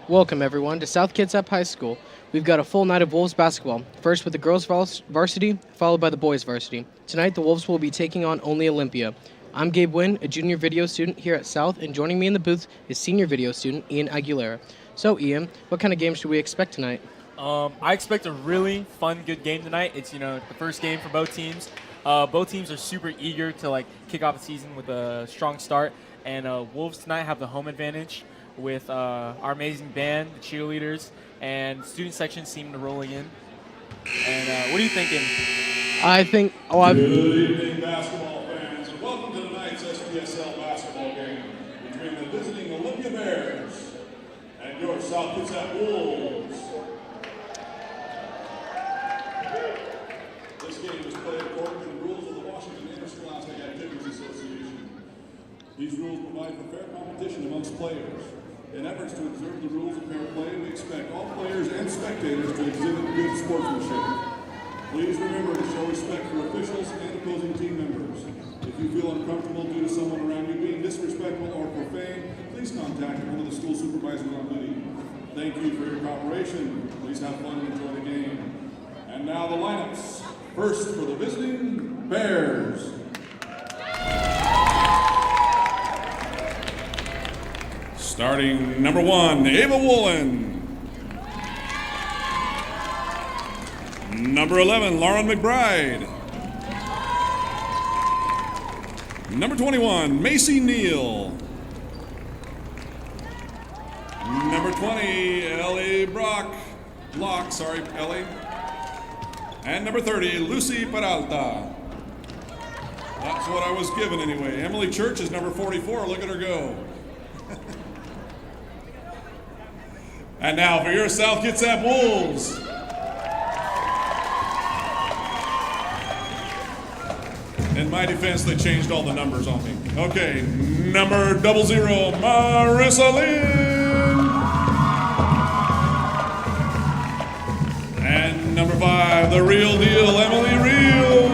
Welcome, everyone, to South Kitsap High School. We've got a full night of Wolves basketball, first with the girls' varsity, followed by the boys' varsity. Tonight, the Wolves will be taking on only Olympia. I'm Gabe Wynn, a junior video student here at South, and joining me in the booth is senior video student Ian Aguilera. So, Ian, what kind of game should we expect tonight? I expect a really fun, good game tonight. It's the first game for both teams. Both teams are super eager to kick off the season with a strong start, and Wolves tonight have the home advantage with our amazing band, the cheerleaders, and student section seem to rolling in. And what are you thinking? I think. Good evening, basketball fans, and welcome to tonight's SPSL basketball game between the visiting Olympia Bears and your South Kitsap Wolves. This game is played according to the rules of the Washington Interscholastic Activities Association. These rules provide for fair competition amongst players. In efforts to observe the rules of fair play, we expect all players and spectators to exhibit good sportsmanship. Please remember to show respect for officials and opposing team members. If you feel uncomfortable due to someone around you being disrespectful or profane, please contact one of the school supervisors on duty. Thank you for your cooperation. Please have fun and enjoy the game. And now the lineups. First for the visiting Bears. Starting number 1, Ava Woolen. Number 11, Lauren McBride. Number 21, Macy Neal. Number 20, Ellie Ellie. And number 30, Lucy Peralta. That's what I was given anyway. Emily Church is number 44. Look at her go. And now for your South Kitsap Wolves. In my defense, they changed all the numbers on me. Okay, number 00, Marissa Lynn. And number 5, the real deal, Emily Reel.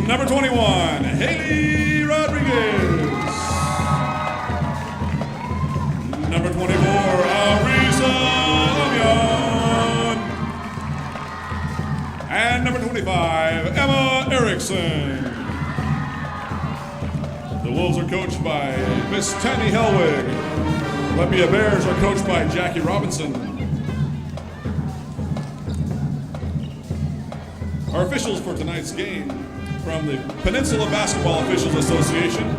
Number 21, Haley Rodriguez. Number 24, Arisa Amion. And number 25, Emma Erickson. The Wolves are coached by Miss Tammy Helwig. Olympia Bears are coached by Jackie Robinson. Our officials for tonight's game from the Peninsula Basketball Officials Association.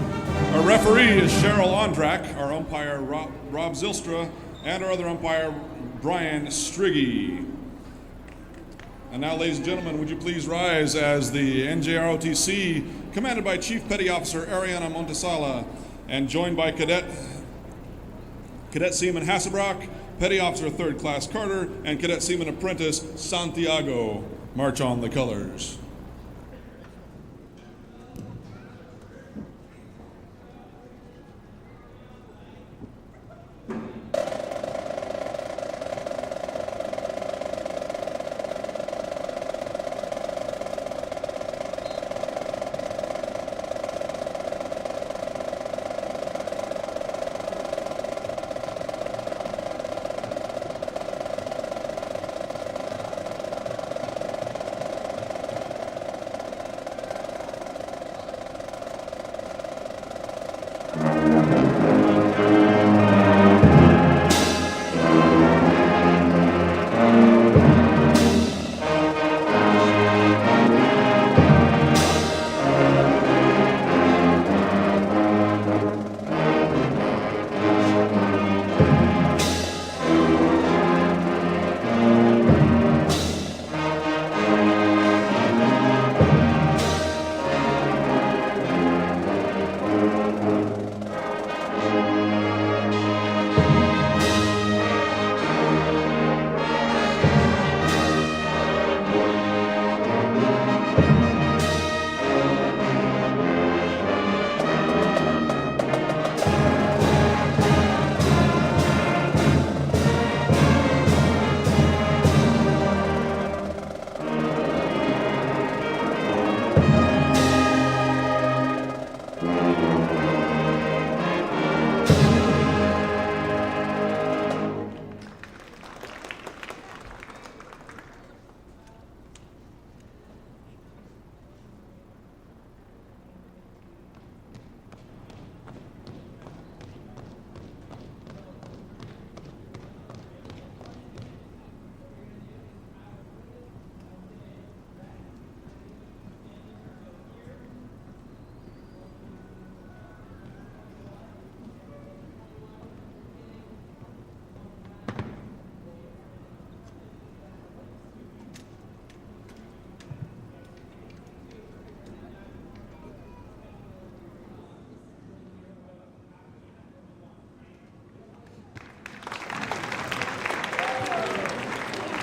Our referee is Cheryl Ondrak, our umpire Rob Zilstra, and our other umpire Brian Striggy. And now, ladies and gentlemen, would you please rise as the NJROTC, commanded by Chief Petty Officer Ariana Montesala, and joined by Cadet Seaman Hassebrock, Petty Officer 3rd Class Carter, and Cadet Seaman Apprentice Santiago, march on the colors.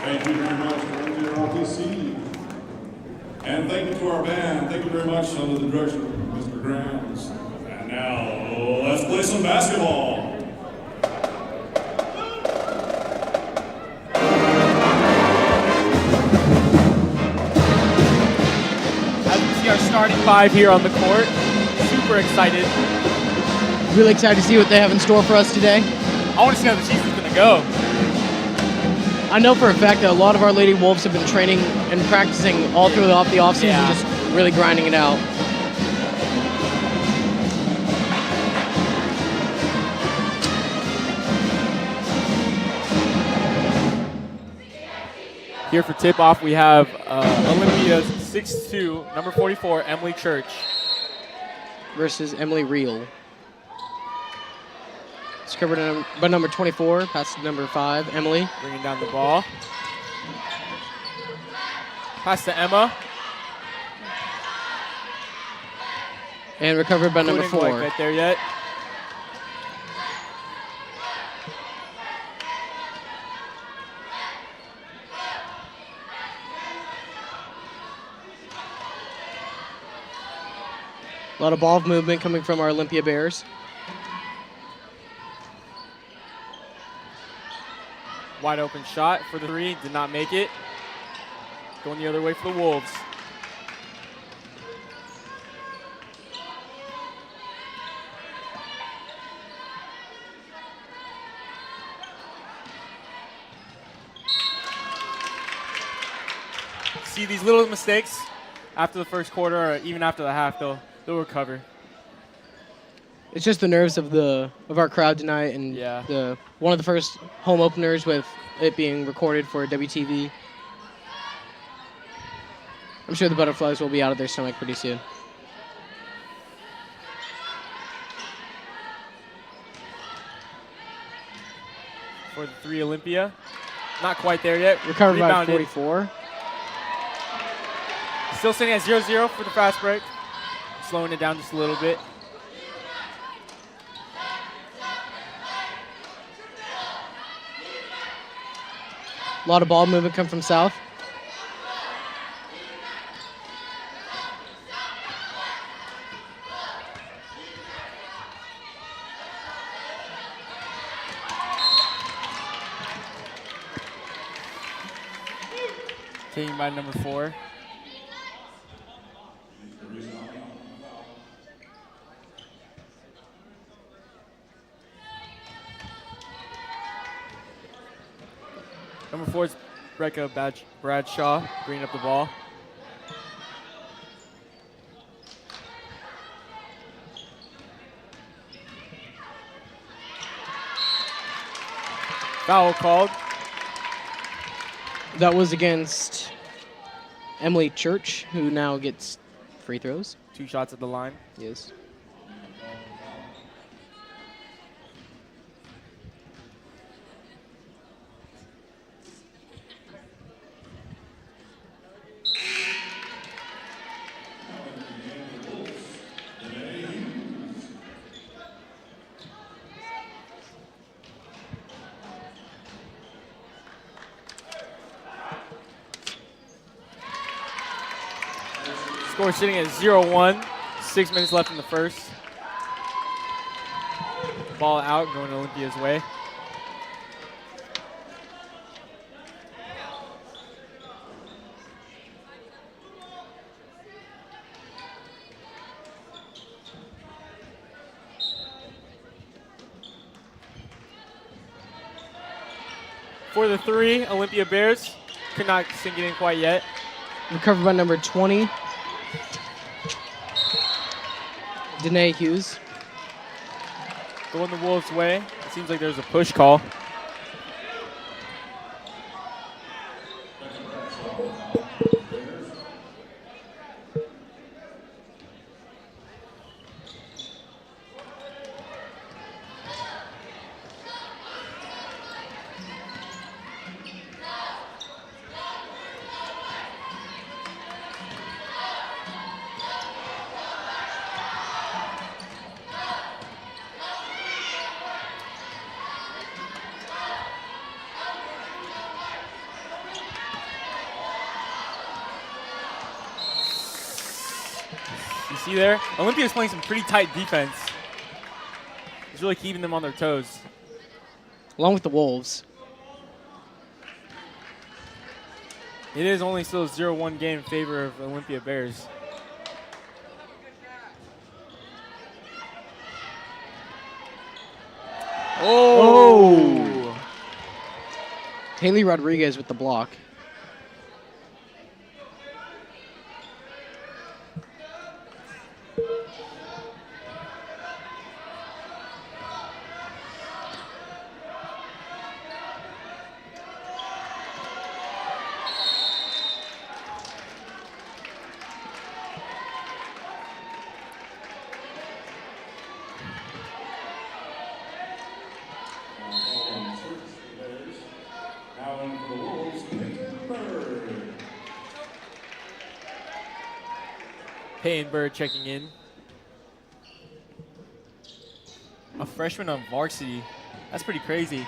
Thank you very much for Olympia RTC. And thank you to our band. Thank you very much under the direction of Mr. Grams. And now, let's play some basketball. As we see our starting five here on the court, super excited. Really excited to see what they have in store for us today. I want to see how the season's going to go. I know for a fact that a lot of our Lady Wolves have been training and practicing all throughout the offseason, Yeah. just really grinding it out. Here for tip-off, we have Olympia's 6'2", number 44, Emily Church. Versus Emily Reel. It's covered by number 24, past number 5, Emily. Bringing down the ball. Pass to Emma. And recovered by number Couldn't 4. quite get there yet. A lot of ball movement coming from our Olympia Bears. Wide open shot for the 3, did not make it. Going the other way for the Wolves. See these little mistakes after the first quarter or even after the half, they'll recover. It's just the nerves of our crowd tonight, and Yeah. one of the first home openers with it being recorded for WTV. I'm sure the butterflies will be out of their stomach pretty soon. For the 3, Olympia. Not quite there yet. Recovered by Rebounded. 44. Still sitting at 0-0 for the fast break. Slowing it down just a little bit. A lot of ball movement come from South. Taking by number 4. Number 4 is Brecca Bradshaw bringing up the ball. Foul called. That was against Emily Church, who now gets free throws. 2 shots at the line. Yes. Score sitting at 0-1. 6 minutes left in the first. Ball out, going Olympia's way. For the 3, Olympia Bears. Could not sink it in quite yet. Recovered by number 20, Danae Hughes. Going the Wolves' way. It seems like there's a push call. see there? Olympia is playing some pretty tight defense. It's really keeping them on their toes. Along with the Wolves. It is only still a 0-1 game in favor of Olympia Bears. Oh! Haley Rodriguez with the block. Now in for the Wolves, Peyton Bird. Peyton Bird checking in. A freshman on varsity. That's pretty crazy.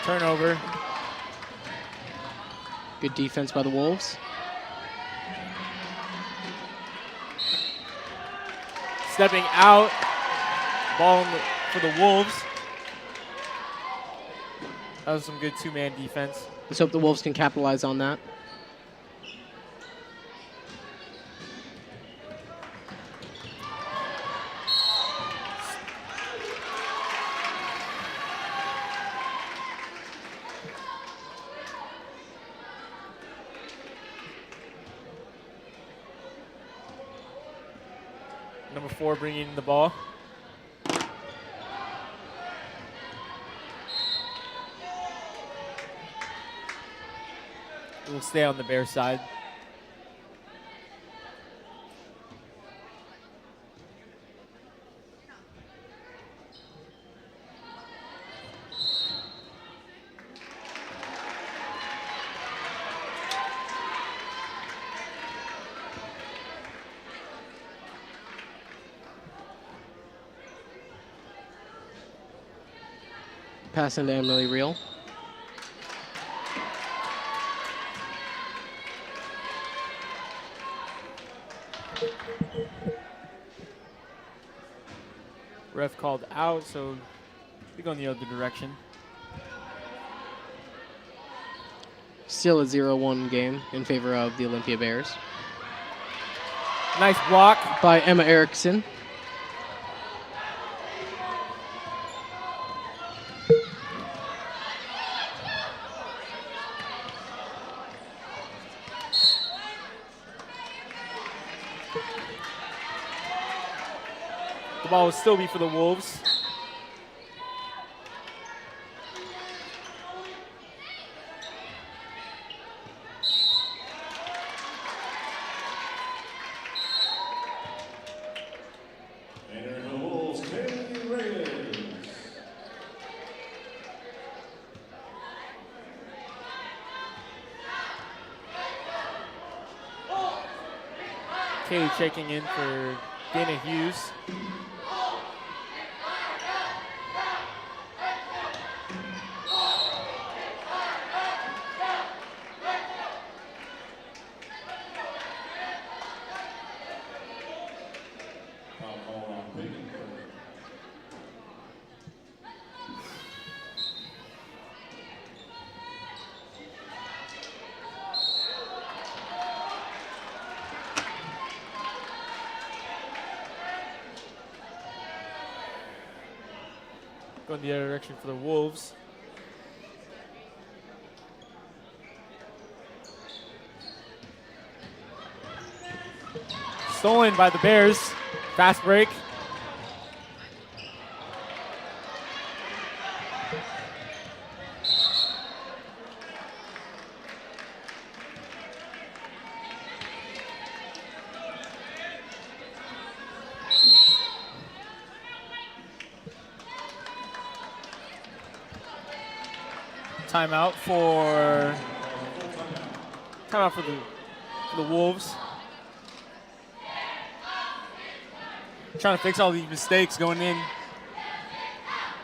Turnover. Good defense by the Wolves. Stepping out. Ball for the Wolves. That was some good two-man defense. Let's hope the Wolves can capitalize on that. Number 4 bringing the ball. We'll stay on the Bears side. Pass into Emily Reel. Ref called out, so we go in the other direction. Still a 0-1 game in favor of the Olympia Bears. Nice block. By Emma Erickson. The ball will still be for the Wolves. Entering the Wolves, Kaylee Reyes. Kaylee checking in for Dana Hughes. Foul call on Peyton Bird. Go in the other direction for the Wolves. Stolen by the Bears. Fast break. Timeout for the Wolves. Trying to fix all these mistakes going in.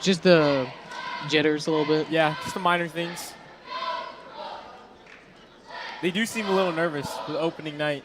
Just the jitters a little bit. Yeah, just the minor things. They do seem a little nervous for the opening night.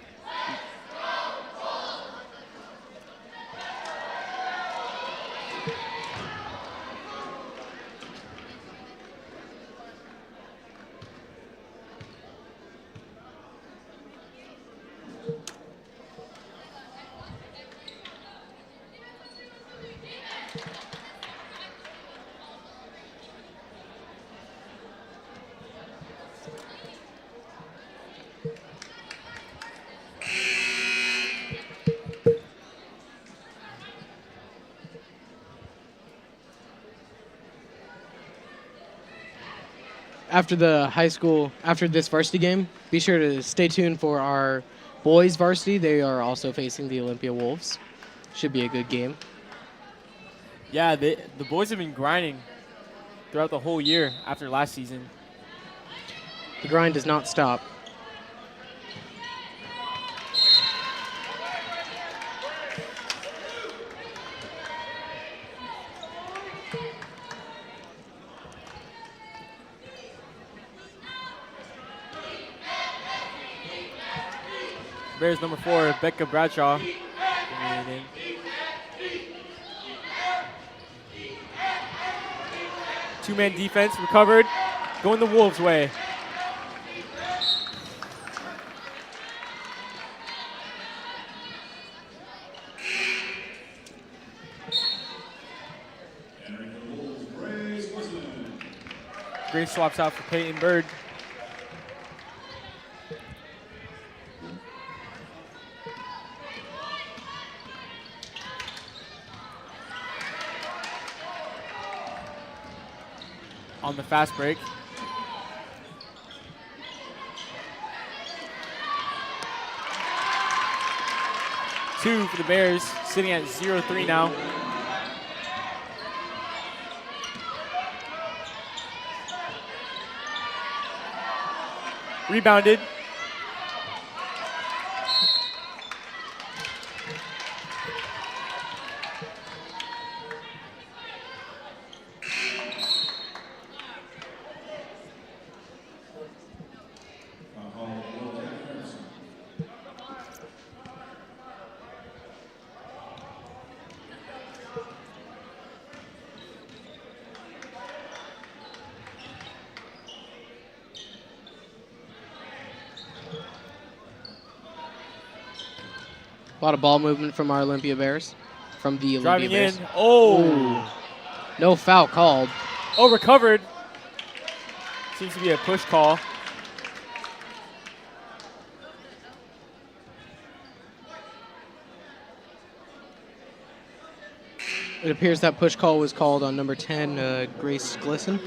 After this varsity game, be sure to stay tuned for our boys varsity. They are also facing the Olympia Wolves. Should be a good game. Yeah, the boys have been grinding throughout the whole year after last season. The grind does not stop. Bears number 4, Becca Bradshaw. Two-man defense, recovered, going the Wolves' way. Grace swaps out for Peyton Bird. On the fast break. Two for the Bears, sitting at 0-3 now. Rebounded. A lot of ball movement from our Olympia Bears. From the Olympia Driving Bears. in. Oh. No foul called. Oh, recovered. Seems to be a push call. It appears that push call was called on number 10, Grace Glisson.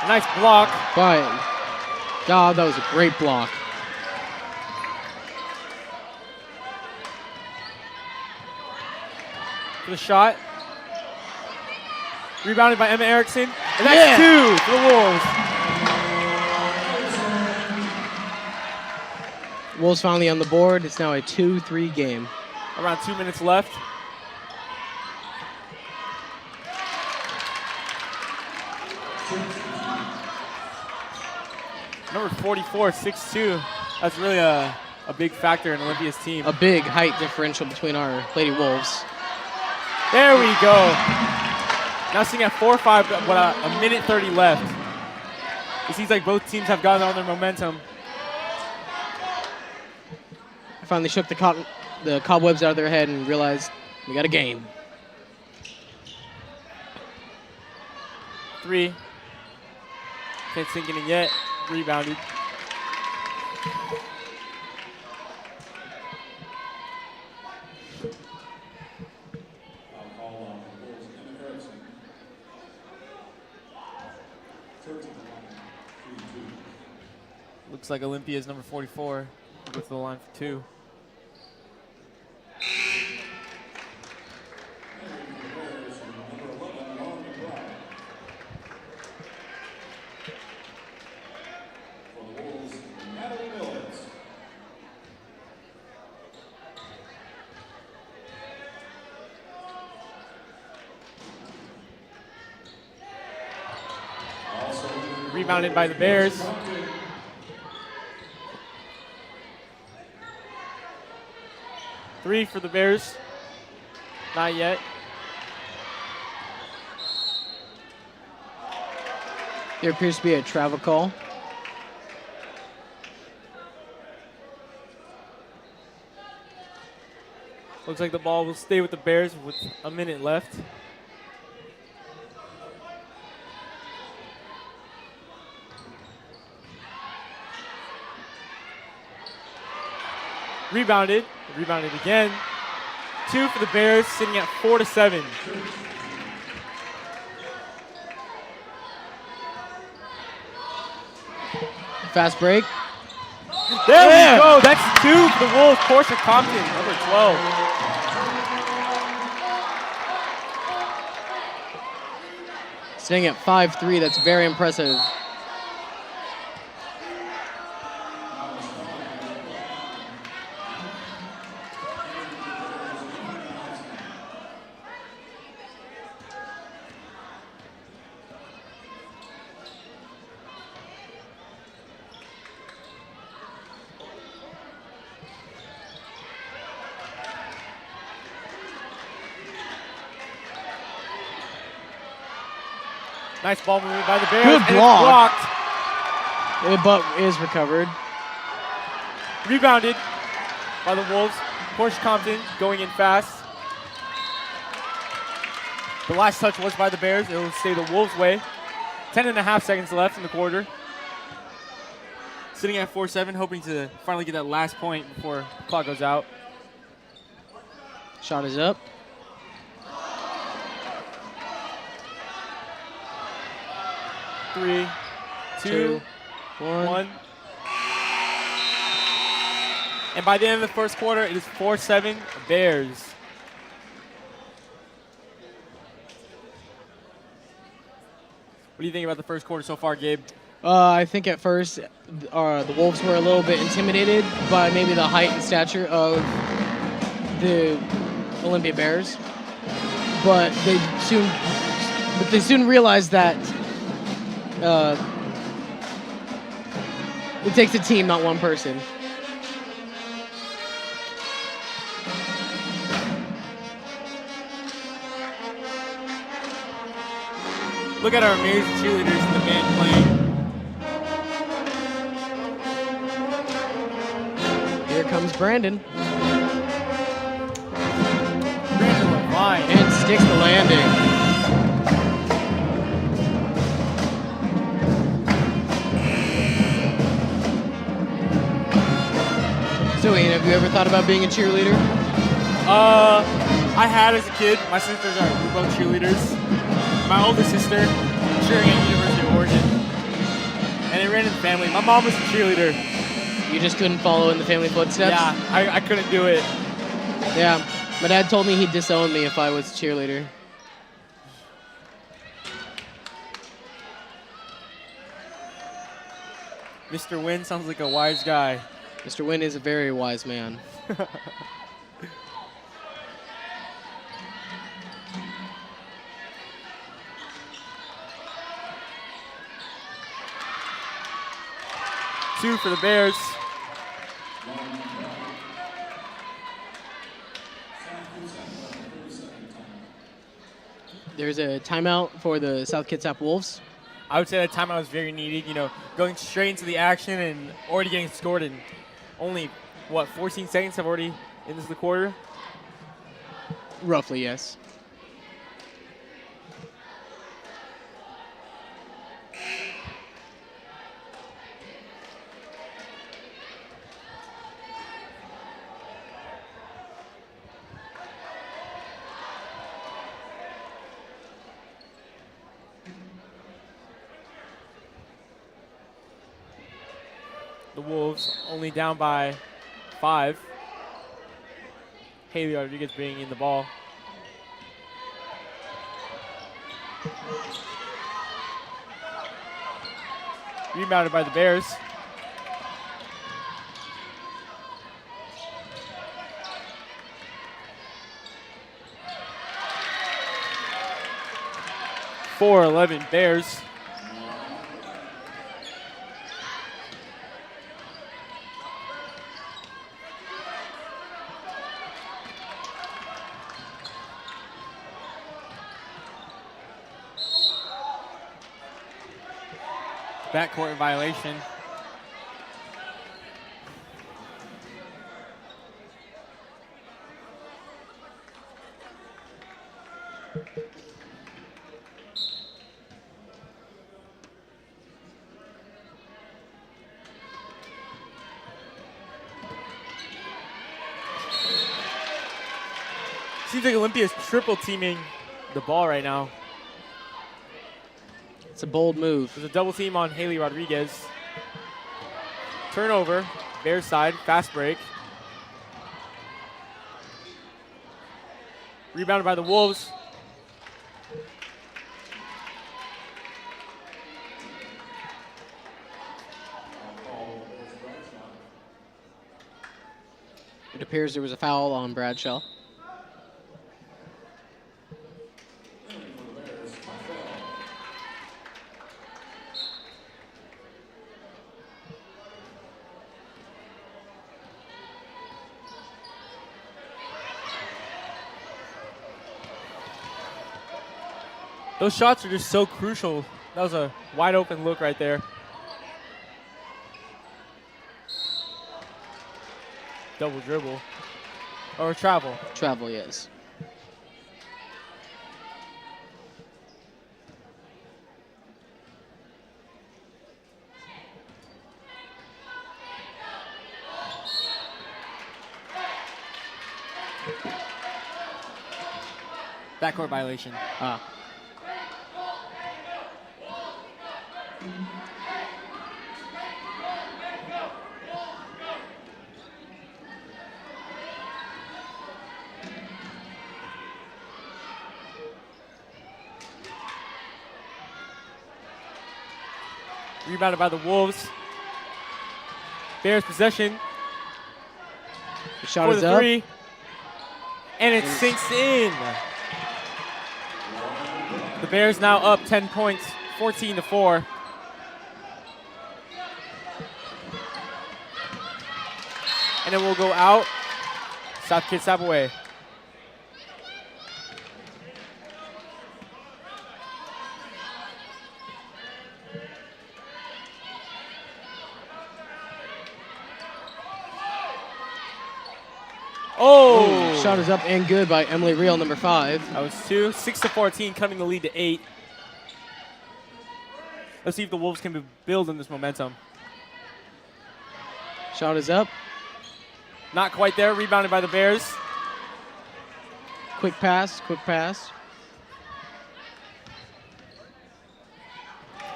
Nice block. God, that was a great block. For the shot. Rebounded by Emma Erickson. And that's two for the Wolves. Wolves finally on the board. It's now a 2-3 game. Around 2 minutes left. Number 44, 6'2". That's really a big factor in Olympia's team. A big height differential between our Lady Wolves. There we go. Now sitting at 4-5, what a minute 30 left. It seems like both teams have gotten on their momentum. I finally shook the cobwebs out of their head and realized we got a game. 3. Can't sink it in yet. Rebounded. Looks like Olympia is number 44. Go to the line for 2. Rebounded by the Bears. Three for the Bears. Not yet. There appears to be a travel call. Looks like the ball will stay with the Bears with a minute left. Rebounded again. 2 for the Bears, sitting at 4-7. Fast break. There we go. That's 2 for the Wolves. Portia Compton, number 12. Staying at 5-3. That's very impressive. Nice ball movement by the Bears. Good and block. It's blocked. But is recovered. Rebounded by the Wolves. Portia Compton going in fast. The last touch was by the Bears. It will stay the Wolves' way. 10.5 seconds left in the quarter. Sitting at 4-7, hoping to finally get that last point before the clock goes out. Shot is up. Three, two, 1. And by the end of the first quarter, it is 4-7 Bears. What do you think about the first quarter so far, Gabe? I think at first the Wolves were a little bit intimidated by maybe the height and stature of the Olympia Bears, but they soon realized that it takes a team, not one person. Look at our amazing cheerleaders in the band playing. Here comes Brandon. Brandon Levine. And sticks the landing. So Ian, have you ever thought about being a cheerleader? I had as a kid. My sisters are both cheerleaders. My oldest sister cheering at University of Oregon. And it ran in the family. My mom was a cheerleader. You just couldn't follow in the family footsteps? Yeah, I couldn't do it. Yeah. My dad told me he'd disown me if I was a cheerleader. Mr. Wynn sounds like a wise guy. Mr. Wynn is a very wise man. Two for the Bears. There's a timeout for the South Kitsap Wolves. I would say that timeout was very needed. You know, going straight into the action and already getting scored in only, 14 seconds have already into the quarter? Roughly, yes. The Wolves only down by 5. Haley Rodriguez bringing in the ball. Rebounded by the Bears. .411 Bears. Backcourt violation. Seems like Olympia's triple teaming the ball right now. It's a bold move. There's a double team on Haley Rodriguez. Turnover, Bears side, fast break. Rebounded by the Wolves. It appears there was a foul on Bradshaw. Those shots are just so crucial. That was a wide open look right there. Double dribble. Or travel. Travel, yes. Backcourt violation. Ah. Rebounded by the Wolves. Bears possession. The shot for is the up. 3. And it sinks in. The Bears now up 10 points, 14-4. And it will go out. South Kitsap away. Oh! Shot is up and good by Emily Reel, number 5. That was 2. 6-14, cutting the lead to 8. Let's see if the Wolves can build on this momentum. Shot is up. Not quite there. Rebounded by the Bears. Quick pass, quick pass.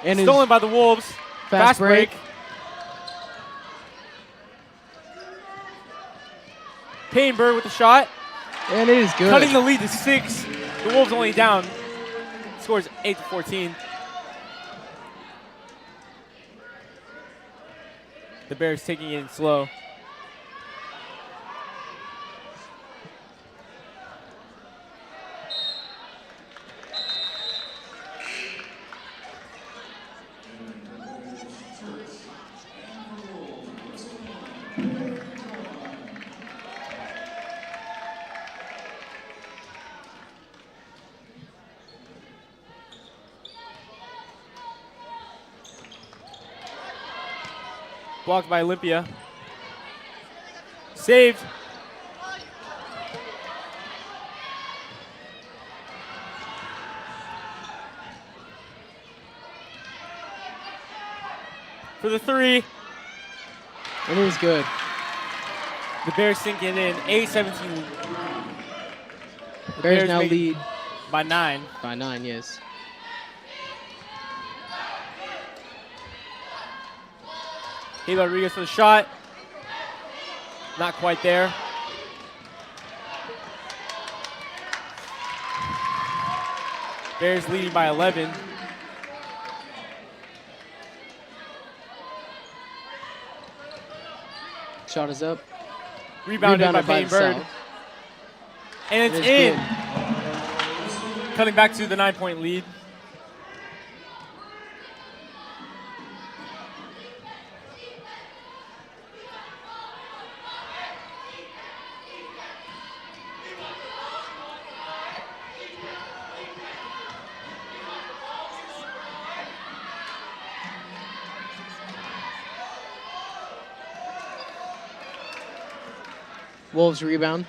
And Stolen by the Wolves. Fast break. Payne Bird with the shot. And it is good. Cutting the lead to 6. The Wolves only down. Scores 8-14. The Bears taking it in slow. Blocked by Olympia. Saved. For the 3. And it is good. The Bears sinking in 8-17. Bears now make lead by 9. by 9, yes. Haley Rodriguez for the shot. Not quite there. Bears leading by 11. Shot is up. Rebounded by Peyton the Bird. South. And it's It is in. Cutting back to the 9-point lead. Wolves rebound.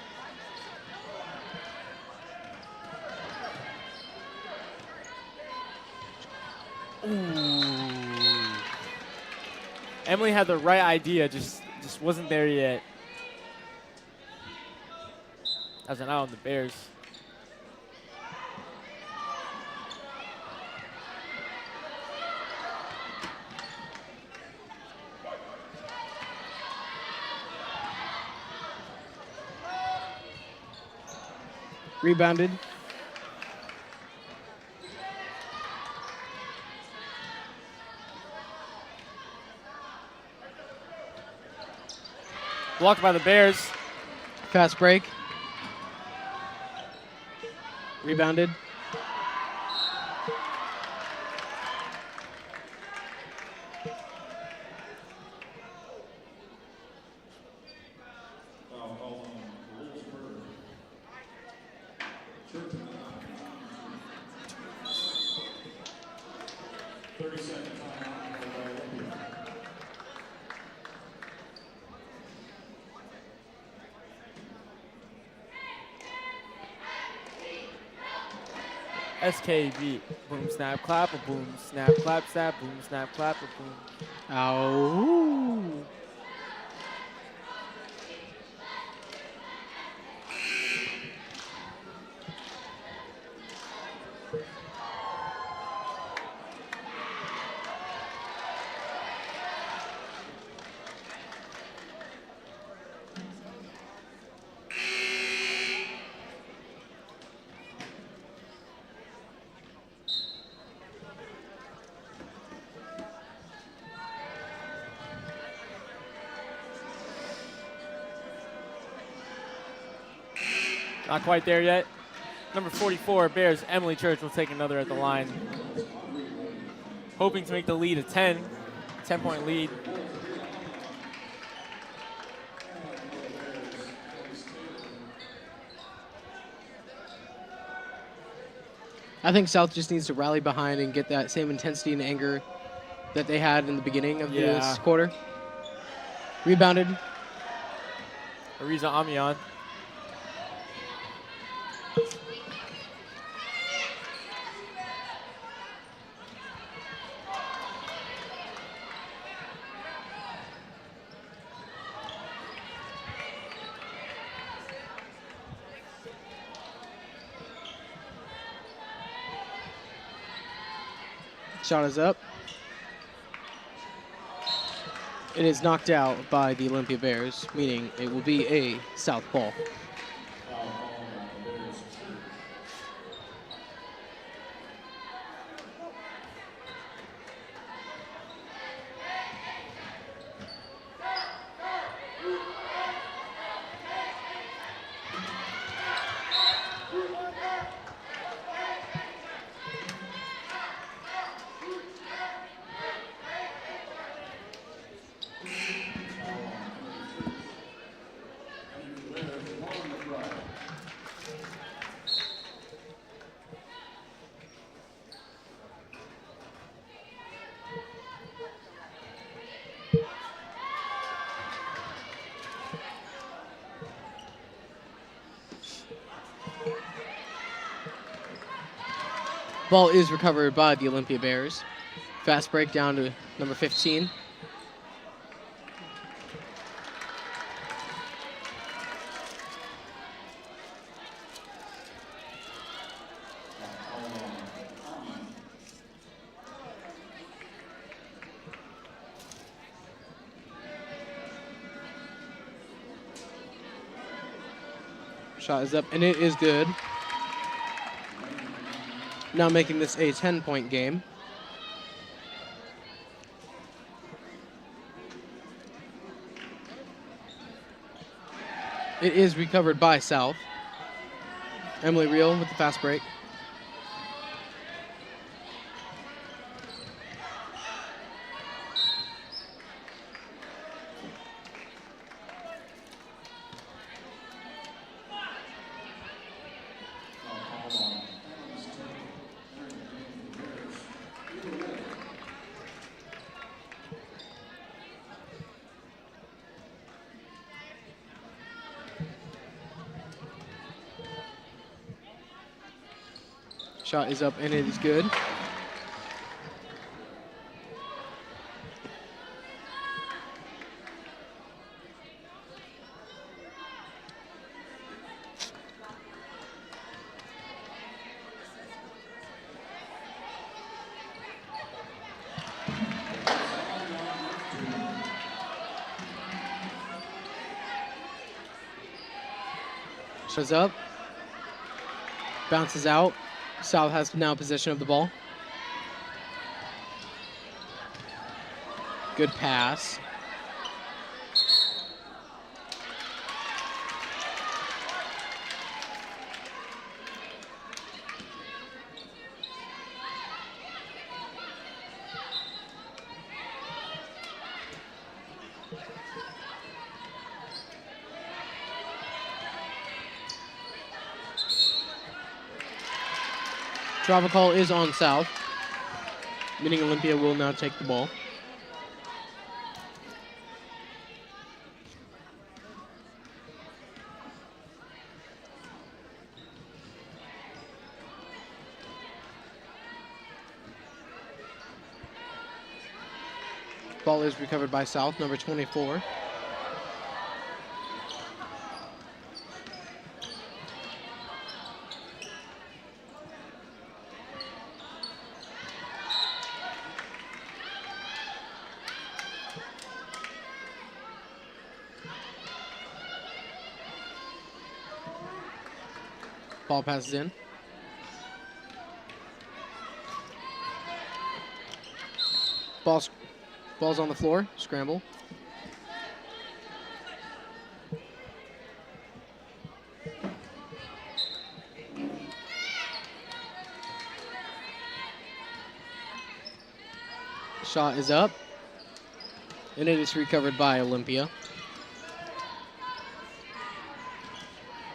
Emily had the right idea, just wasn't there yet. As an out on the Bears. Rebounded. Blocked by the Bears. Fast break. Rebounded. SKB. Boom, snap, clap, a boom, snap, clap, snap, boom, snap, clap, a boom. Ow. Not quite there yet. Number 44, Bears, Emily Church will take another at the line. Hoping to make the lead a 10-point lead. I think South just needs to rally behind and get that same intensity and anger that they had in the beginning of this quarter. Rebounded. Ariza Amian. Shot is up. It is knocked out by the Olympia Bears, meaning it will be a South ball. Ball is recovered by the Olympia Bears. Fast break down to number 15. Shot is up, and it is good. Now making this a 10-point game. It is recovered by South. Emily Reel with the fast break. Shot is up, and it is good. Shot's up. Bounces out. South has now possession of the ball. Good pass. Travel call is on South, meaning Olympia will now take the ball. Ball is recovered by South, number 24. Ball passes in. Ball's on the floor. Scramble. Shot is up. And it is recovered by Olympia.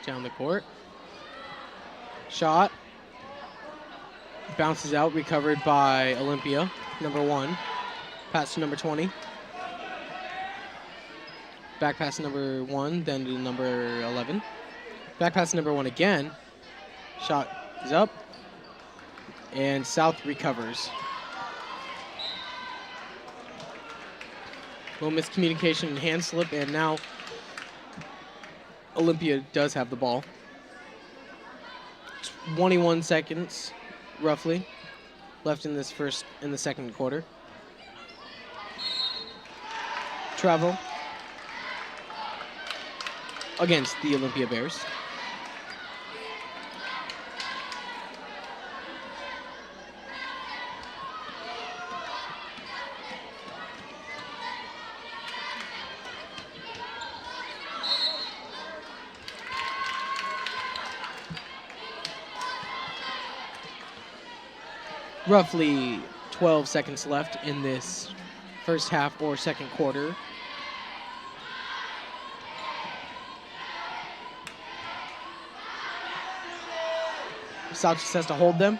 Down the court. Shot. Bounces out, recovered by Olympia, number 1. Pass to number 20. Back pass to number 1, then to number 11. Back pass to number 1 again. Shot is up. And South recovers. Little miscommunication and hand slip, and now Olympia does have the ball. 21 seconds, roughly, left in the second quarter. Travel against the Olympia Bears. Roughly 12 seconds left in this first half or second quarter. South just has to hold them.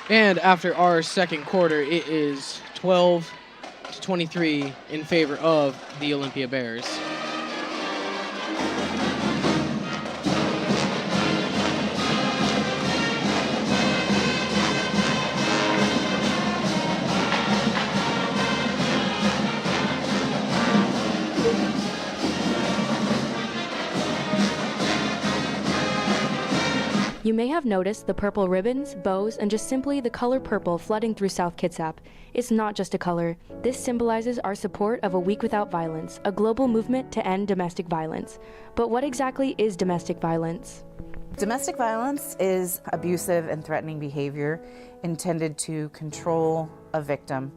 And after our second quarter, it is 12-23 in favor of the Olympia Bears. You may have noticed the purple ribbons, bows, and just simply the color purple flooding through South Kitsap. It's not just a color. This symbolizes our support of a Week Without Violence, a global movement to end domestic violence. But what exactly is domestic violence? Domestic violence is abusive and threatening behavior intended to control a victim.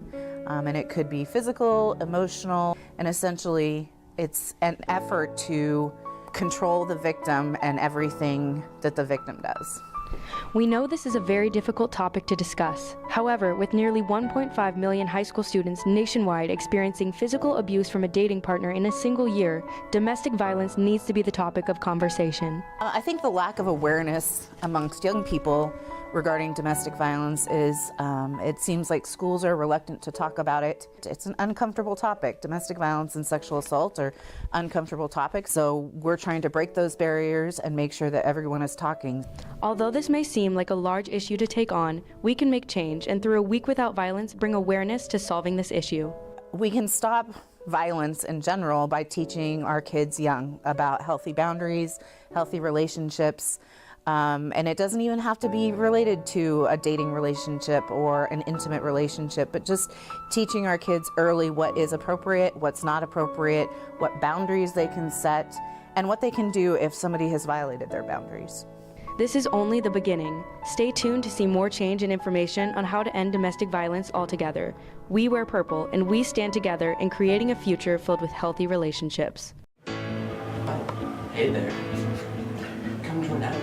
And it could be physical, emotional, and essentially it's an effort to control the victim and everything that the victim does. We know this is a very difficult topic to discuss. However, with nearly 1.5 million high school students nationwide experiencing physical abuse from a dating partner in a single year, domestic violence needs to be the topic of conversation. I think the lack of awareness amongst young people regarding domestic violence is, it seems like schools are reluctant to talk about it. It's an uncomfortable topic. Domestic violence and sexual assault are uncomfortable topics, so we're trying to break those barriers and make sure that everyone is talking. Although this may seem like a large issue to take on, we can make change and through a Week Without Violence bring awareness to solving this issue. We can stop violence in general by teaching our kids young about healthy boundaries, healthy relationships, and it doesn't even have to be related to a dating relationship or an intimate relationship, but just teaching our kids early what is appropriate, what's not appropriate, what boundaries they can set, and what they can do if somebody has violated their boundaries. This is only the beginning. Stay tuned to see more change and information on how to end domestic violence altogether. We wear purple, and we stand together in creating a future filled with healthy relationships. Hey there. Come join out.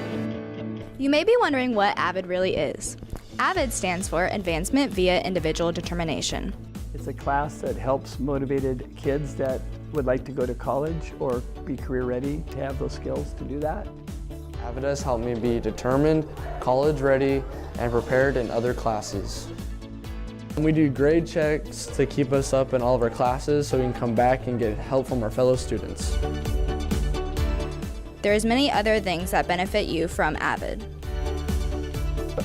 You may be wondering what AVID really is. AVID stands for Advancement via Individual Determination. It's a class that helps motivated kids that would like to go to college or be career ready to have those skills to do that. AVID has helped me be determined, college ready, and prepared in other classes. We do grade checks to keep us up in all of our classes so we can come back and get help from our fellow students. There's many other things that benefit you from AVID.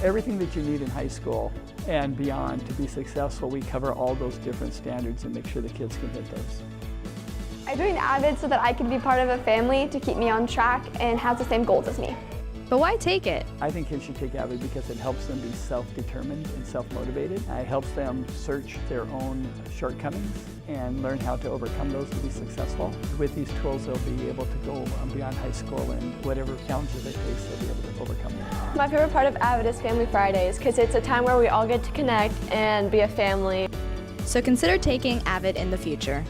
Everything that you need in high school and beyond to be successful, we cover all those different standards and make sure the kids can hit those. I joined AVID so that I could be part of a family to keep me on track and have the same goals as me. But why take it? I think kids should take AVID because it helps them be self-determined and self-motivated. It helps them search their own shortcomings and learn how to overcome those to be successful. With these tools, they'll be able to go beyond high school and whatever challenges they face, they'll be able to overcome them. My favorite part of AVID is Family Fridays because it's a time where we all get to connect and be a family. So consider taking AVID in the future.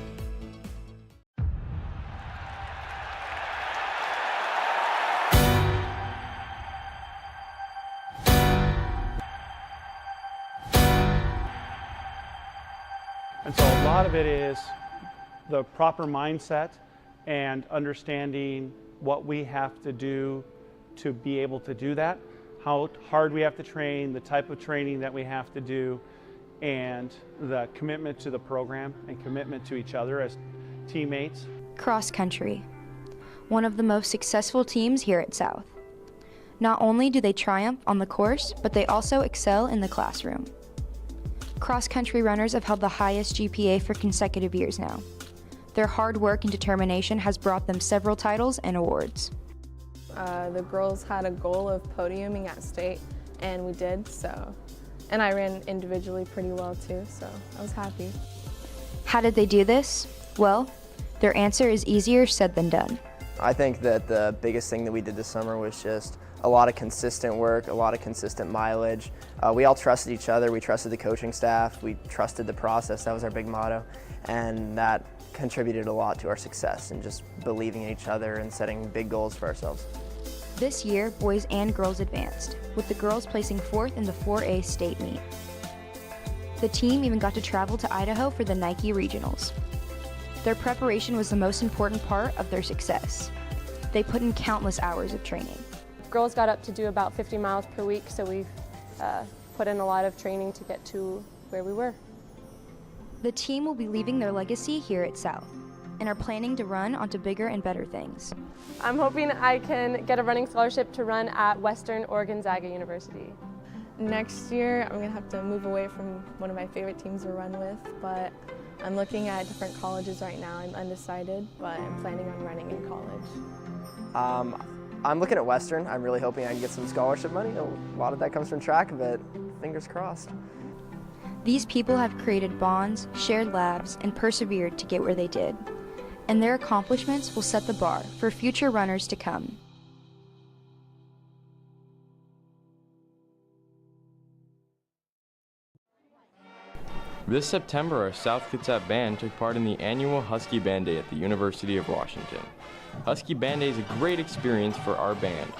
And so a lot of it is the proper mindset and understanding what we have to do to be able to do that, how hard we have to train, the type of training that we have to do, and the commitment to the program and commitment to each other as teammates. Cross country, one of the most successful teams here at South. Not only do they triumph on the course, but they also excel in the classroom. Cross-country runners have held the highest GPA for consecutive years now. Their hard work and determination has brought them several titles and awards. The girls had a goal of podiuming at state, and we did so. And I ran individually pretty well too, so I was happy. How did they do this? Well, their answer is easier said than done. I think that the biggest thing that we did this summer was just a lot of consistent work, a lot of consistent mileage. We all trusted each other, we trusted the coaching staff, we trusted the process, that was our big motto, and that contributed a lot to our success and just believing in each other and setting big goals for ourselves. This year, boys and girls advanced, with the girls placing 4th in the 4A state meet. The team even got to travel to Idaho for the Nike Regionals. Their preparation was the most important part of their success. They put in countless hours of training. Girls got up to do about 50 miles per week, so we've put in a lot of training to get to where we were. The team will be leaving their legacy here at South and are planning to run onto bigger and better things. I'm hoping I can get a running scholarship to run at Western or Gonzaga University. Next year, I'm going to have to move away from one of my favorite teams to run with, but I'm looking at different colleges right now. I'm undecided, but I'm planning on running in college. I'm looking at Western. I'm really hoping I can get some scholarship money. A lot of that comes from track, but fingers crossed. These people have created bonds, shared labs, and persevered to get where they did. And their accomplishments will set the bar for future runners to come. This September, our South Kitsap band took part in the annual Husky Band Day at the University of Washington. Husky Band Day is a great experience for our band.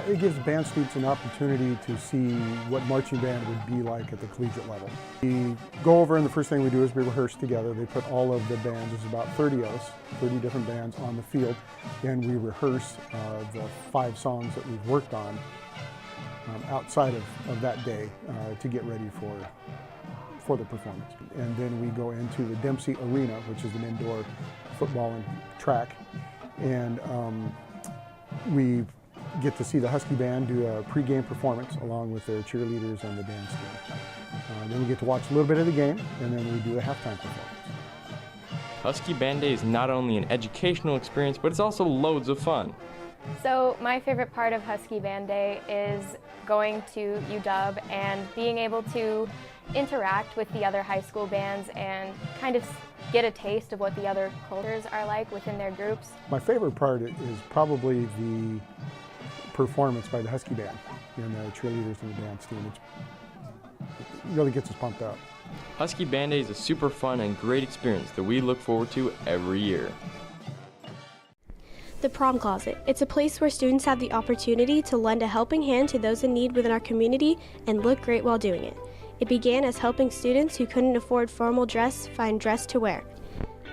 It gives band students an opportunity to see what marching band would be like at the collegiate level. We go over and the first thing we do is we rehearse together. They put all of the bands, there's about 30 of us, 30 different bands on the field, and we rehearse the 5 songs that we've worked on outside of that day to get ready for the performance. And then we go into the Dempsey Arena, which is an indoor football and track, and we get to see the Husky Band do a pre-game performance along with their cheerleaders and the dance team. Then we get to watch a little bit of the game, and then we do a halftime performance. Husky Band Day is not only an educational experience, but it's also loads of fun. So my favorite part of Husky Band Day is going to UW and being able to interact with the other high school bands and kind of get a taste of what the other cultures are like within their groups. My favorite part is probably the performance by the Husky Band and the cheerleaders and the dance team. It really gets us pumped up. Husky Band Day is a super fun and great experience that we look forward to every year. The Prom Closet. It's a place where students have the opportunity to lend a helping hand to those in need within our community and look great while doing it. It began as helping students who couldn't afford formal dress find dress to wear.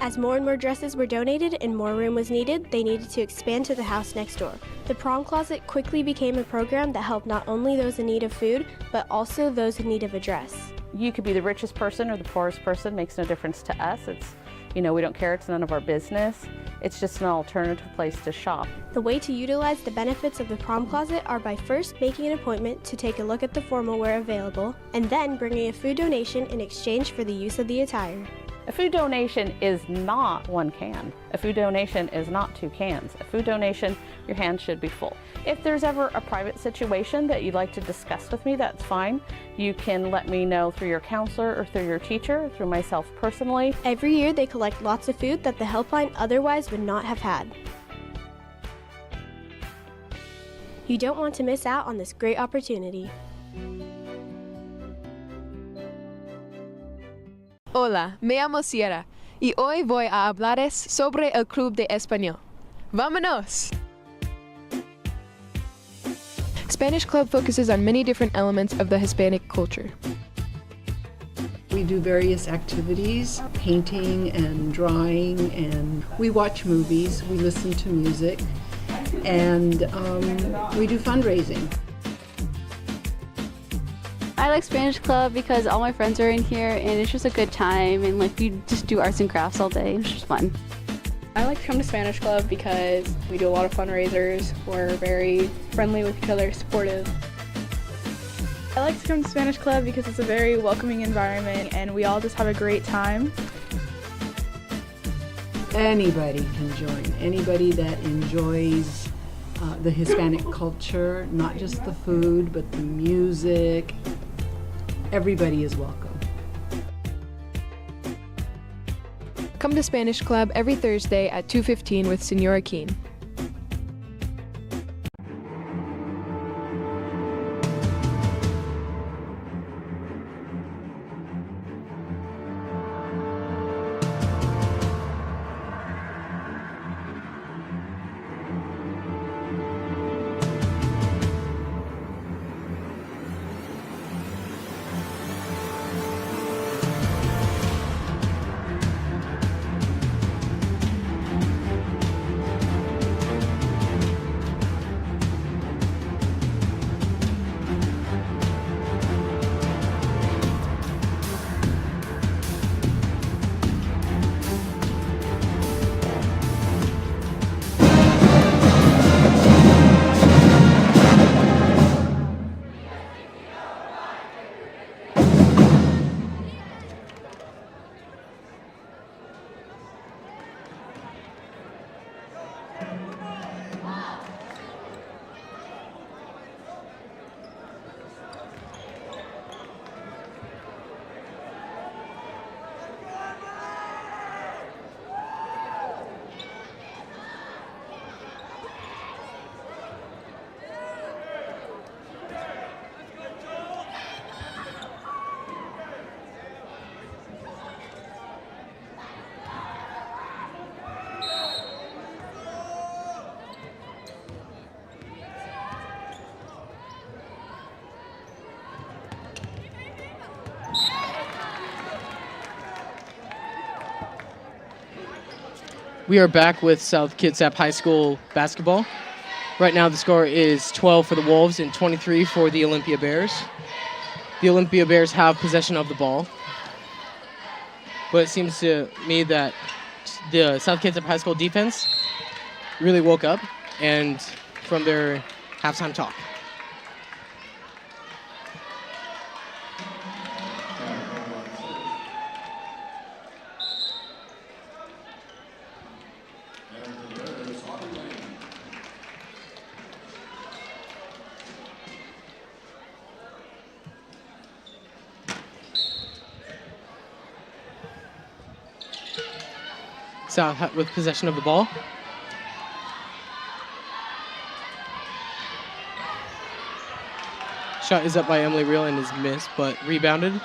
As more and more dresses were donated and more room was needed, they needed to expand to the house next door. The Prom Closet quickly became a program that helped not only those in need of food, but also those in need of a dress. You could be the richest person or the poorest person, makes no difference to us. It's, we don't care, it's none of our business. It's just an alternative place to shop. The way to utilize the benefits of the Prom Closet are by first making an appointment to take a look at the formal wear available, and then bringing a food donation in exchange for the use of the attire. A food donation is not 1 can. A food donation is not 2 cans. A food donation, your hand should be full. If there's ever a private situation that you'd like to discuss with me, that's fine. You can let me know through your counselor or through your teacher, or through myself personally. Every year they collect lots of food that the helpline otherwise would not have had. You don't want to miss out on this great opportunity. Hola, me llamo Sierra y hoy voy a hablarles sobre el Club de Español. ¡Vámonos! Spanish Club focuses on many different elements of the Hispanic culture. We do various activities, painting and drawing, and we watch movies, we listen to music, and we do fundraising. I like Spanish Club because all my friends are in here and it's just a good time, and we just do arts and crafts all day. It's just fun. I like to come to Spanish Club because we do a lot of fundraisers. We're very friendly with each other, supportive. I like to come to Spanish Club because it's a very welcoming environment and we all just have a great time. Anybody can join. Anybody that enjoys the Hispanic culture, not just the food, but the music. Everybody is welcome. Come to Spanish Club every Thursday at 2:15 with Senora Keene. We are back with South Kitsap High School basketball. Right now the score is 12 for the Wolves and 23 for the Olympia Bears. The Olympia Bears have possession of the ball, but it seems to me that the South Kitsap High School defense really woke up and from their halftime talk. South with possession of the ball. Shot is up by Emily Reel and is missed, but rebounded.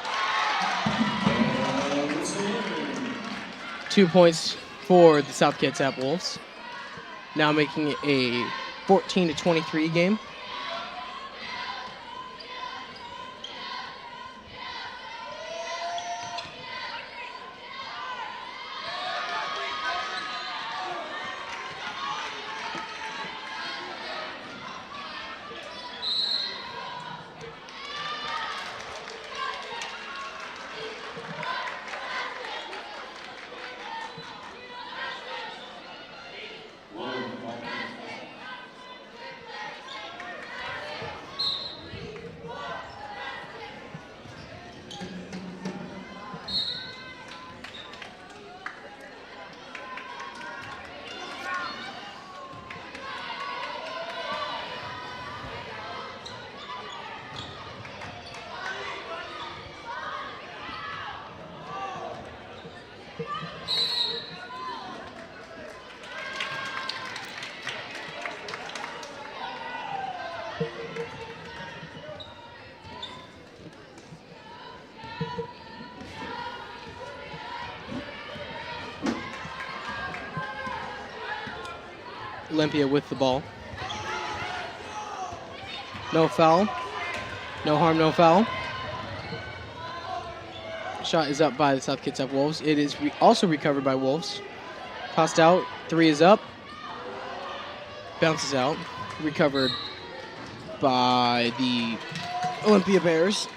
2 points for the South Kitsap Wolves. Now making it a 14-23 game. Olympia with the ball. No foul. No harm, no foul. Shot is up by the South Kitsap Wolves. It is also recovered by Wolves. Tossed out. 3 is up. Bounces out. Recovered by the Olympia Bears.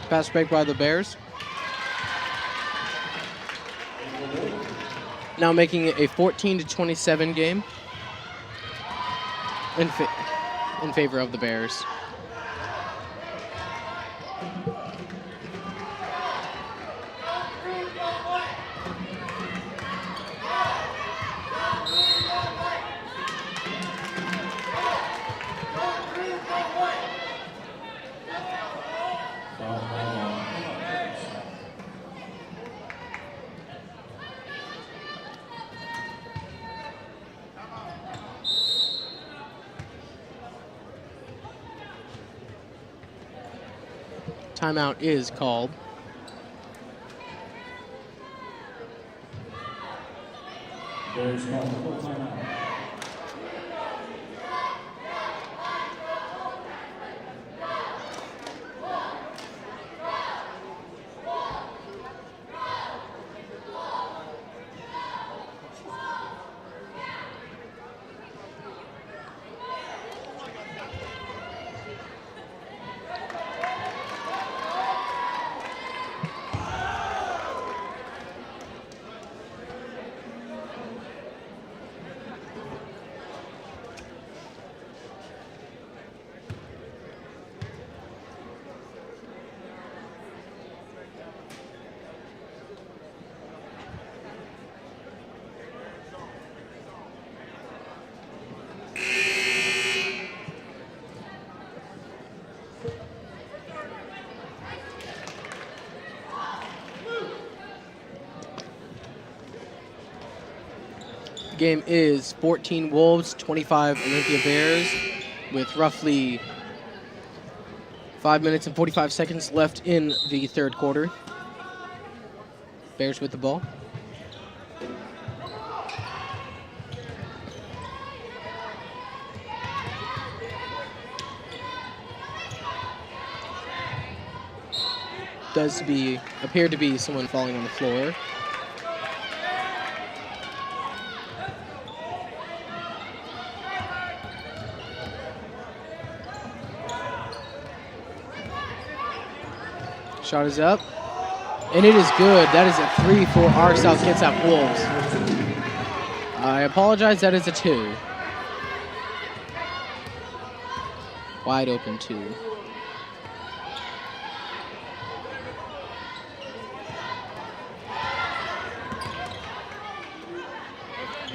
Fast break by the Bears. Now making it a 14-27 game in favor of the Bears. Timeout is called. Bears call full timeout. The game is 14 Wolves, 25 Olympia Bears, with roughly 5 minutes and 45 seconds left in the third quarter. Bears with the ball. Does appear to be someone falling on the floor. Shot is up, and it is good. That is a 3 for our South Kitsap Wolves. I apologize, that is a 2. Wide open 2.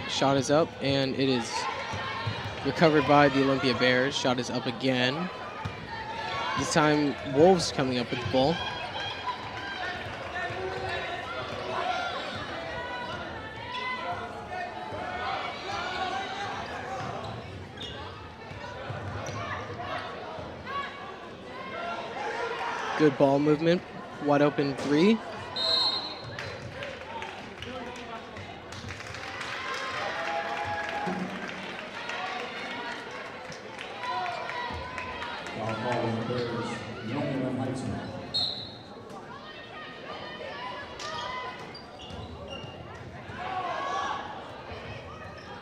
Shot is up, and it is recovered by the Olympia Bears. Shot is up again. This time, Wolves coming up with the ball. Good ball movement. Wide open 3.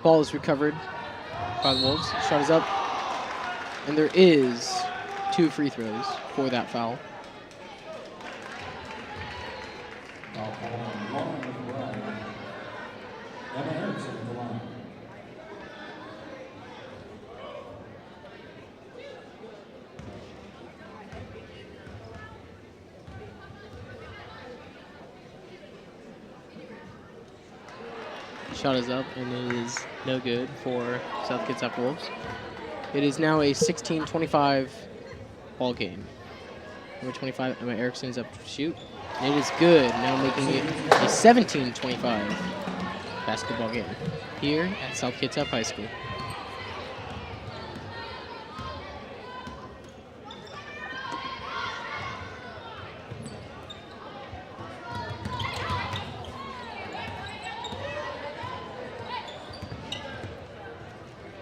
Ball is recovered by the Wolves. Shot is up. And there is 2 free throws for that foul. Shot is up, and it is no good for South Kitsap Wolves. It is now a 16-25 ball game. Number 25, Emma Erickson is up to shoot. And it is good, now making it a 17-25 basketball game here at South Kitsap High School.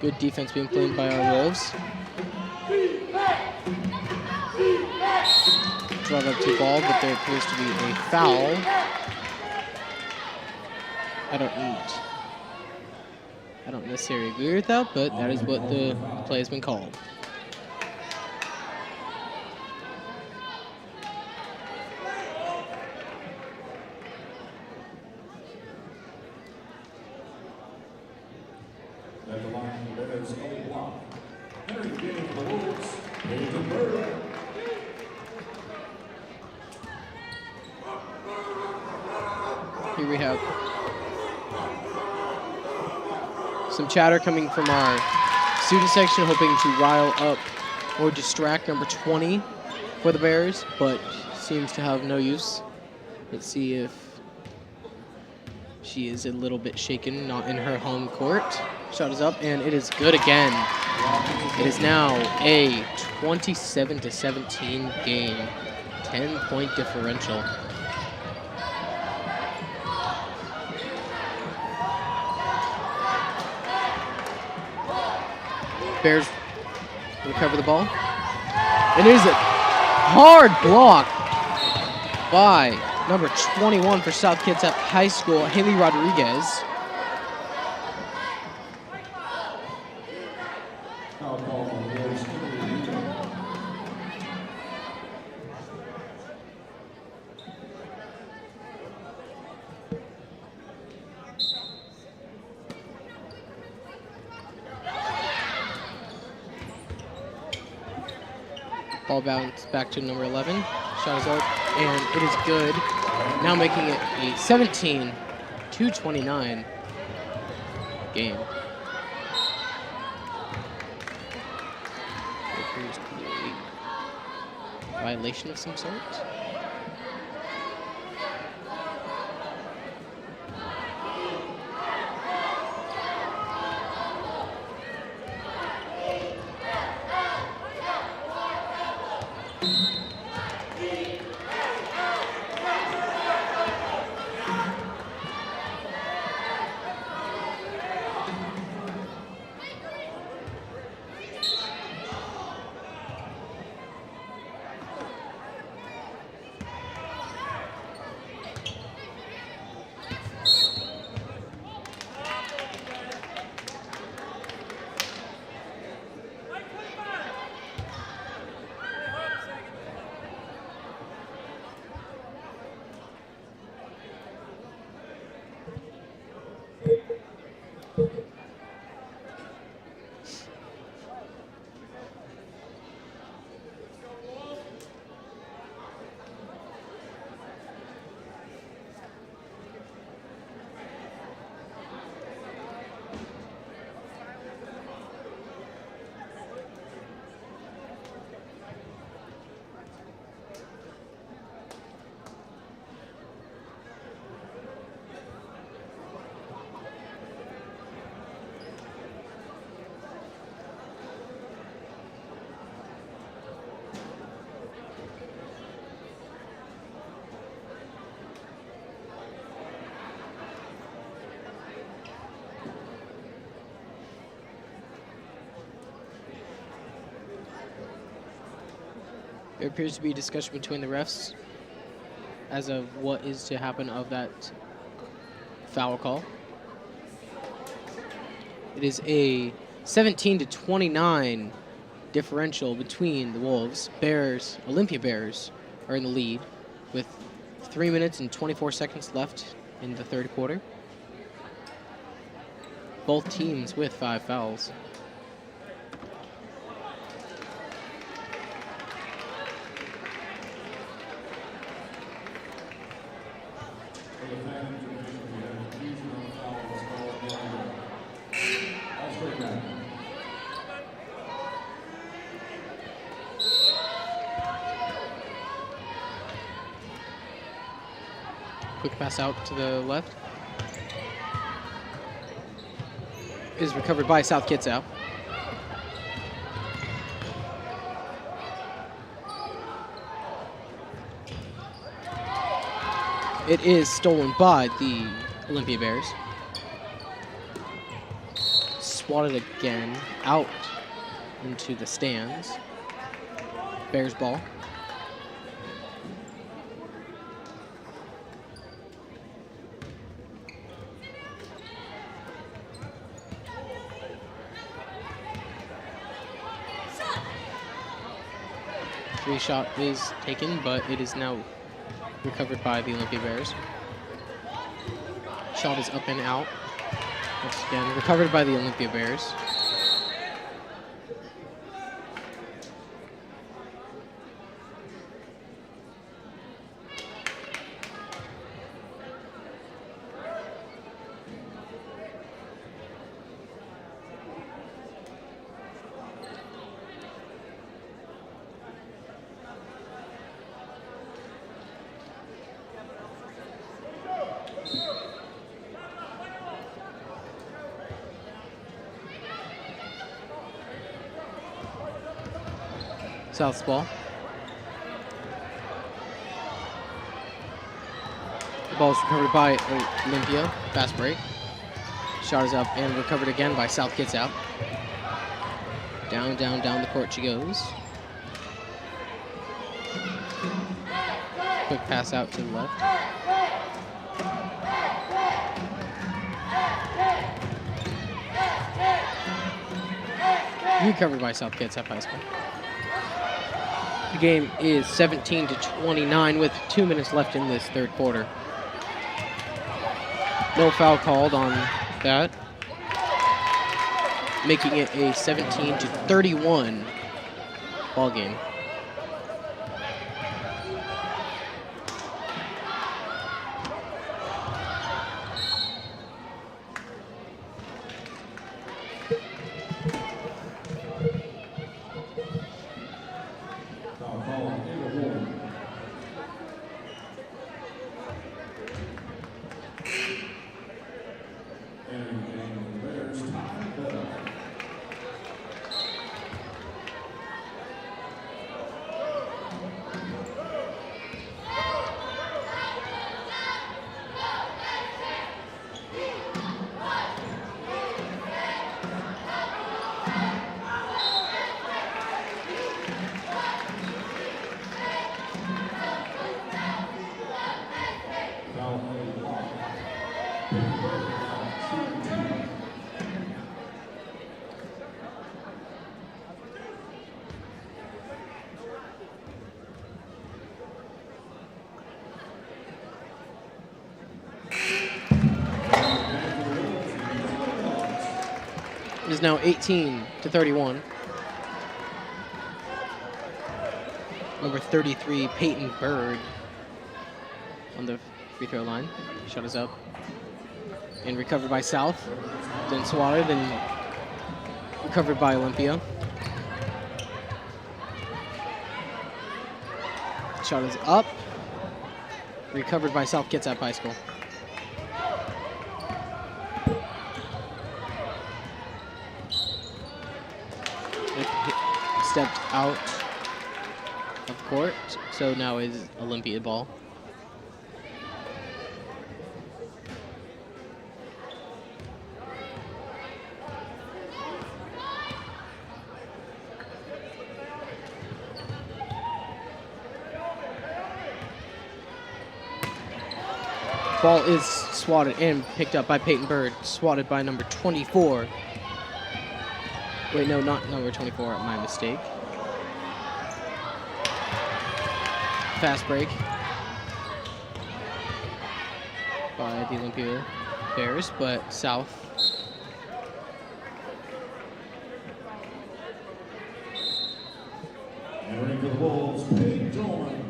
Good defense being played by our Wolves. Drive up to ball, but there appears to be a foul. I don't necessarily agree with that, but that is what the play has been called. At the line, there is a block. Entering the game for the Wolves, Hayden Bird. Here we have some chatter coming from our student section, hoping to rile up or distract number 20 for the Bears, but seems to have no use. Let's see if she is a little bit shaken, not in her home court. Shot is up, and it is good again. It is now a 27-17 game, 10-point differential. Bears recover the ball. And it is a hard block by number 21 for South Kitsap High School, Haley Rodriguez. Ball bounce back to number 11. Shot is up, and it is good. Now making it a 17-29 game. There appears to be a violation of some sort. There appears to be discussion between the refs as of what is to happen of that foul call. It is a 17-29 differential between the Wolves. Olympia Bears are in the lead with 3 minutes and 24 seconds left in the third quarter. Both teams with 5 fouls. Quick pass out to the left. Is recovered by South Kitsap. It is stolen by the Olympia Bears. Swatted again out into the stands. Bears ball. Free shot is taken, but it is now recovered by the Olympia Bears. Shot is up and out. Once again, recovered by the Olympia Bears. South's ball. The ball is recovered by Olympia. Fast break. Shot is up and recovered again by South Kitsap. Down, down, down the court she goes. Quick pass out to the left. Recovered by South Kitsap High School. The game is 17-29 with 2 minutes left in this third quarter. No foul called on that, making it a 17-31 ball game. It is now 18-31. Number 33, Peyton Bird, on the free throw line. Shot is up and recovered by South. Then swatted, then recovered by Olympia. Shot is up, recovered by South Kitsap High School. Stepped out of court, so now is Olympia ball. Ball is swatted and picked up by Peyton Bird. Swatted by number 24. Wait, no, not number 24. My mistake. Fast break by the Olympia Bears, but South. Entering for the Wolves, Peyton Dolman.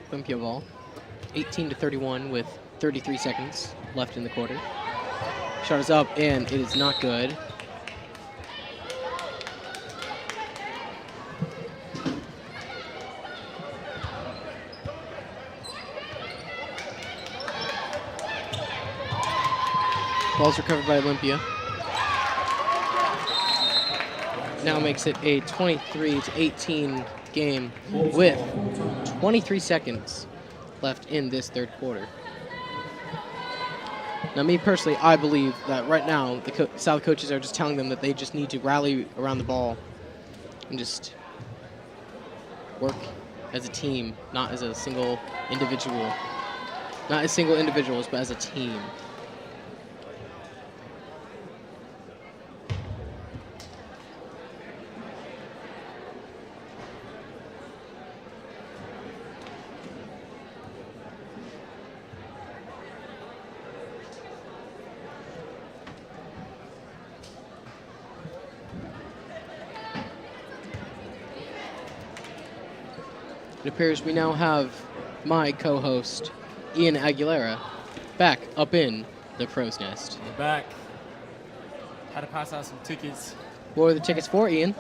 Olympia ball. 18-31 with 33 seconds left in the quarter. Shot is up and it is not good. Ball's recovered by Olympia. Now makes it a 23-18 game with 23 seconds left in this third quarter. Now, me personally, I believe that right now the South coaches are just telling them that they just need to rally around the ball and just work as a team, not as a single individual. Not as single individuals, but as a team. It appears we now have my co-host, Ian Aguilera, back up in the crow's nest. We're back. Had to pass out some tickets. What were the tickets for, Ian?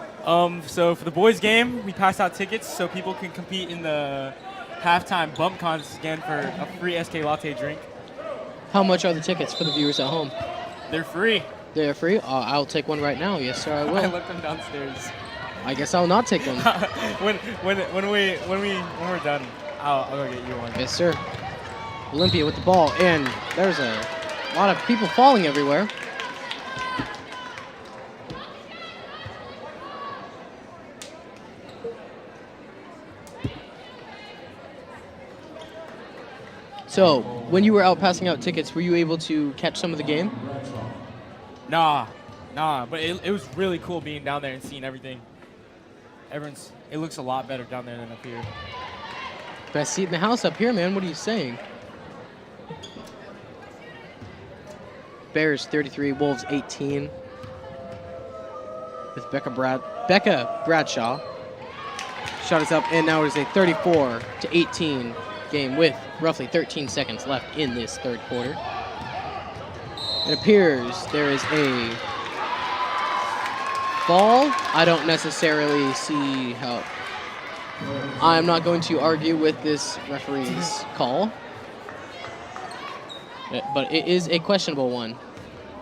So for the boys' game, we passed out tickets so people can compete in the halftime bump contest again for a free SK latte drink. How much are the tickets for the viewers at home? They're free. They're free? I'll take one right now. Yes, sir, I will. I left them downstairs. I guess I'll not take them. when we're done, I'll go get you one. Yes, sir. Olympia with the ball, and there's a lot of people falling everywhere. So, when you were out passing out tickets, were you able to catch some of the game? Nah, but it was really cool being down there and seeing everything. It looks a lot better down there than up here. Best seat in the house up here, man. What are you saying? Bears 33, Wolves 18. With Becca Bradshaw. Shot is up, and now it is a 34-18 game with roughly 13 seconds left in this third quarter. It appears there is a fall. I don't necessarily see how. I'm not going to argue with this referee's call, but it is a questionable one.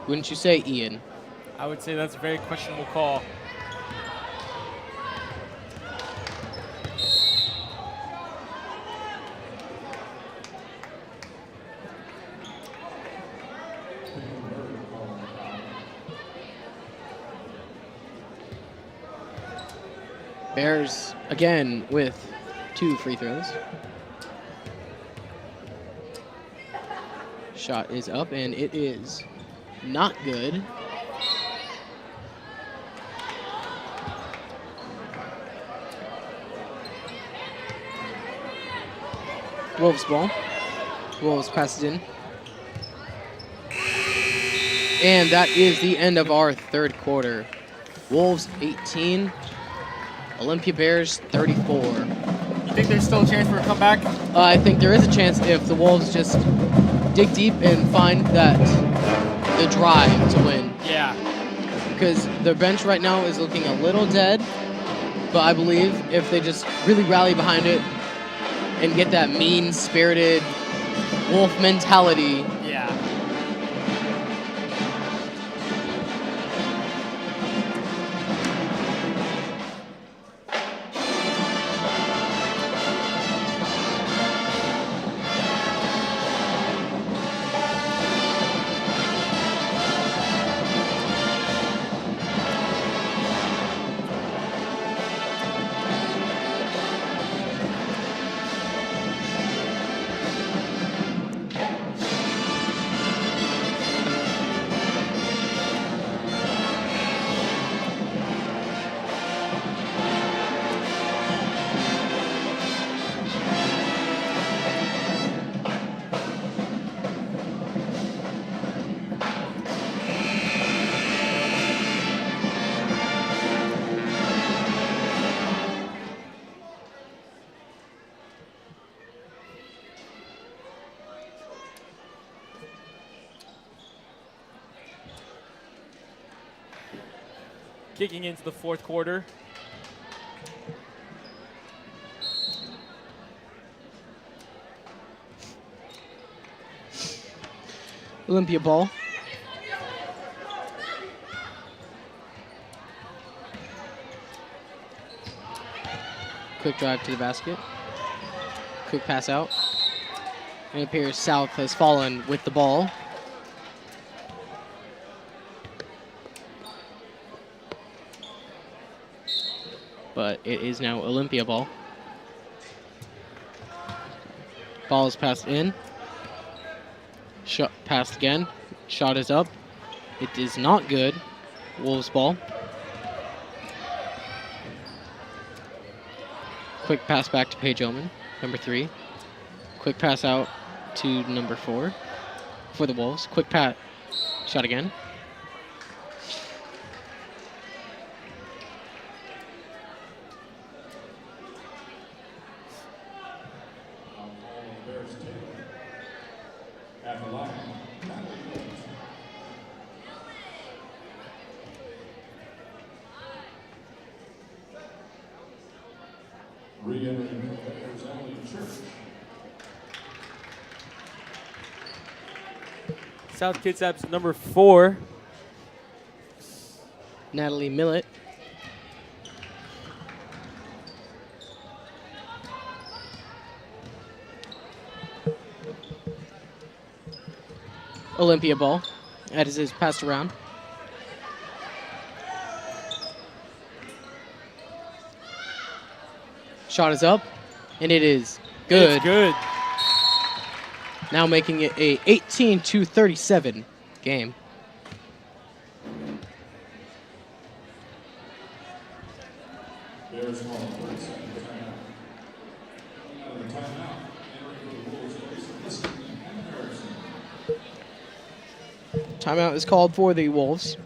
Wouldn't you say, Ian? I would say that's a very questionable call. Bears again with 2 free throws. Shot is up and it is not good. Wolves ball. Wolves passes in. And that is the end of our third quarter. Wolves 18. Olympia Bears 34. You think there's still a chance for a comeback? I think there is a chance if the Wolves just dig deep and find the drive to win. Yeah. Because their bench right now is looking a little dead, but I believe if they just really rally behind it and get that mean-spirited Wolf mentality. Yeah. kicking into the fourth quarter. Olympia ball. Quick drive to the basket. Quick pass out. And it appears South has fallen with the ball. But it is now Olympia ball. Ball is passed in. Shot passed again. Shot is up. It is not good. Wolves ball. Quick pass back to Paige Oman, number 3. Quick pass out to number 4 for the Wolves. Quick pat. Shot again. At the line, re-entering the Bears, Emily Church. South Kitsap's number 4. Natalie Millett. Olympia ball. As is passed around. Shot is up, and it is good. It's good. Now making it a 18-37 game. Bears call 30-second timeout. Out of the timeout, entering for the Wolves, Grace Glisson and Harrison. Timeout is called for the Wolves.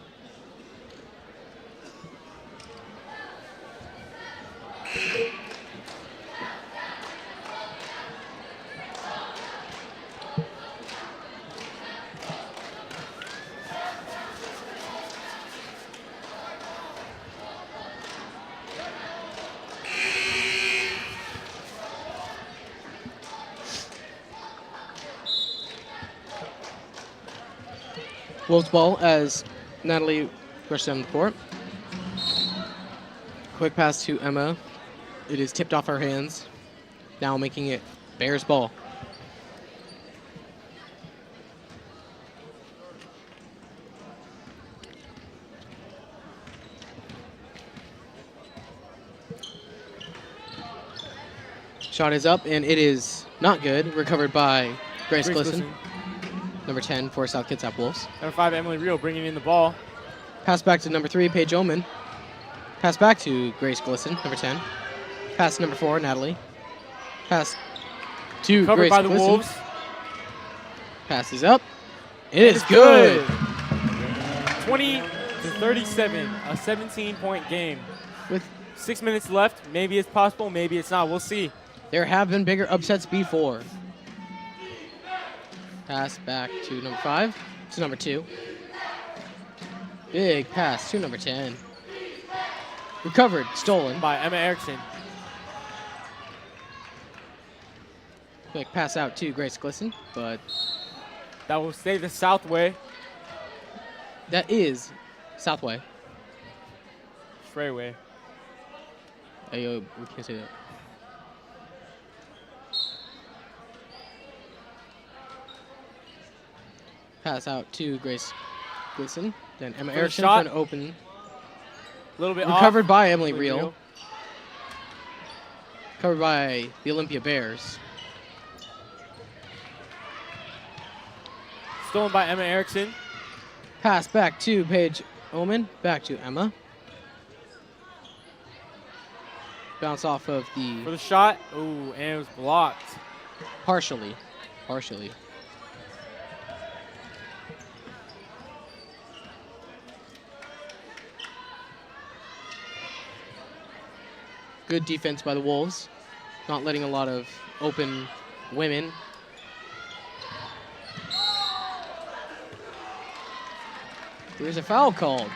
Wolves ball as Natalie pushes down the court. Quick pass to Emma. It is tipped off her hands. Now making it Bears ball. Shot is up, and it is not good. Recovered by Grace Glisson. Number 10 for South Kitsap Wolves. Number 5, Emily Rio bringing in the ball. Pass back to number 3, Paige Oman. Pass back to Grace Glisson, number 10. Pass to number 4, Natalie. Pass to Covered Grace by the Glisson. Wolves. Pass is up. It is good. 20-37, a 17-point game. With 6 minutes left, maybe it's possible, maybe it's not. We'll see. There have been bigger upsets before. Pass back to number 5, to number 2. Big pass to number 10. Recovered, stolen. By Emma Erickson. Quick pass out to Grace Glisson, but that will stay the South way. That is Southway. Freeway. Hey, we can't say that. Pass out to Grace Glisson. Then Emma Erickson for an open. A little bit recovered off. by Emily Reel. Covered by the Olympia Bears. Stolen by Emma Erickson. Pass back to Paige Oman. Back to Emma. Bounce off of the... For the shot. Ooh, and it was blocked. Partially. Partially. Good defense by the Wolves. Not letting a lot of open women. There's a foul called.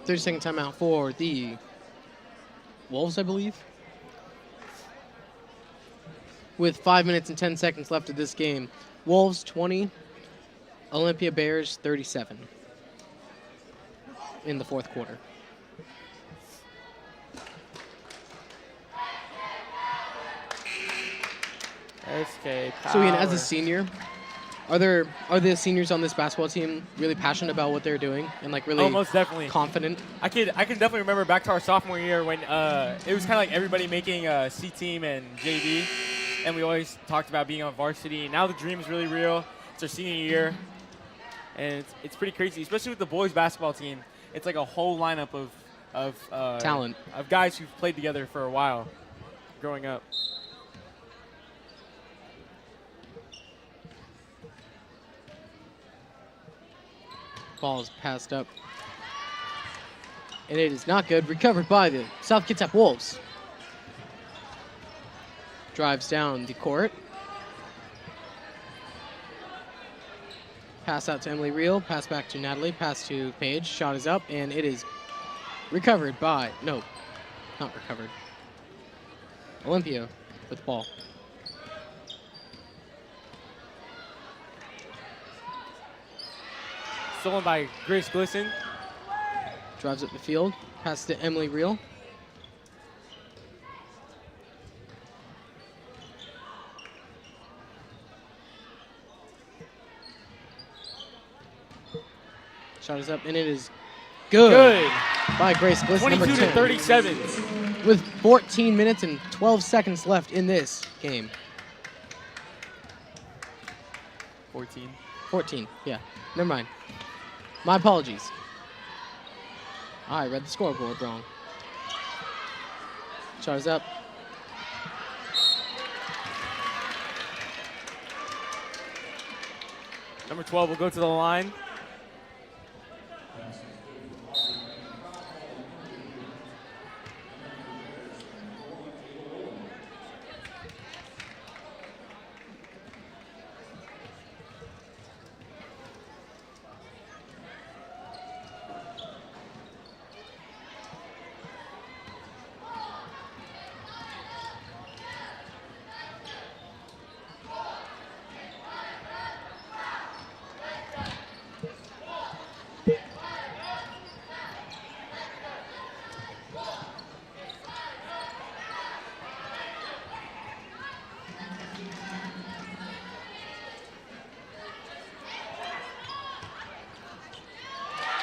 30-second timeout for the Wolves, I believe. With 5 minutes and 10 seconds left of this game. Wolves 20, Olympia Bears 37 in the fourth quarter. SK Power. So Ian, as a senior, are the seniors on this basketball team really passionate about what they're doing and like really most definitely confident? I can definitely remember back to our sophomore year when it was kind of like everybody making a C team and JV, and we always talked about being on varsity. Now the dream is really real. It's our senior year, and it's pretty crazy, especially with the boys basketball team. It's like a whole lineup of talent, of guys who've played together for a while growing up. Ball is passed up. And it is not good. Recovered by the South Kitsap Wolves. Drives down the court. Pass out to Emily Reel. Pass back to Natalie. Pass to Paige. Shot is up, and it is recovered by, no, not recovered. Olympia with the ball. Stolen by Grace Glisson. Drives up the field. Pass to Emily Reel. Shot is up, and it is good. By Grace Glisson, 22 number 10. to 37. With 14 minutes and 12 seconds left in this game. 14, yeah. Never mind. My apologies. I read the scoreboard wrong. Shot is up. Number 12 will go to the line.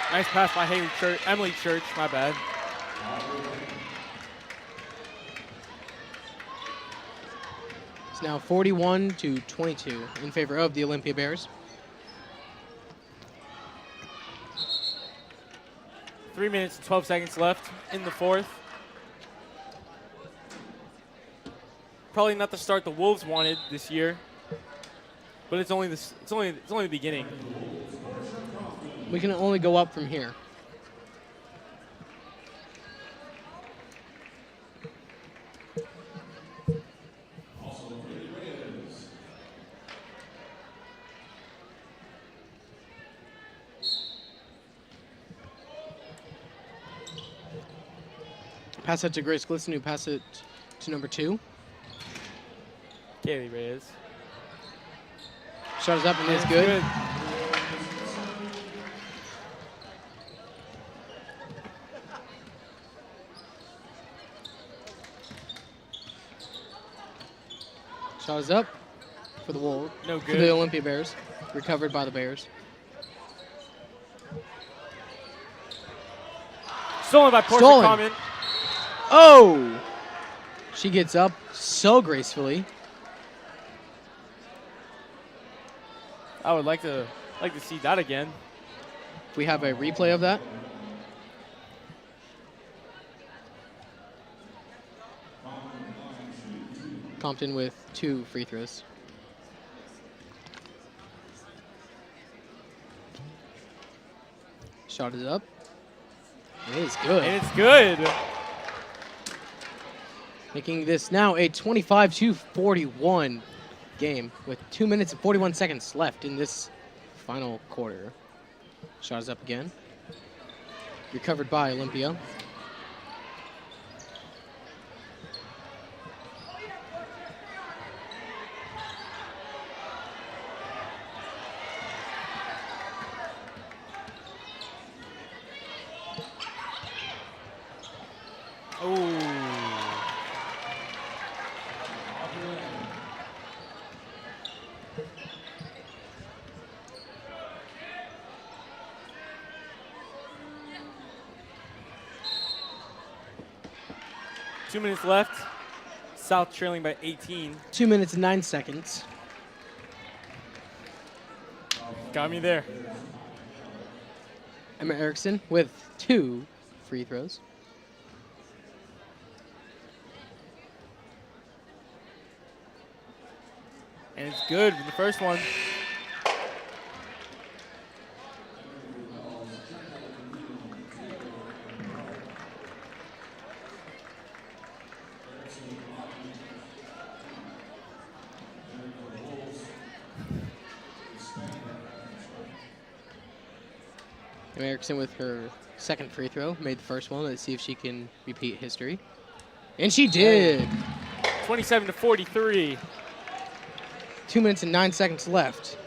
Nice pass by Emily Church, my bad. It's now 41 to 22 in favor of the Olympia Bears. 3 minutes and 12 seconds left in the fourth. Probably not the start the Wolves wanted this year, but it's only the beginning. We can only go up from here. Pass it to Grace Glisson, who pass it to number 2. Kaylee Reyes. Shot is up and it's good. Shot is up for the Wolves. No For good. the Olympia Bears. Recovered by the Bears. Stolen by Portia Stolen. Common. Oh! She gets up so gracefully. I would like to see that again. We have a replay of that. Compton with 2 free throws. Shot is up. It is good. And it's good. Making this now a 25-41 game with 2 minutes and 41 seconds left in this final quarter. Shot is up again. Recovered by Olympia. Oh. 2 minutes left. South trailing by 18. 2 minutes and 9 seconds. Got me there. Emma Erickson with 2 free throws. And it's good with the first one. Emma Erickson with her second free throw made the first one. Let's see if she can repeat history. And she did. 27-43. 2 minutes and 9 seconds left.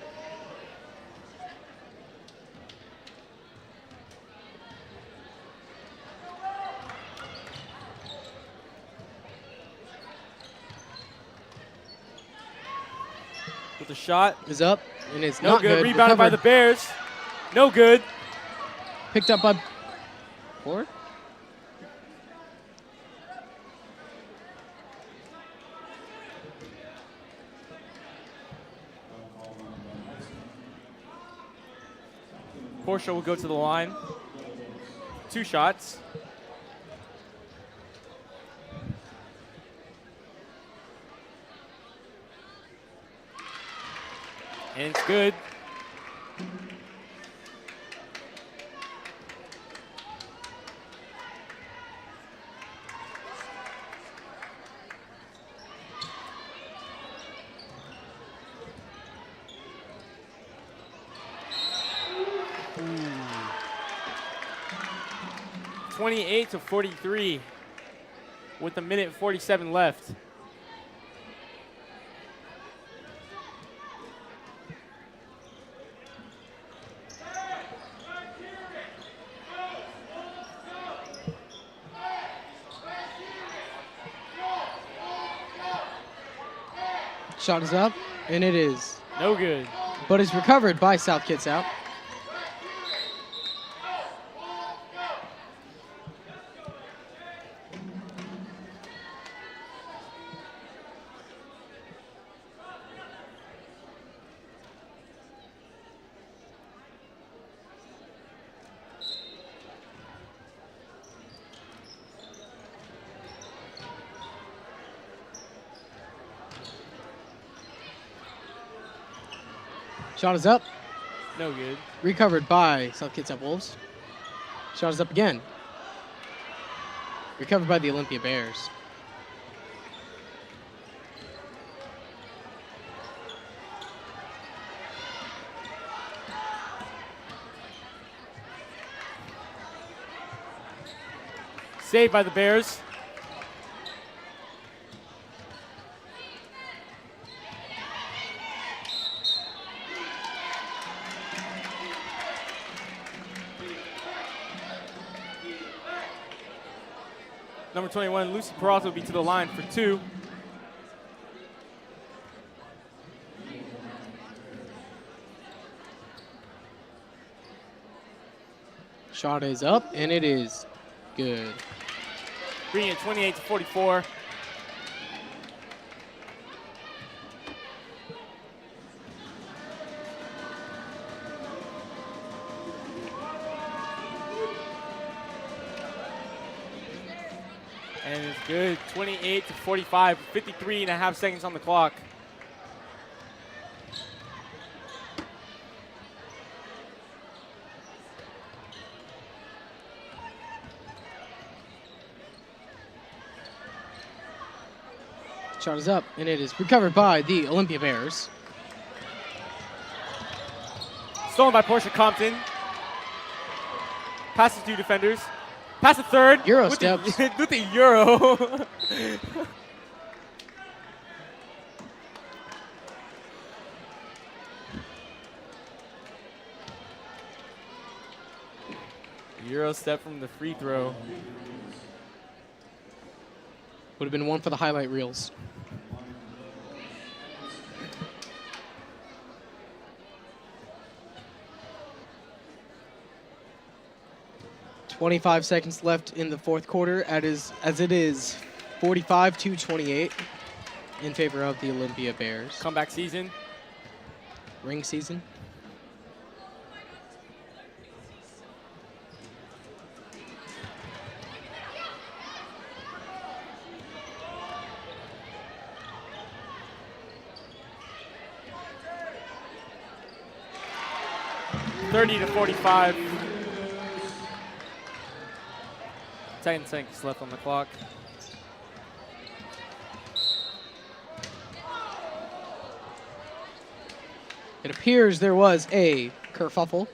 With the shot. Is up and it's No not good. good. Rebounded by Recovered. the Bears. No good. Picked up by Ford. Portia will go to the line. 2 shots. And it's good. Ooh. 28-43 with a minute 47 left. Shot is up, and it is. No good. But it's recovered by South Kitsap. Shot is up. No good. Recovered by South Kitsap Wolves. Shot is up again. Recovered by the Olympia Bears. Saved by the Bears. Number 21, Lucy Peralta will be to the line for 2. Shot is up, and it is good. Bringing it 28-44. And it's good, 28-45, 53.5 seconds on the clock. Shot is up, and it is recovered by the Olympia Bears. Stolen by Portia Compton. Pass to two defenders. Pass to third. Euro with steps. With the Euro. Euro step from the free throw. Would have been one for the highlight reels. .25 seconds left in the fourth quarter, as it is 45-28 in favor of the Olympia Bears. Comeback season. Ring season. (30-45). 10 seconds left on the clock. It appears there was a kerfuffle.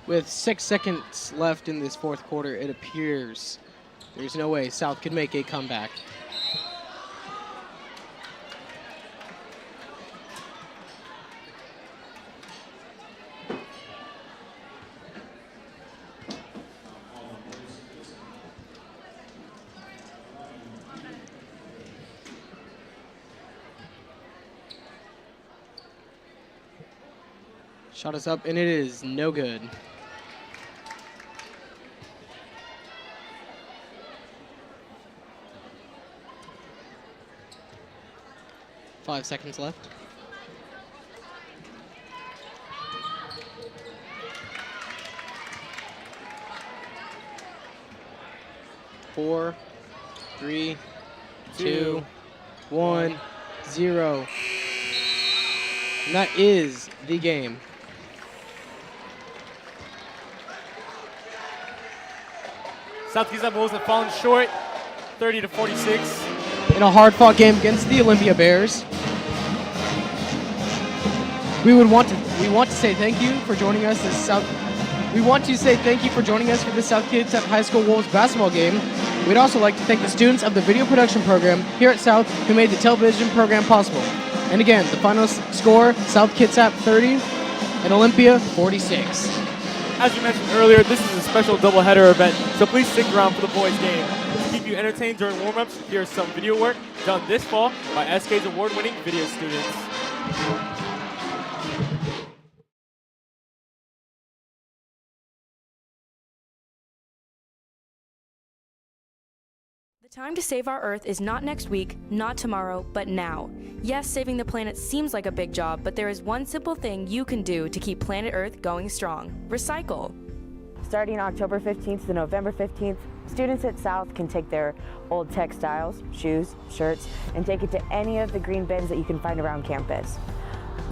With 6 seconds left in this fourth quarter, it appears there's no way South could make a comeback. Shot is up, and it is no good. Five seconds left. Four, three, two, 1, 0. And that is the game. South Kitsap Wolves have fallen short, 30-46. In a hard-fought game against the Olympia Bears. We want to say thank you for joining us this for this South Kitsap High School Wolves basketball game. We'd also like to thank the students of the video production program here at South who made the television program possible. And again, the final score, South Kitsap 30 and Olympia 46. As you mentioned earlier, this is a special doubleheader event, so please stick around for the boys' game. To keep you entertained during warm-ups, here's some video work done this fall by SK's award-winning video students. The time to save our Earth is not next week, not tomorrow, but now. Yes, saving the planet seems like a big job, but there is one simple thing you can do to keep planet Earth going strong. Recycle. Starting October 15th to November 15th, students at South can take their old textiles, shoes, shirts, and take it to any of the green bins that you can find around campus.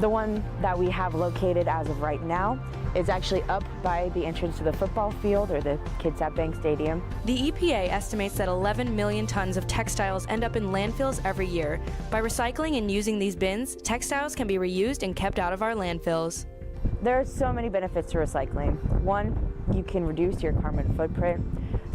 The one that we have located as of right now is actually up by the entrance to the football field or the Kitsap Bank Stadium. The EPA estimates that 11 million tons of textiles end up in landfills every year. By recycling and using these bins, textiles can be reused and kept out of our landfills. There are so many benefits to recycling. One, you can reduce your carbon footprint.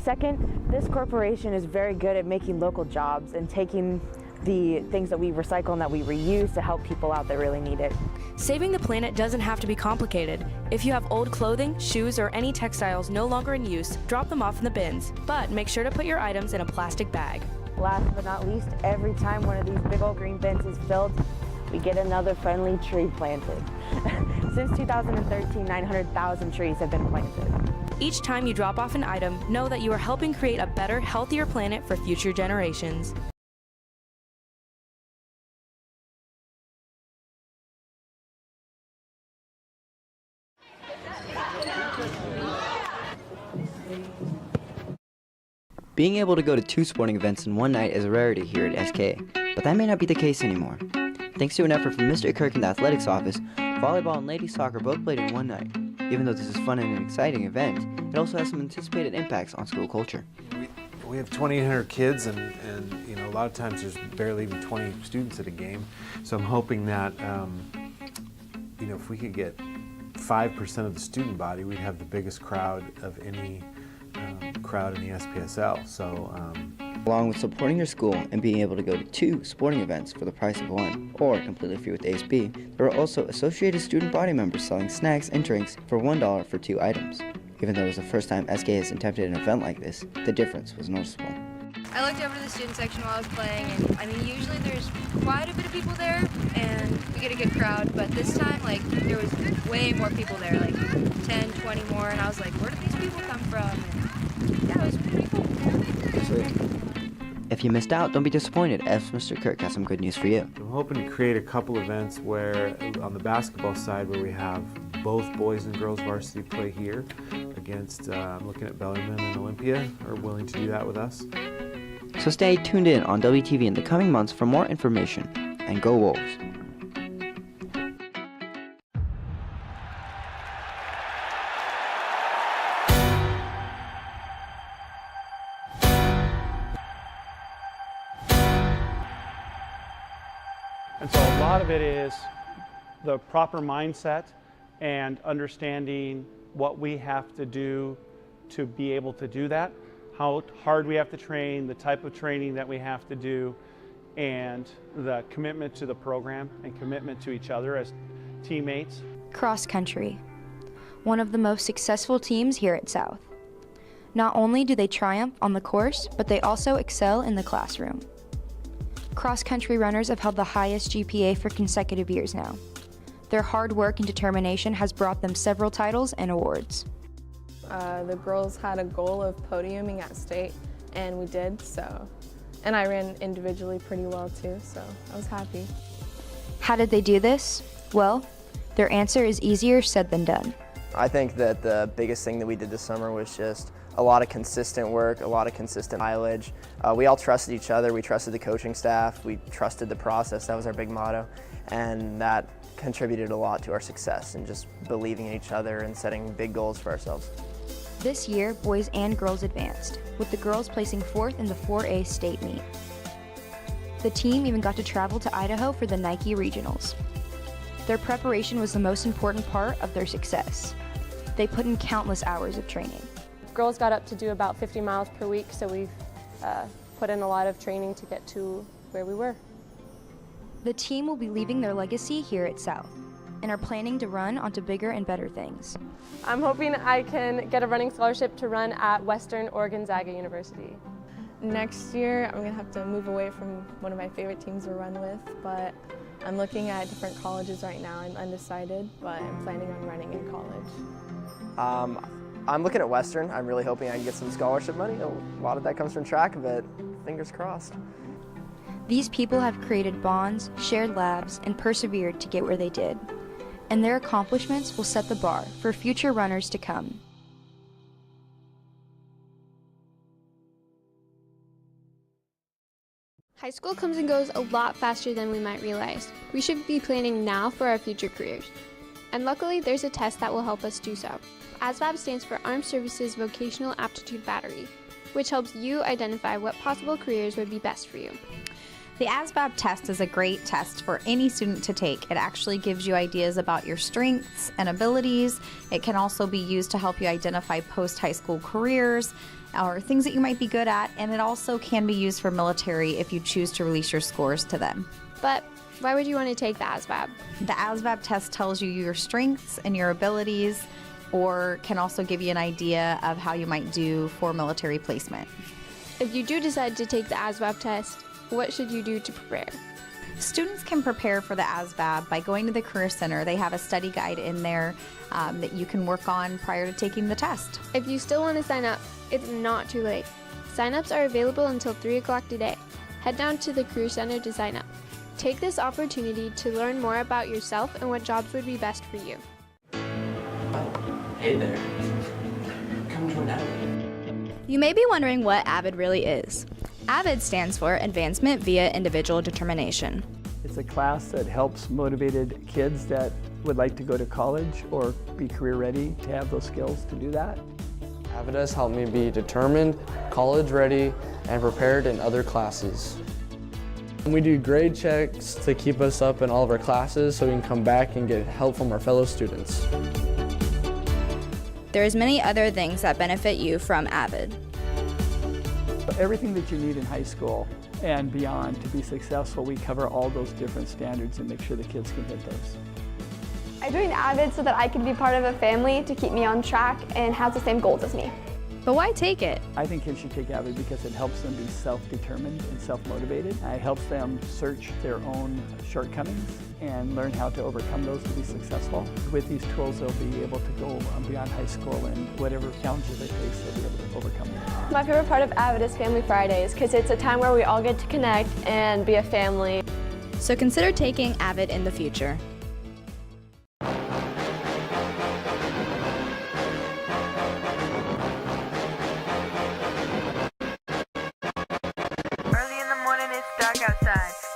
Second, this corporation is very good at making local jobs and taking the things that we recycle and that we reuse to help people out that really need it. Saving the planet doesn't have to be complicated. If you have old clothing, shoes, or any textiles no longer in use, drop them off in the bins. But make sure to put your items in a plastic bag. Last but not least, every time one of these big old green bins is filled, we get another friendly tree planted. Since 2013, 900,000 trees have been planted. Each time you drop off an item, know that you are helping create a better, healthier planet for future generations. Being able to go to 2 sporting events in one night is a rarity here at SK, but that may not be the case anymore. Thanks to an effort from Mr. Kirk in the athletics office, volleyball and ladies soccer both played in one night. Even though this is fun and an exciting event, it also has some anticipated impacts on school culture. We have 2,800 kids, and you know, a lot of times there's barely even 20 students at a game. So I'm hoping that you know, if we could get 5% of the student body, we'd have the biggest crowd of any crowd in the SPSL. So, along with supporting your school and being able to go to 2 sporting events for the price of 1, or completely free with ASB, there are also associated student body members selling snacks and drinks for $1 for 2 items. Even though it was the first time SK has attempted an event like this, the difference was noticeable. I looked over to the student section while I was playing, and I mean, usually there's quite a bit of people there, and we get a good crowd, but this time, like, there was way more people there, like 10, 20 more, and I was like, where did these people come from? And yeah, it was pretty cool. If you missed out, don't be disappointed, as Mr. Kirk has some good news for you. I'm hoping to create a couple events where, on the basketball side, where we have both boys and girls varsity play here against, I'm looking at Bellarmine and Olympia are willing to do that with us. So stay tuned in on WTV in the coming months for more information, and go Wolves! And so a lot of it is the proper mindset and understanding what we have to do to be able to do that, how hard we have to train, the type of training that we have to do, and the commitment to the program and commitment to each other as teammates. Cross country, one of the most successful teams here at South. Not only do they triumph on the course, but they also excel in the classroom. Cross-country runners have held the highest GPA for consecutive years now. Their hard work and determination has brought them several titles and awards. The girls had a goal of podiuming at state, and we did, so. And I ran individually pretty well too, so I was happy. How did they do this? Well, their answer is easier said than done. I think that the biggest thing that we did this summer was just a lot of consistent work, a lot of consistent mileage. We all trusted each other, we trusted the coaching staff, we trusted the process, that was our big motto, and that contributed a lot to our success and just believing in each other and setting big goals for ourselves. This year, boys and girls advanced, with the girls placing 4th in the 4A state meet. The team even got to travel to Idaho for the Nike Regionals. Their preparation was the most important part of their success. They put in countless hours of training. Girls got up to do about 50 miles per week, so we've put in a lot of training to get to where we were. The team will be leaving their legacy here at South and are planning to run onto bigger and better things. I'm hoping I can get a running scholarship to run at Western Oregon-Zaga University. Next year, I'm going to have to move away from one of my favorite teams to run with, but I'm looking at different colleges right now. I'm undecided, but I'm planning on running in college. I'm looking at Western. I'm really hoping I can get some scholarship money. A lot of that comes from track, but fingers crossed. These people have created bonds, shared labs, and persevered to get where they did. And their accomplishments will set the bar for future runners to come. High school comes and goes a lot faster than we might realize. We should be planning now for our future careers. And luckily, there's a test that will help us do so. ASVAB stands for Armed Services Vocational Aptitude Battery, which helps you identify what possible careers would be best for you. The ASVAB test is a great test for any student to take. It actually gives you ideas about your strengths and abilities. It can also be used to help you identify post-high school careers or things that you might be good at, and it also can be used for military if you choose to release your scores to them. But why would you want to take the ASVAB? The ASVAB test tells you your strengths and your abilities, or can also give you an idea of how you might do for military placement. If you do decide to take the ASVAB test, what should you do to prepare? Students can prepare for the ASVAB by going to the Career Center. They have a study guide in there that you can work on prior to taking the test. If you still want to sign up, it's not too late. Sign-ups are available until 3 o'clock today. Head down to the Career Center to sign up. Take this opportunity to learn more about yourself and what jobs would be best for you. Hey there. Come join out. You may be wondering what AVID really is. AVID stands for Advancement via Individual Determination. It's a class that helps motivated kids that would like to go to college or be career ready to have those skills to do that. AVID has helped me be determined, college ready, and prepared in other classes. We do grade checks to keep us up in all of our classes so we can come back and get help from our fellow students. There's many other things that benefit you from AVID. Everything that you need in high school and beyond to be successful, we cover all those different standards and make sure the kids can hit those. I joined AVID so that I could be part of a family to keep me on track and have the same goals as me. But why take it? I think kids should take AVID because it helps them be self-determined and self-motivated. It helps them search their own shortcomings and learn how to overcome those to be successful. With these tools, they'll be able to go beyond high school and whatever challenges they face, they'll be able to overcome them. My favorite part of AVID is Family Fridays because it's a time where we all get to connect and be a family. So consider taking AVID in the future.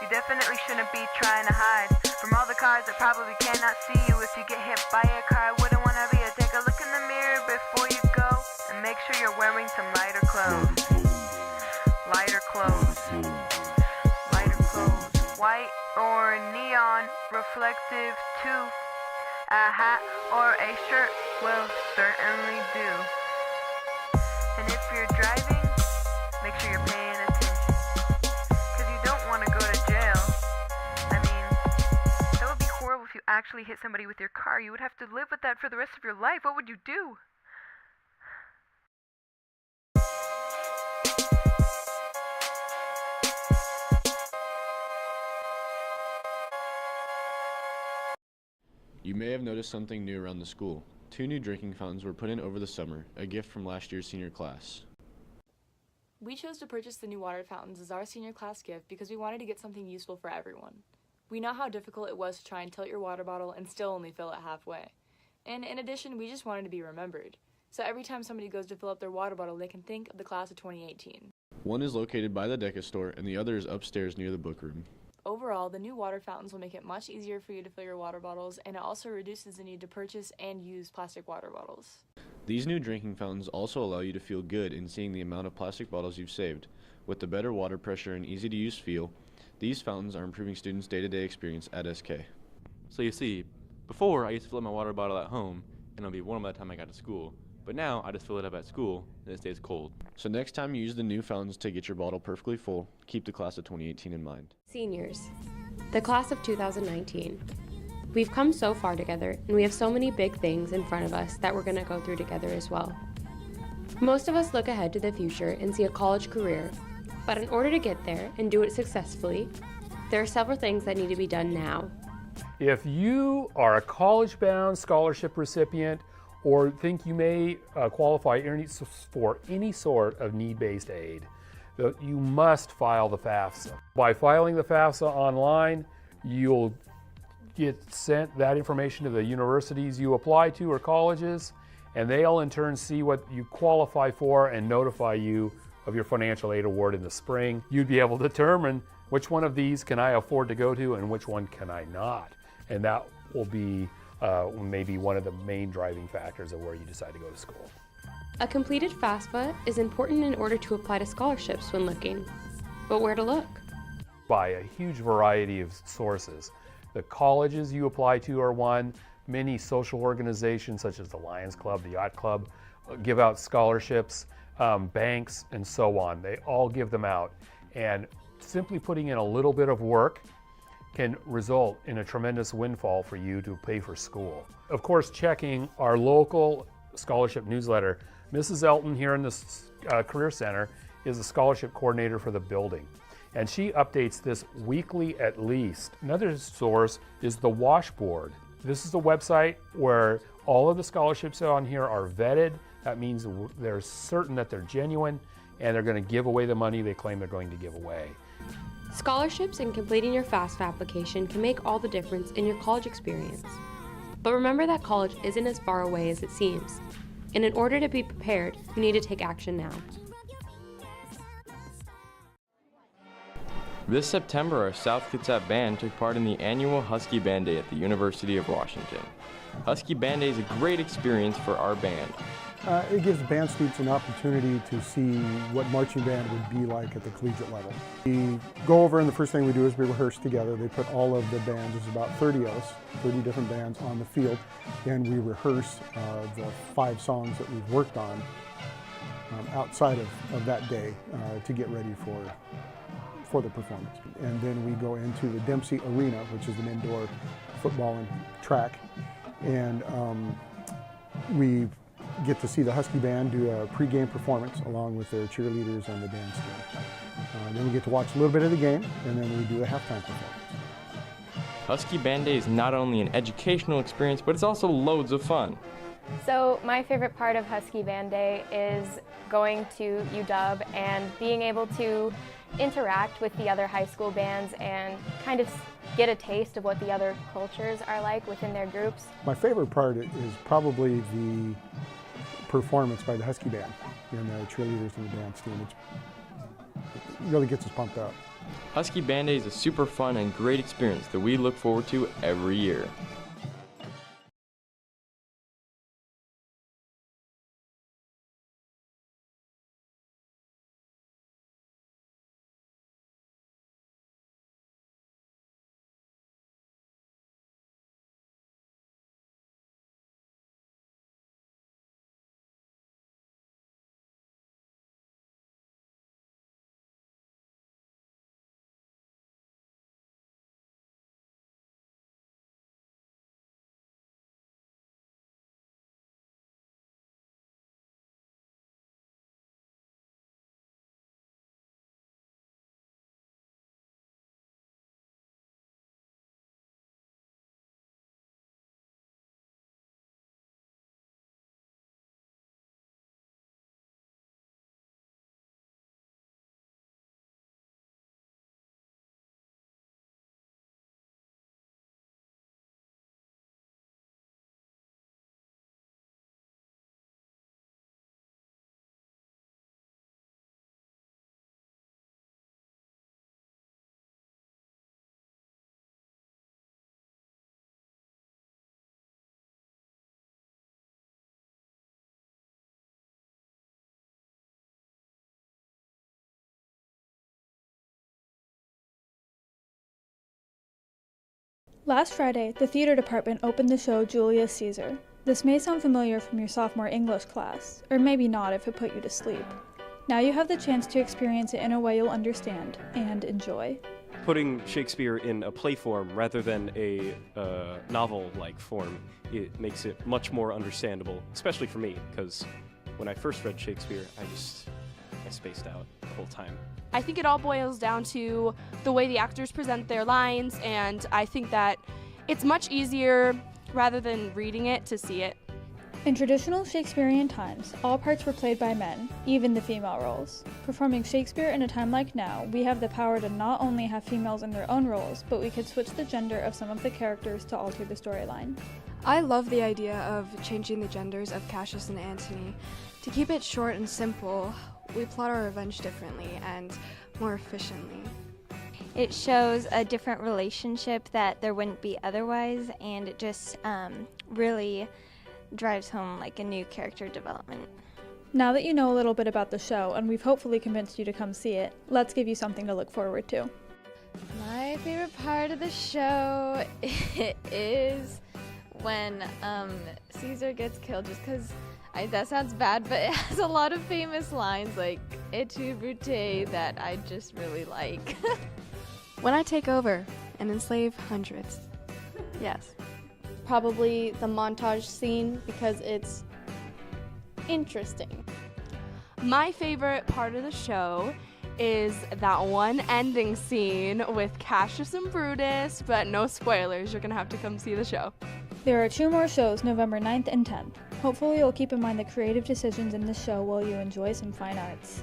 Definitely shouldn't be trying to hide from all the cars that probably cannot see you. If you get hit by a car, wouldn't want to be a take a look in the mirror before you go, and make sure you're wearing some lighter clothes. Lighter clothes. Lighter clothes. White or neon reflective too. A hat or a shirt will certainly do. And if you're driving, make sure you're paying attention. If you actually hit somebody with your car, you would have to live with that for the rest of your life. What would you do? You may have noticed something new around the school. 2 new drinking fountains were put in over the summer, a gift from last year's senior class. We chose to purchase the new water fountains as our senior class gift because we wanted to get something useful for everyone. We know how difficult it was to try and tilt your water bottle and still only fill it halfway. And in addition, we just wanted to be remembered. So every time somebody goes to fill up their water bottle, they can think of the class of 2018. One is located by the Deca store and the other is upstairs near the book room. Overall, the new water fountains will make it much easier for you to fill your water bottles, and it also reduces the need to purchase and use plastic water bottles. These new drinking fountains also allow you to feel good in seeing the amount of plastic bottles you've saved. With the better water pressure and easy-to-use feel, these fountains are improving students' day-to-day experience at SK. So you see, before I used to fill up my water bottle at home and it'll be warm by the time I got to school. But now I just fill it up at school and it stays cold. So next time you use the new fountains to get your bottle perfectly full, keep the class of 2018 in mind. Seniors, the class of 2019. We've come so far together and we have so many big things in front of us that we're going to go through together as well. Most of us look ahead to the future and see a college career. But in order to get there and do it successfully, there are several things that need to be done now. If you are a college-bound scholarship recipient or think you may qualify for any sort of need-based aid, you must file the FAFSA. By filing the FAFSA online, you'll get sent that information to the universities you apply to or colleges, and they'll in turn see what you qualify for and notify you of your financial aid award in the spring. You'd be able to determine which one of these can I afford to go to and which one can I not. And that will be maybe one of the main driving factors of where you decide to go to school. A completed FAFSA is important in order to apply to scholarships when looking. But where to look? By a huge variety of sources. The colleges you apply to are one. Many social organizations such as the Lions Club, the Yacht Club, give out scholarships. Banks and so on, they all give them out, and simply putting in a little bit of work can result in a tremendous windfall for you to pay for school. Of course, checking our local scholarship newsletter. Mrs. Elton here in the Career Center is the scholarship coordinator for the building, and she updates this weekly at least. Another source is the Washboard. This is the website where all of the scholarships on here are vetted. That means they're certain that they're genuine and they're going to give away the money they claim they're going to give away. Scholarships and completing your FAFSA application can make all the difference in your college experience. But remember that college isn't as far away as it seems. And in order to be prepared, you need to take action now. This September, our South Kitsap band took part in the annual Husky Band Day at the University of Washington. Husky Band Day is a great experience for our band. It gives band students an opportunity to see what marching band would be like at the collegiate level. We go over, and the first thing we do is we rehearse together. They put all of the bands, there's about 30 of us, 30 different bands on the field, and we rehearse the 5 songs that we've worked on outside of that day to get ready for the performance. And then we go into the Dempsey Arena, which is an indoor football and track, and we get to see the Husky Band do a pre-game performance along with their cheerleaders and the dance team. Then we get to watch a little bit of the game, and then we do a halftime performance. Husky Band Day is not only an educational experience, but it's also loads of fun. So my favorite part of Husky Band Day is going to UW and being able to interact with the other high school bands and kind of get a taste of what the other cultures are like within their groups. My favorite part is probably the performance by the Husky Band and the cheerleaders and the dance team. It really gets us pumped up. Husky Band Day is a super fun and great experience that we look forward to every year. Last Friday, the theater department opened the show Julius Caesar. This may sound familiar from your sophomore English class, or maybe not if it put you to sleep. Now you have the chance to experience it in a way you'll understand and enjoy. Putting Shakespeare in a play form rather than a novel-like form, it makes it much more understandable, especially for me, because when I first read Shakespeare, I spaced out the whole time. I think it all boils down to the way the actors present their lines, and I think that it's much easier, rather than reading it, to see it. In traditional Shakespearean times, all parts were played by men, even the female roles. Performing Shakespeare in a time like now, we have the power to not only have females in their own roles, but we could switch the gender of some of the characters to alter the storyline. I love the idea of changing the genders of Cassius and Antony. To keep it short and simple, we plot our revenge differently and more efficiently. It shows a different relationship that there wouldn't be otherwise, and it just really drives home like a new character development. Now that you know a little bit about the show, and we've hopefully convinced you to come see it, let's give you something to look forward to. My favorite part of the show is when Caesar gets killed, just because that sounds bad, but it has a lot of famous lines like "Et tu, Brute" that I just really like. When I take over and enslave hundreds. Yes. Probably the montage scene because it's interesting. My favorite part of the show is that one ending scene with Cassius and Brutus, but no spoilers, you're gonna have to come see the show. There are 2 more shows November 9th and 10th. Hopefully you'll keep in mind the creative decisions in this show while you enjoy some fine arts.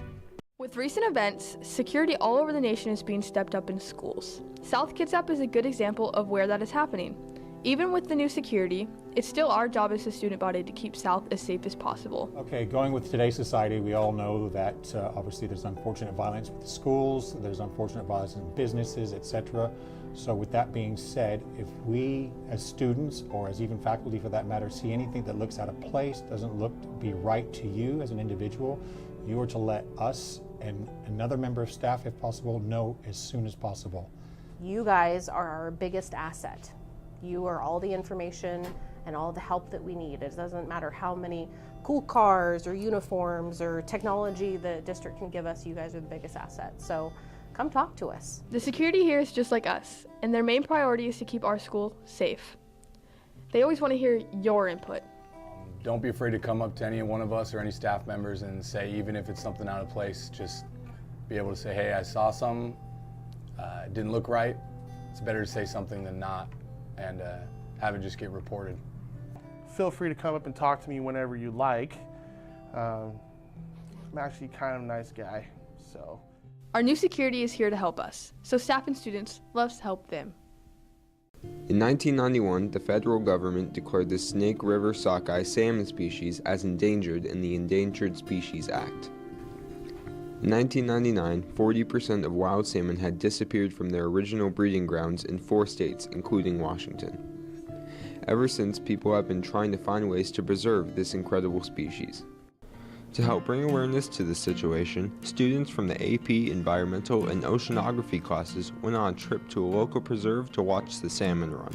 With recent events, security all over the nation is being stepped up in schools. South Kitsap is a good example of where that is happening. Even with the new security, it's still our job as a student body to keep South as safe as possible. Okay, going with today's society, we all know that obviously there's unfortunate violence with the schools, there's unfortunate violence in businesses, etc. So with that being said, if we as students, or as even faculty for that matter, see anything that looks out of place, doesn't look to be right to you as an individual, you are to let us and another member of staff, if possible, know as soon as possible. You guys are our biggest asset. You are all the information and all the help that we need. It doesn't matter how many cool cars or uniforms or technology the district can give us, you guys are the biggest asset. So come talk to us. The security here is just like us, and their main priority is to keep our school safe. They always want to hear your input. Don't be afraid to come up to any one of us or any staff members and say, even if it's something out of place, just be able to say, hey, I saw something, it didn't look right. It's better to say something than not, and have it just get reported. Feel free to come up and talk to me whenever you like. I'm actually kind of a nice guy, so. Our new security is here to help us, so staff and students, let's help them. In 1991, the federal government declared the Snake River sockeye salmon species as endangered in the Endangered Species Act. In 1999, 40% of wild salmon had disappeared from their original breeding grounds in 4 states, including Washington. Ever since, people have been trying to find ways to preserve this incredible species. To help bring awareness to this situation, students from the AP Environmental and Oceanography classes went on a trip to a local preserve to watch the salmon run.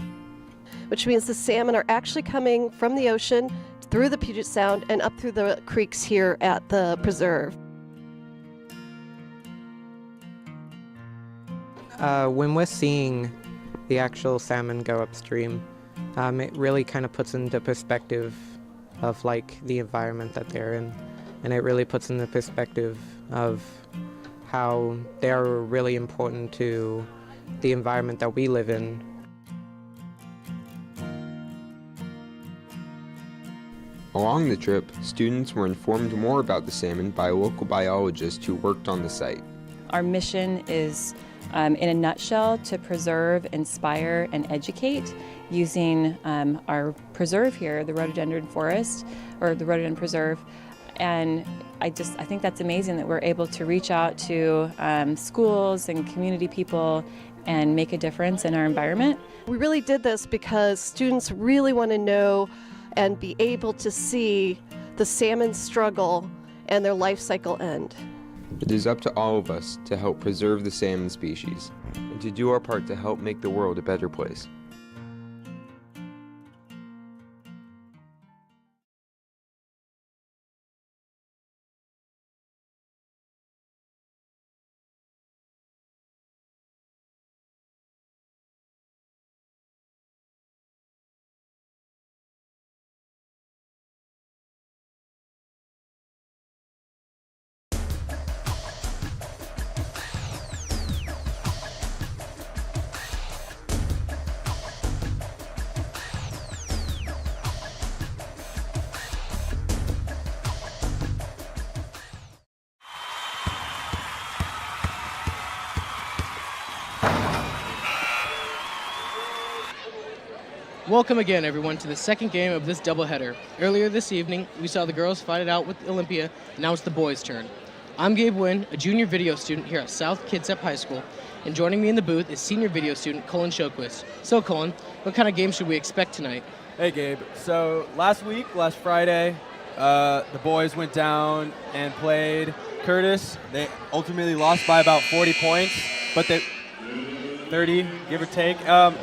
Which means the salmon are actually coming from the ocean through the Puget Sound and up through the creeks here at the preserve. When we're seeing the actual salmon go upstream, it really kind of puts into perspective of like the environment that they're in. And it really puts into perspective of how they're really important to the environment that we live in. Along the trip, students were informed more about the salmon by a local biologist who worked on the site. Our mission is, in a nutshell, to preserve, inspire, and educate using our preserve here, the rhododendron forest, or the rhododendron preserve. And I think that's amazing that we're able to reach out to schools and community people and make a difference in our environment. We really did this because students really want to know and be able to see the salmon struggle and their life cycle end. It is up to all of us to help preserve the salmon species and to do our part to help make the world a better place. Welcome again, everyone, to the second game of this doubleheader. Earlier this evening, we saw the girls fight it out with Olympia, and now it's the boys' turn. I'm Gabe Wynn, a junior video student here at South Kitsap High School, and joining me in the booth is senior video student Colin Shoquist. So, Colin, what kind of game should we expect tonight? Hey, Gabe. So, last Friday, the boys went down and played Curtis. They ultimately lost by about 40 points, but 30, give or take.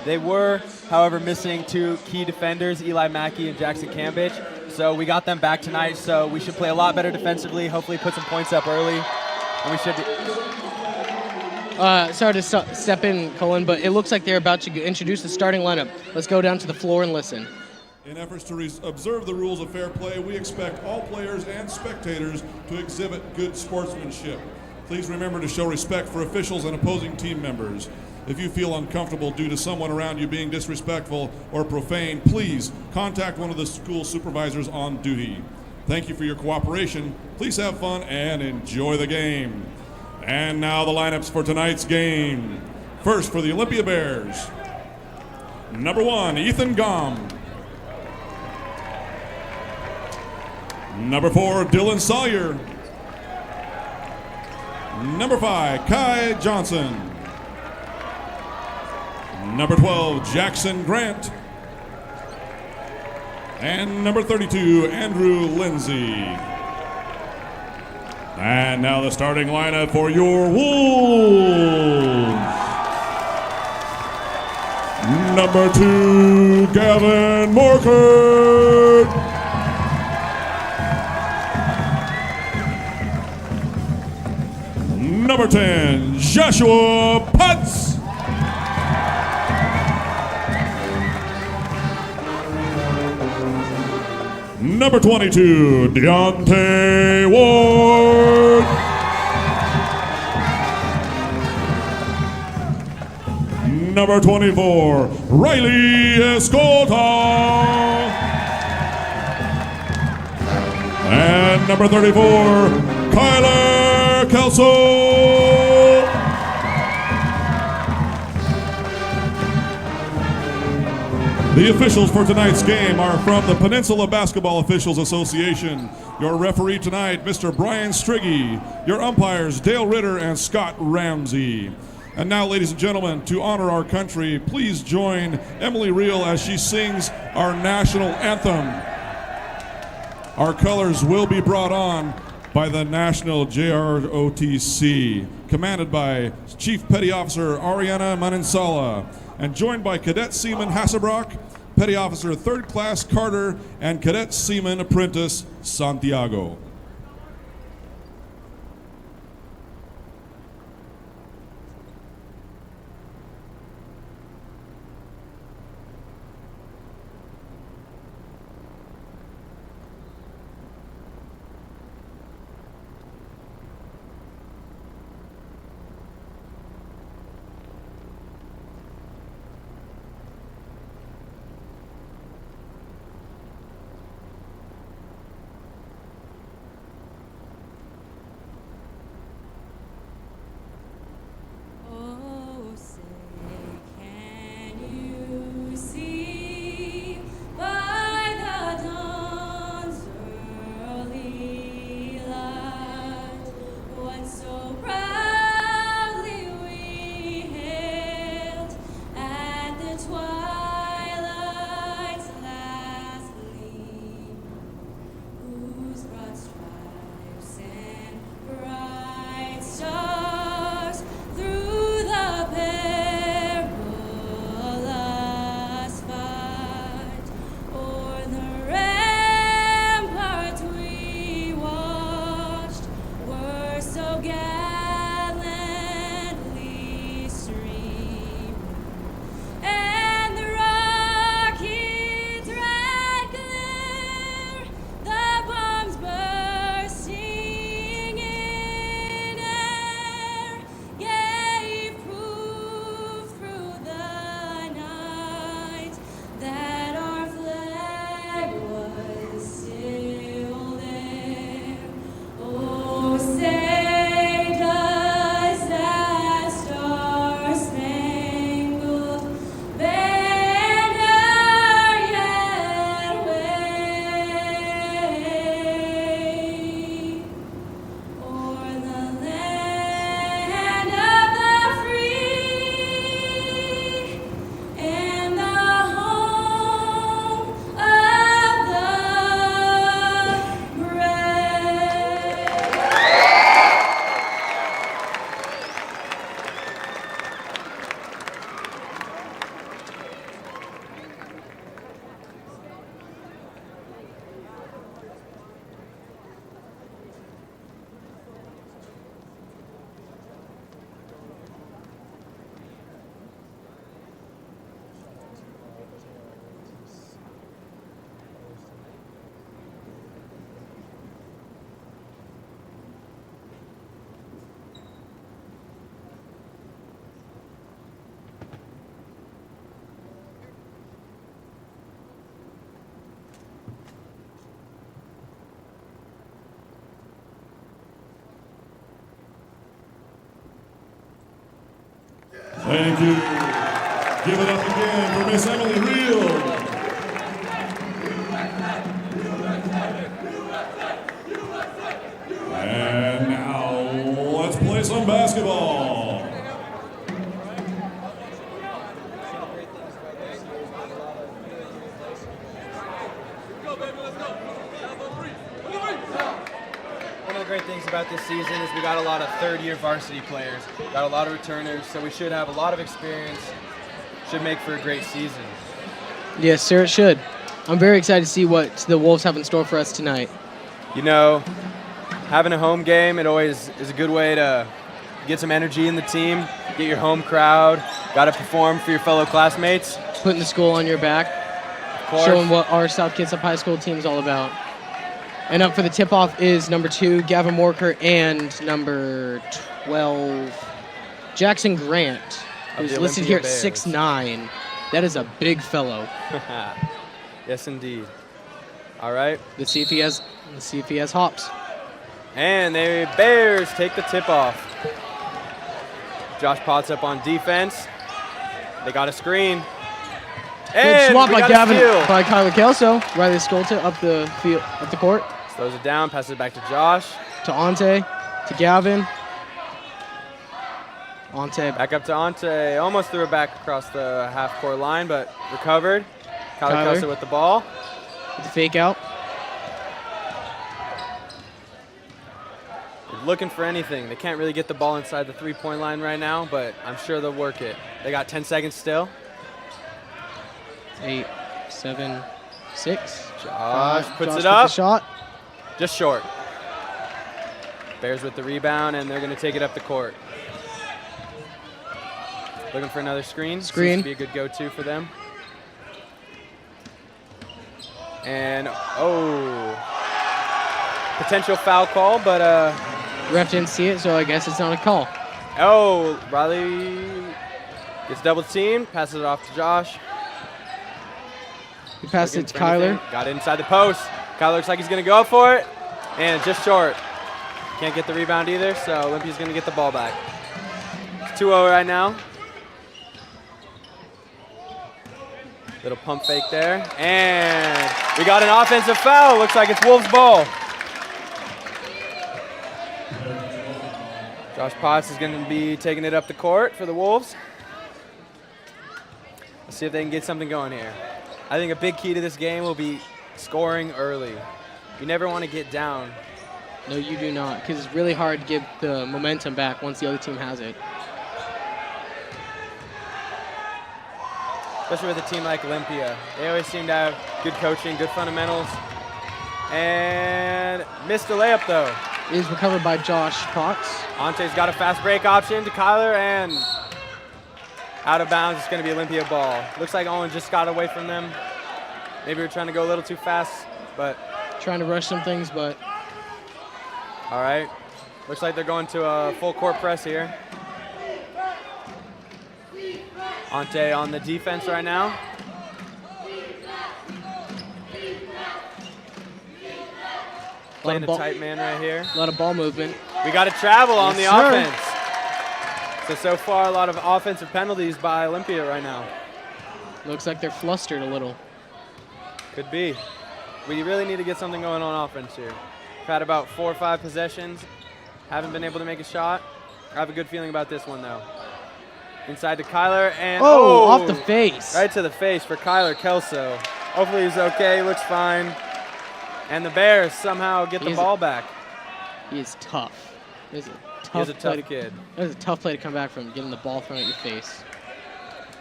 They were, however, missing 2 key defenders, Eli Mackey and Jackson Cambridge. So we got them back tonight, so we should play a lot better defensively, hopefully put some points up early. And we should Sorry to step in, Colin, but it looks like they're about to introduce the starting lineup. Let's go down to the floor and listen. In efforts to observe the rules of fair play, we expect all players and spectators to exhibit good sportsmanship. Please remember to show respect for officials and opposing team members. If you feel uncomfortable due to someone around you being disrespectful or profane, please contact one of the school supervisors on duty. Thank you for your cooperation. Please have fun and enjoy the game. And now the lineups for tonight's game. First, for the Olympia Bears. Number 1, Ethan Gom. Number 4, Dylan Sawyer. Number 5, Kai Johnson. Number 12, Jackson Grant. And number 32, Andrew Lindsay. And now the starting lineup for your Wolves. Number 2, Gavin Morkert. Number 10, Joshua Putz. Number 22, Deontay Ward. Number 24, Riley Escolta. And number 34, Kyler Kelso. The officials for tonight's game are from the Peninsula Basketball Officials Association. Your referee tonight, Mr. Brian Striggy. Your umpires, Dale Ritter and Scott Ramsey. And now, ladies and gentlemen, to honor our country, please join Emily Reel as she sings our national anthem. Our colors will be brought on by the National JROTC, commanded by Chief Petty Officer Ariana Manansala, and joined by Cadet Seaman Hasselbrock, Petty Officer 3rd Class Carter, and Cadet Seaman Apprentice Santiago. Thank you. Give it up again for Miss Emily Reel. And now let's play some basketball. One of the great things about this season is we got a lot of third-year varsity players, got a lot of returners, so we should have a lot of experience. Should make for a great season. Yes, sir, it should. I'm very excited to see what the Wolves have in store for us tonight. You know, having a home game, it always is a good way to get some energy in the team, get your home crowd, got to perform for your fellow classmates. Putting the school on your back, showing what our South Kitsap High School team is all about. And up for the tip-off is number 2, Gavin Morker, and number 12, Jackson Grant, who's listed here at 6'9". That is a big fellow. Yes, indeed. All right. Let's see if he has hops. And the Bears take the tip-off. Josh Potts up on defense. They got a screen. Good swap by Kyler Kelso. Riley Skolta up the field, up the court. Throws it down, passes it back to Josh. To Ante, to Gavin. Ante. Back up to Ante. Almost threw it back across the half-court line, but recovered. Kyler Kelso with the ball. With the fake out. They're looking for anything. They can't really get the ball inside the three-point line right now, but I'm sure they'll work it. They got 10 seconds still. 8, 7, 6. Josh puts Josh it up. With the shot. Just short. Bears with the rebound, and they're going to take it up the court. Looking for another screen. Seems to be a good go-to for them. And, potential foul call, but... Ref didn't see it, so I guess it's not a call. Oh, Riley gets double teamed, passes it off to Josh. He passed it to Kyler. Got it inside the post. Kyler looks like he's going to go up for it, and just short. Can't get the rebound either, so Olympia's going to get the ball back. It's 2-0 right now. Little pump fake there, and we got an offensive foul. Looks like it's Wolves' ball. Josh Potts is going to be taking it up the court for the Wolves. Let's see if they can get something going here. I think a big key to this game will be scoring early. You never want to get down. No, you do not, because it's really hard to get the momentum back once the other team has it. Especially with a team like Olympia. They always seem to have good coaching, good fundamentals. And missed the layup, though. It is recovered by Josh Potts. Ante's got a fast break option to Kyler, and out of bounds. It's going to be Olympia ball. Looks like Owen just got away from them. Maybe we're trying to go a little too fast, but... Trying to rush some things, but... All right. Looks like they're going to a full court press here. Ante on the defense right now. Playing a tight man right here. A lot of ball movement. We got to travel on the offense. So far, a lot of offensive penalties by Olympia right now. Looks like they're flustered a little. Could be. We really need to get something going on offense here. We've had about 4 or 5 possessions. Haven't been able to make a shot. I have a good feeling about this one, though. Inside to Kyler, and off the face. Right to the face for Kyler Kelso. Hopefully he's okay, he looks fine. And the Bears somehow get the ball back. He is tough. He's a tough kid. It was a tough play to come back from, getting the ball thrown at your face.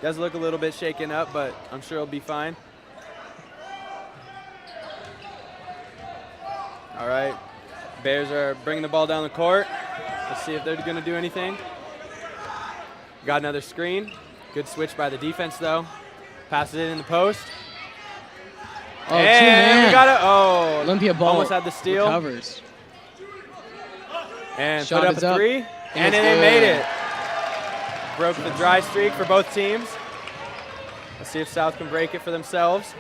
Does look a little bit shaken up, but I'm sure he'll be fine. All right, Bears are bringing the ball down the court. Let's see if they're going to do anything. Got another screen. Good switch by the defense, though. Passes it in the post. Oh, and we got it. Olympia ball almost had the steal. Recovers. And Shot put up a 3. And they made it. Broke the dry streak for both teams. Let's see if South can break it for themselves.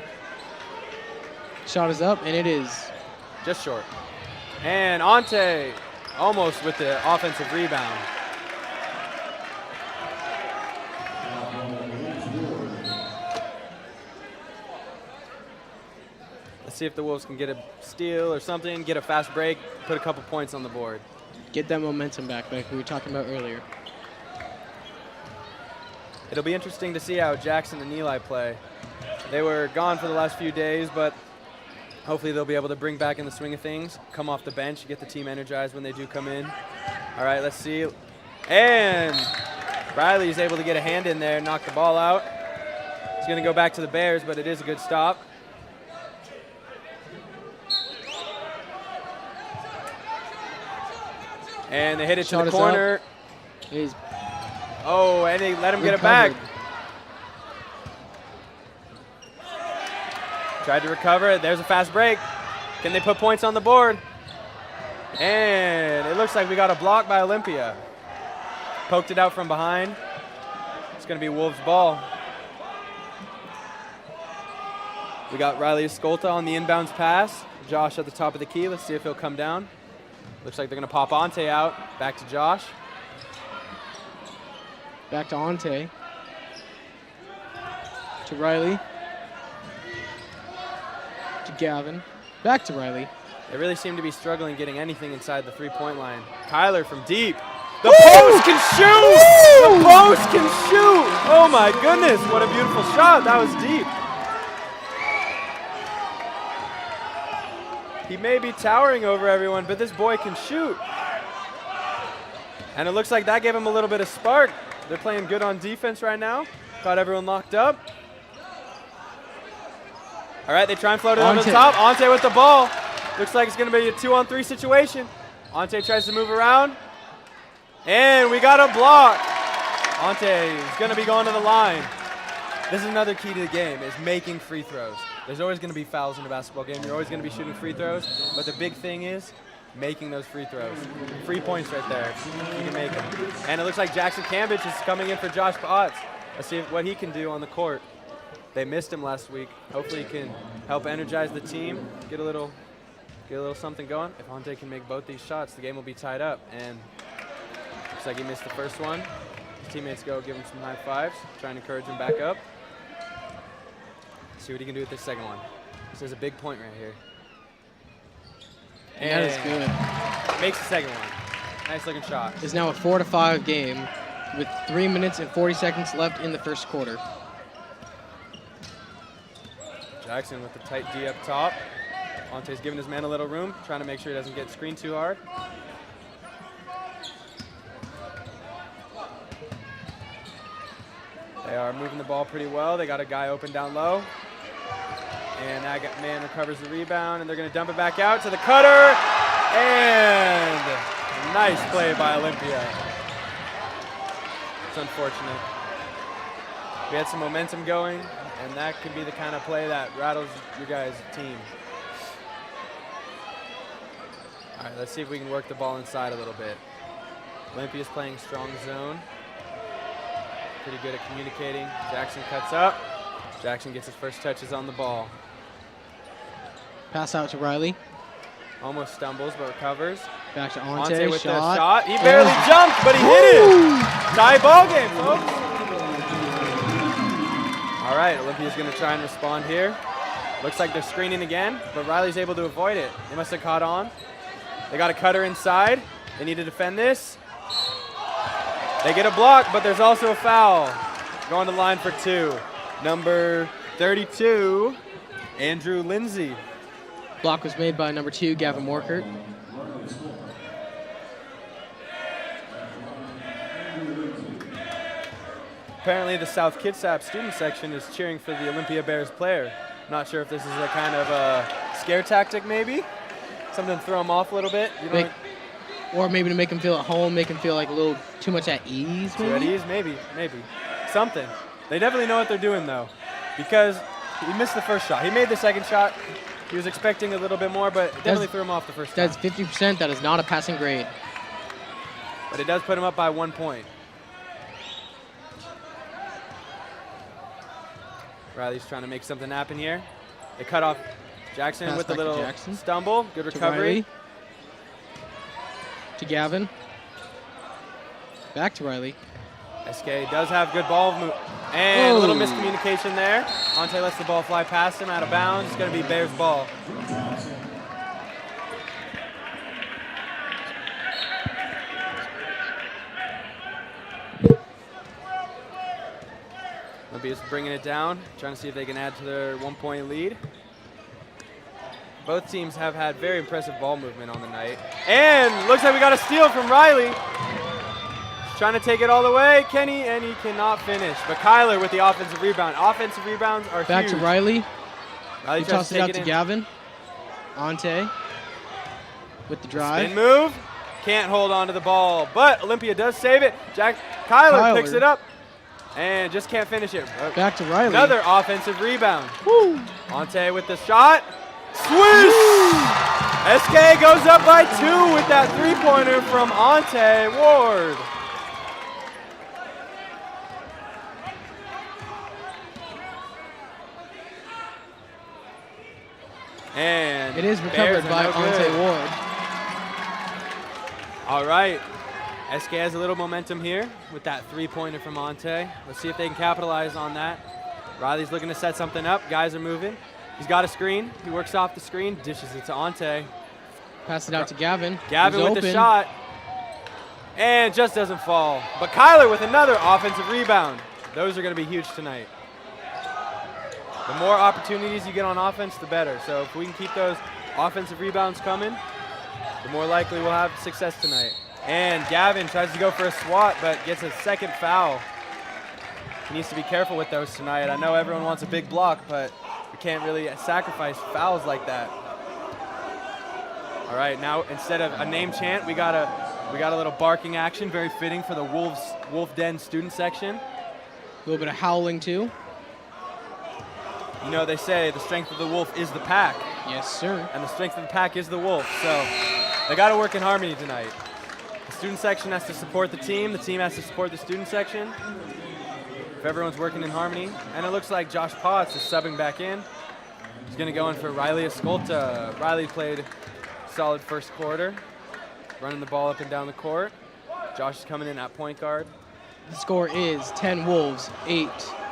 Shot is up, and it is just short. And Ante almost with the offensive rebound. see if the Wolves can get a steal or something, get a fast break, put a couple points on the board. Get that momentum back, like we were talking about earlier. It'll be interesting to see how Jackson and Eli play. They were gone for the last few days, but hopefully they'll be able to bring back in the swing of things, come off the bench, get the team energized when they do come in. All right, let's see. And Riley's able to get a hand in there, knock the ball out. It's going to go back to the Bears, but it is a good stop. And they hit it to the corner. Oh, and they let him get it back. Tried to recover it. There's a fast break. Can they put points on the board? And it looks like we got a block by Olympia. Poked it out from behind. It's going to be Wolves' ball. We got Riley Escolta on the inbounds pass. Josh at the top of the key. Let's see if he'll come down. Looks like they're going to pop Ante out. Back to Josh. Back to Ante. To Riley. To Gavin. Back to Riley. They really seem to be struggling getting anything inside the three-point line. Kyler from deep. The post can shoot! The post can shoot! Oh my goodness, what a beautiful shot. That was deep. He may be towering over everyone, but this boy can shoot. And it looks like that gave him a little bit of spark. They're playing good on defense right now. Got everyone locked up. All right, they try and float it over the top. Ante with the ball. Looks like it's going to be a 2-on-3 situation. Ante tries to move around. And we got a block. Ante is going to be going to the line. This is another key to the game, is making free throws. There's always going to be fouls in a basketball game. You're always going to be shooting free throws. But the big thing is making those free throws. 3 points right there. You can make them. And it looks like Jackson Cambridge is coming in for Josh Potts. Let's see what he can do on the court. They missed him last week. Hopefully he can help energize the team, get a little something going. If Ante can make both these shots, the game will be tied up. And looks like he missed the first one. His teammates go give him some high fives, trying to encourage him back up. See what he can do with this second one. This is a big point right here. And that is good. Makes the second one. Nice looking shot. It's now a 4-5 game with 3 minutes and 40 seconds left in the first quarter. Jackson with the tight D up top. Ante's giving his man a little room, trying to make sure he doesn't get screened too hard. They are moving the ball pretty well. They got a guy open down low. And that man recovers the rebound, and they're going to dump it back out to the cutter. And nice play by Olympia. It's unfortunate. We had some momentum going, and that could be the kind of play that rattles your guys' team. All right, let's see if we can work the ball inside a little bit. Olympia's playing strong zone. Pretty good at communicating. Jackson cuts up. Jackson gets his first touches on the ball. Pass out to Riley. Almost stumbles, but recovers. Back to Ante with shot. the shot. He barely jumped, but he hit it. Tie ball game, folks. All right, Olympia's going to try and respond here. Looks like they're screening again, but Riley's able to avoid it. They must have caught on. They got a cutter inside. They need to defend this. They get a block, but there's also a foul. Going to the line for two. Number 32, Andrew Lindsay. Block was made by number 2, Gavin Morkert. Apparently the South Kitsap student section is cheering for the Olympia Bears player. Not sure if this is a kind of a scare tactic maybe. Something to throw them off a little bit. You know, or maybe to make them feel at home, make them feel like a little too much at ease. Too at ease, maybe. Something. They definitely know what they're doing though, because he missed the first shot. He made the second shot. He was expecting a little bit more, but it definitely threw him off the first time. That's 50%. That is not a passing grade. But it does put him up by 1 point. Riley's trying to make something happen here. They cut off Jackson with a little stumble. Good recovery. To Gavin. Back to Riley. SK does have good ball movement. And a little miscommunication there. Ante lets the ball fly past him out of bounds. It's going to be Bears ball. Olympia's bringing it down, trying to see if they can add to their 1-point lead. Both teams have had very impressive ball movement on the night. And looks like we got a steal from Riley. Trying to take it all the way, Kenny, and he cannot finish. But Kyler with the offensive rebound. Offensive rebounds are Back huge. to Riley. Riley He tries tosses to it out take to in. Gavin. Ante with the drive. Spin move. Can't hold on to the ball, but Olympia does save it. Kyler picks it up and just can't finish it. Back to Riley. Another offensive rebound. Woo. Ante with the shot. Swish! SK goes up by 2 with that three-pointer from Ante Ward. And it is recovered by Ante Ward. All right. SK has a little momentum here with that three-pointer from Ante. Let's see if they can capitalize on that. Riley's looking to set something up. Guys are moving. He's got a screen. He works off the screen, dishes it to Ante. Pass it out to Gavin. Gavin with the shot. And just doesn't fall. But Kyler with another offensive rebound. Those are going to be huge tonight. The more opportunities you get on offense, the better. So if we can keep those offensive rebounds coming, the more likely we'll have success tonight. And Gavin tries to go for a swat, but gets a second foul. He needs to be careful with those tonight. I know everyone wants a big block, but we can't really sacrifice fouls like that. All right, now instead of a name chant, we got a little barking action, very fitting for the Wolf Den student section. A little bit of howling too. You know, they say the strength of the wolf is the pack. Yes, sir. And the strength of the pack is the wolf. So they got to work in harmony tonight. The student section has to support the team has to support the student section. If everyone's working in harmony. And it looks like Josh Potts is subbing back in. He's going to go in for Riley Escolta. Riley played solid first quarter, running the ball up and down the court. Josh is coming in at point guard. The score is 10 Wolves, 8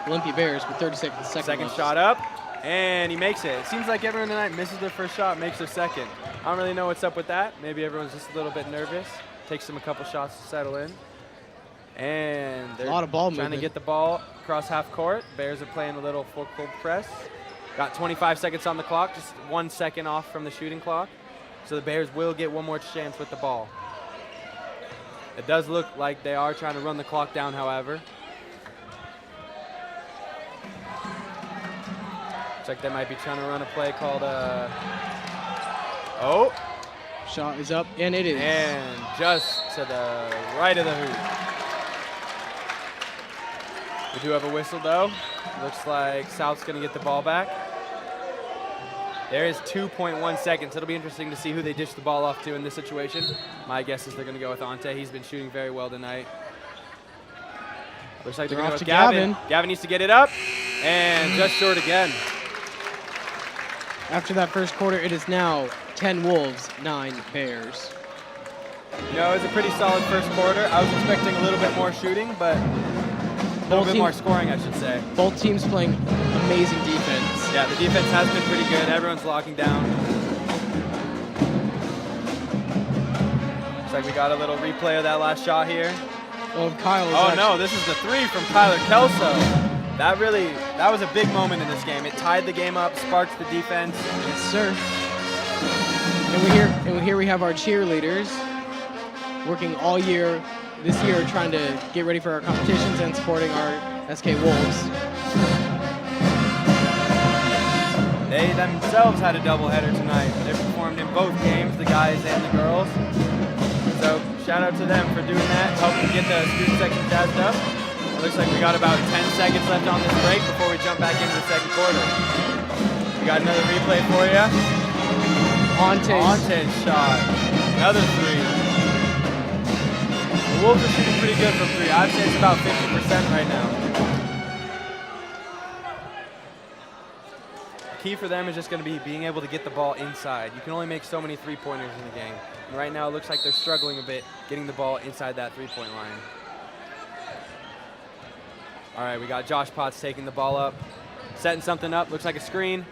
Olympia Bears with 30 seconds. Second shot up, and he makes it. It seems like everyone tonight misses their first shot, makes their second. I don't really know what's up with that. Maybe everyone's just a little bit nervous. Takes them a couple shots to settle in. And they're a lot of ball trying movement. to get the ball across half court. Bears are playing a little full court press. Got 25 seconds on the clock, just 1 second off from the shooting clock. So the Bears will get one more chance with the ball. It does look like they are trying to run the clock down, however. Looks like they might be trying to run a play called oh. Shot is up, and it is. And just to the right of the hoop. We do have a whistle, though. Looks like South's going to get the ball back. There is 2.1 seconds. It'll be interesting to see who they dish the ball off to in this situation. My guess is they're going to go with Ante. He's been shooting very well tonight. Looks like they're going to go with Gavin. Gavin needs to get it up, and just short again. After that first quarter, it is now 10 Wolves, 9 Bears. You know, it was a pretty solid first quarter. I was expecting a little bit more shooting, but a little bit more scoring, I should say. Both teams playing amazing defense. Yeah, the defense has been pretty good. Everyone's locking down. Looks like we got a little replay of that last shot here. Oh, Kyle. Oh no, this is the three from Kyler Kelso. That was a big moment in this game. It tied the game up, sparked the defense. Yes, sir. And here we have our cheerleaders working all year this year, trying to get ready for our competitions and supporting our SK Wolves. They themselves had a doubleheader tonight. They performed in both games, the guys and the girls. So shout out to them for doing that, helping get the student section jazzed up. It looks like we got about 10 seconds left on this break before we jump back into the second quarter. We got another replay for you. Ante's shot. Another three. The Wolves are shooting pretty good from three. I'd say it's about 50% right now. The key for them is just going to be being able to get the ball inside. You can only make so many three-pointers in the game. And right now it looks like they're struggling a bit getting the ball inside that three-point line. All right, we got Josh Potts taking the ball up, setting something up. Looks like a screen.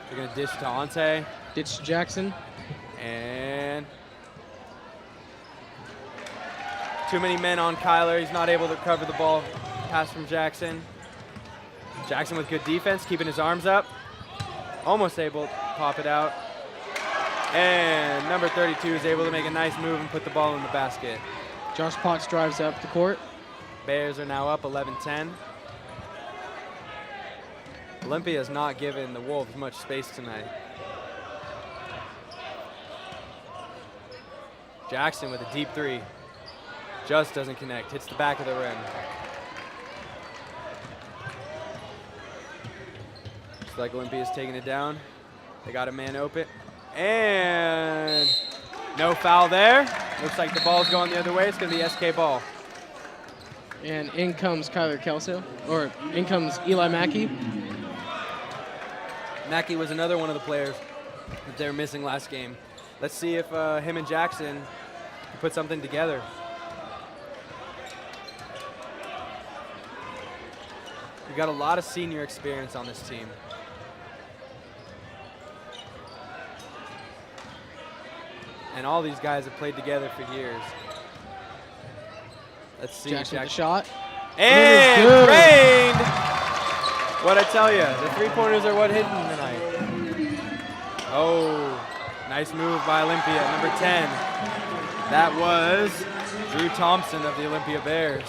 They're going to dish to Ante. Ditch to Jackson. And too many men on Kyler. He's not able to cover the ball. Pass from Jackson. Jackson with good defense, keeping his arms up. Almost able to pop it out. And number 32 is able to make a nice move and put the ball in the basket. Josh Potts drives up the court. Bears are now up 11-10. Olympia has not given the Wolves much space tonight. Jackson with a deep three. Just doesn't connect, hits the back of the rim. Looks like Olympia's taking it down. They got a man open. And no foul there. Looks like the ball's going the other way. It's going to be SK ball. And in comes Kyler Kelso, or in comes Eli Mackey. Mackey was another one of the players that they were missing last game. Let's see if him and Jackson can put something together. We got a lot of senior experience on this team. And all these guys have played together for years. Let's see. Jackson with the shot. And drained! What'd I tell you? The three-pointers are what hit him tonight. Oh, nice move by Olympia, number 10. That was Drew Thompson of the Olympia Bears.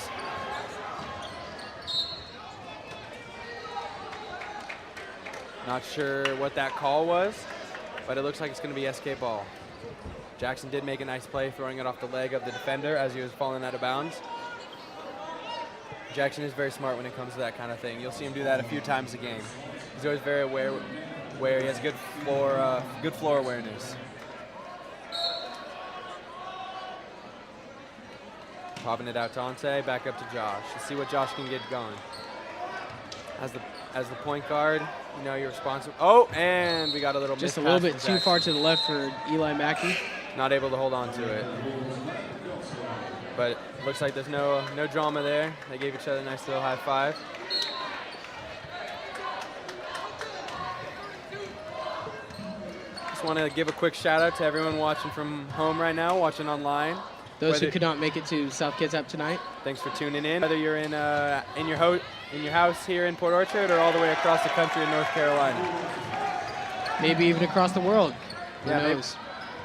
Not sure what that call was, but it looks like it's going to be SK ball. Jackson did make a nice play, throwing it off the leg of the defender as he was falling out of bounds. Jackson is very smart when it comes to that kind of thing. You'll see him do that a few times a game. He's always very aware where he has good floor awareness. Popping it out to Ante, back up to Josh. Let's see what Josh can get going. As the point guard, you know you're responsible. Oh, and we got a little just a little bit too far to the left for Eli Mackey. Not able to hold on to it. But it looks like there's no drama there. They gave each other a nice little high five. Just want to give a quick shout out to everyone watching from home right now, watching online. Those who could not make it to South Kitsap tonight. Thanks for tuning in. Whether you're in your house here in Port Orchard or all the way across the country in North Carolina. Maybe even across the world. Who knows?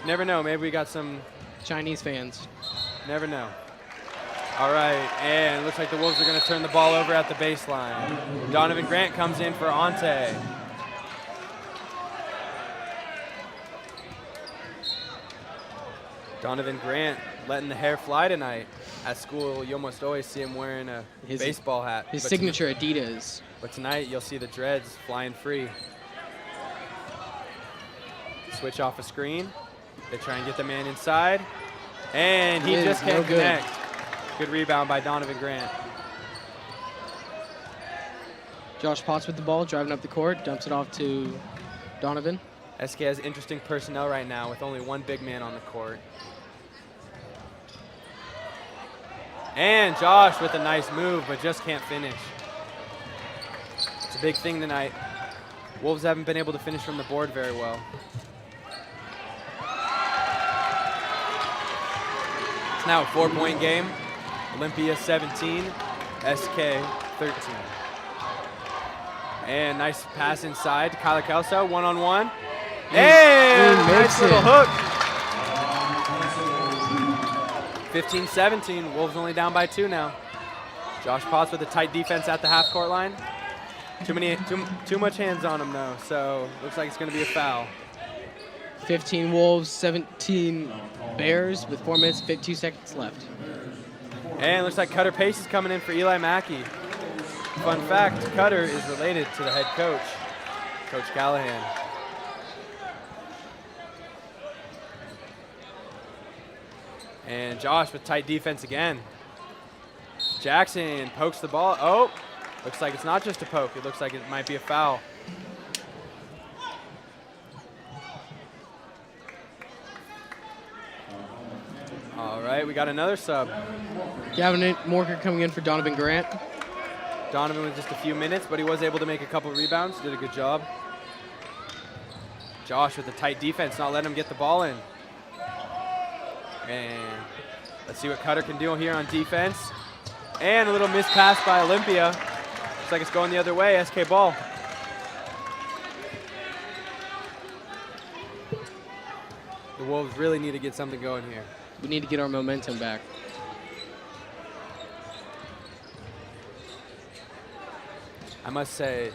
Never know. Maybe we got some Chinese fans. Never know. All right, and it looks like the Wolves are going to turn the ball over at the baseline. Donovan Grant comes in for Ante. Donovan Grant letting the hair fly tonight. At school, you almost always see him wearing a baseball hat. His signature Adidas. But tonight, you'll see the dreads flying free. Switch off a screen. They try and get the man inside. And he just can't connect. Good rebound by Donovan Grant. Josh Potts with the ball, driving up the court, dumps it off to Donovan. SK has interesting personnel right now with only one big man on the court. And Josh with a nice move, but just can't finish. It's a big thing tonight. Wolves haven't been able to finish from the board very well. It's now a 4-point game. Olympia 17, SK 13. And nice pass inside to Kyler Kelso, one-on-one. And nice little hook. 15-17, Wolves only down by 2 now. Josh Potts with a tight defense at the half-court line. Too much hands on him though, so looks like it's going to be a foul. 15 Wolves, 17 Bears with 4 minutes, 52 seconds left. And it looks like Cutter Pace is coming in for Eli Mackey. Fun fact, Cutter is related to the head coach, Coach Callahan. And Josh with tight defense again. Jackson pokes the ball. Oh, looks like it's not just a poke. It looks like it might be a foul. All right, we got another sub. Gavin Morker coming in for Donovan Grant. Donovan with just a few minutes, but he was able to make a couple rebounds. Did a good job. Josh with the tight defense, not letting him get the ball in. And let's see what Cutter can do here on defense. And a little missed pass by Olympia. Looks like it's going the other way, SK ball. The Wolves really need to get something going here. We need to get our momentum back. I must say,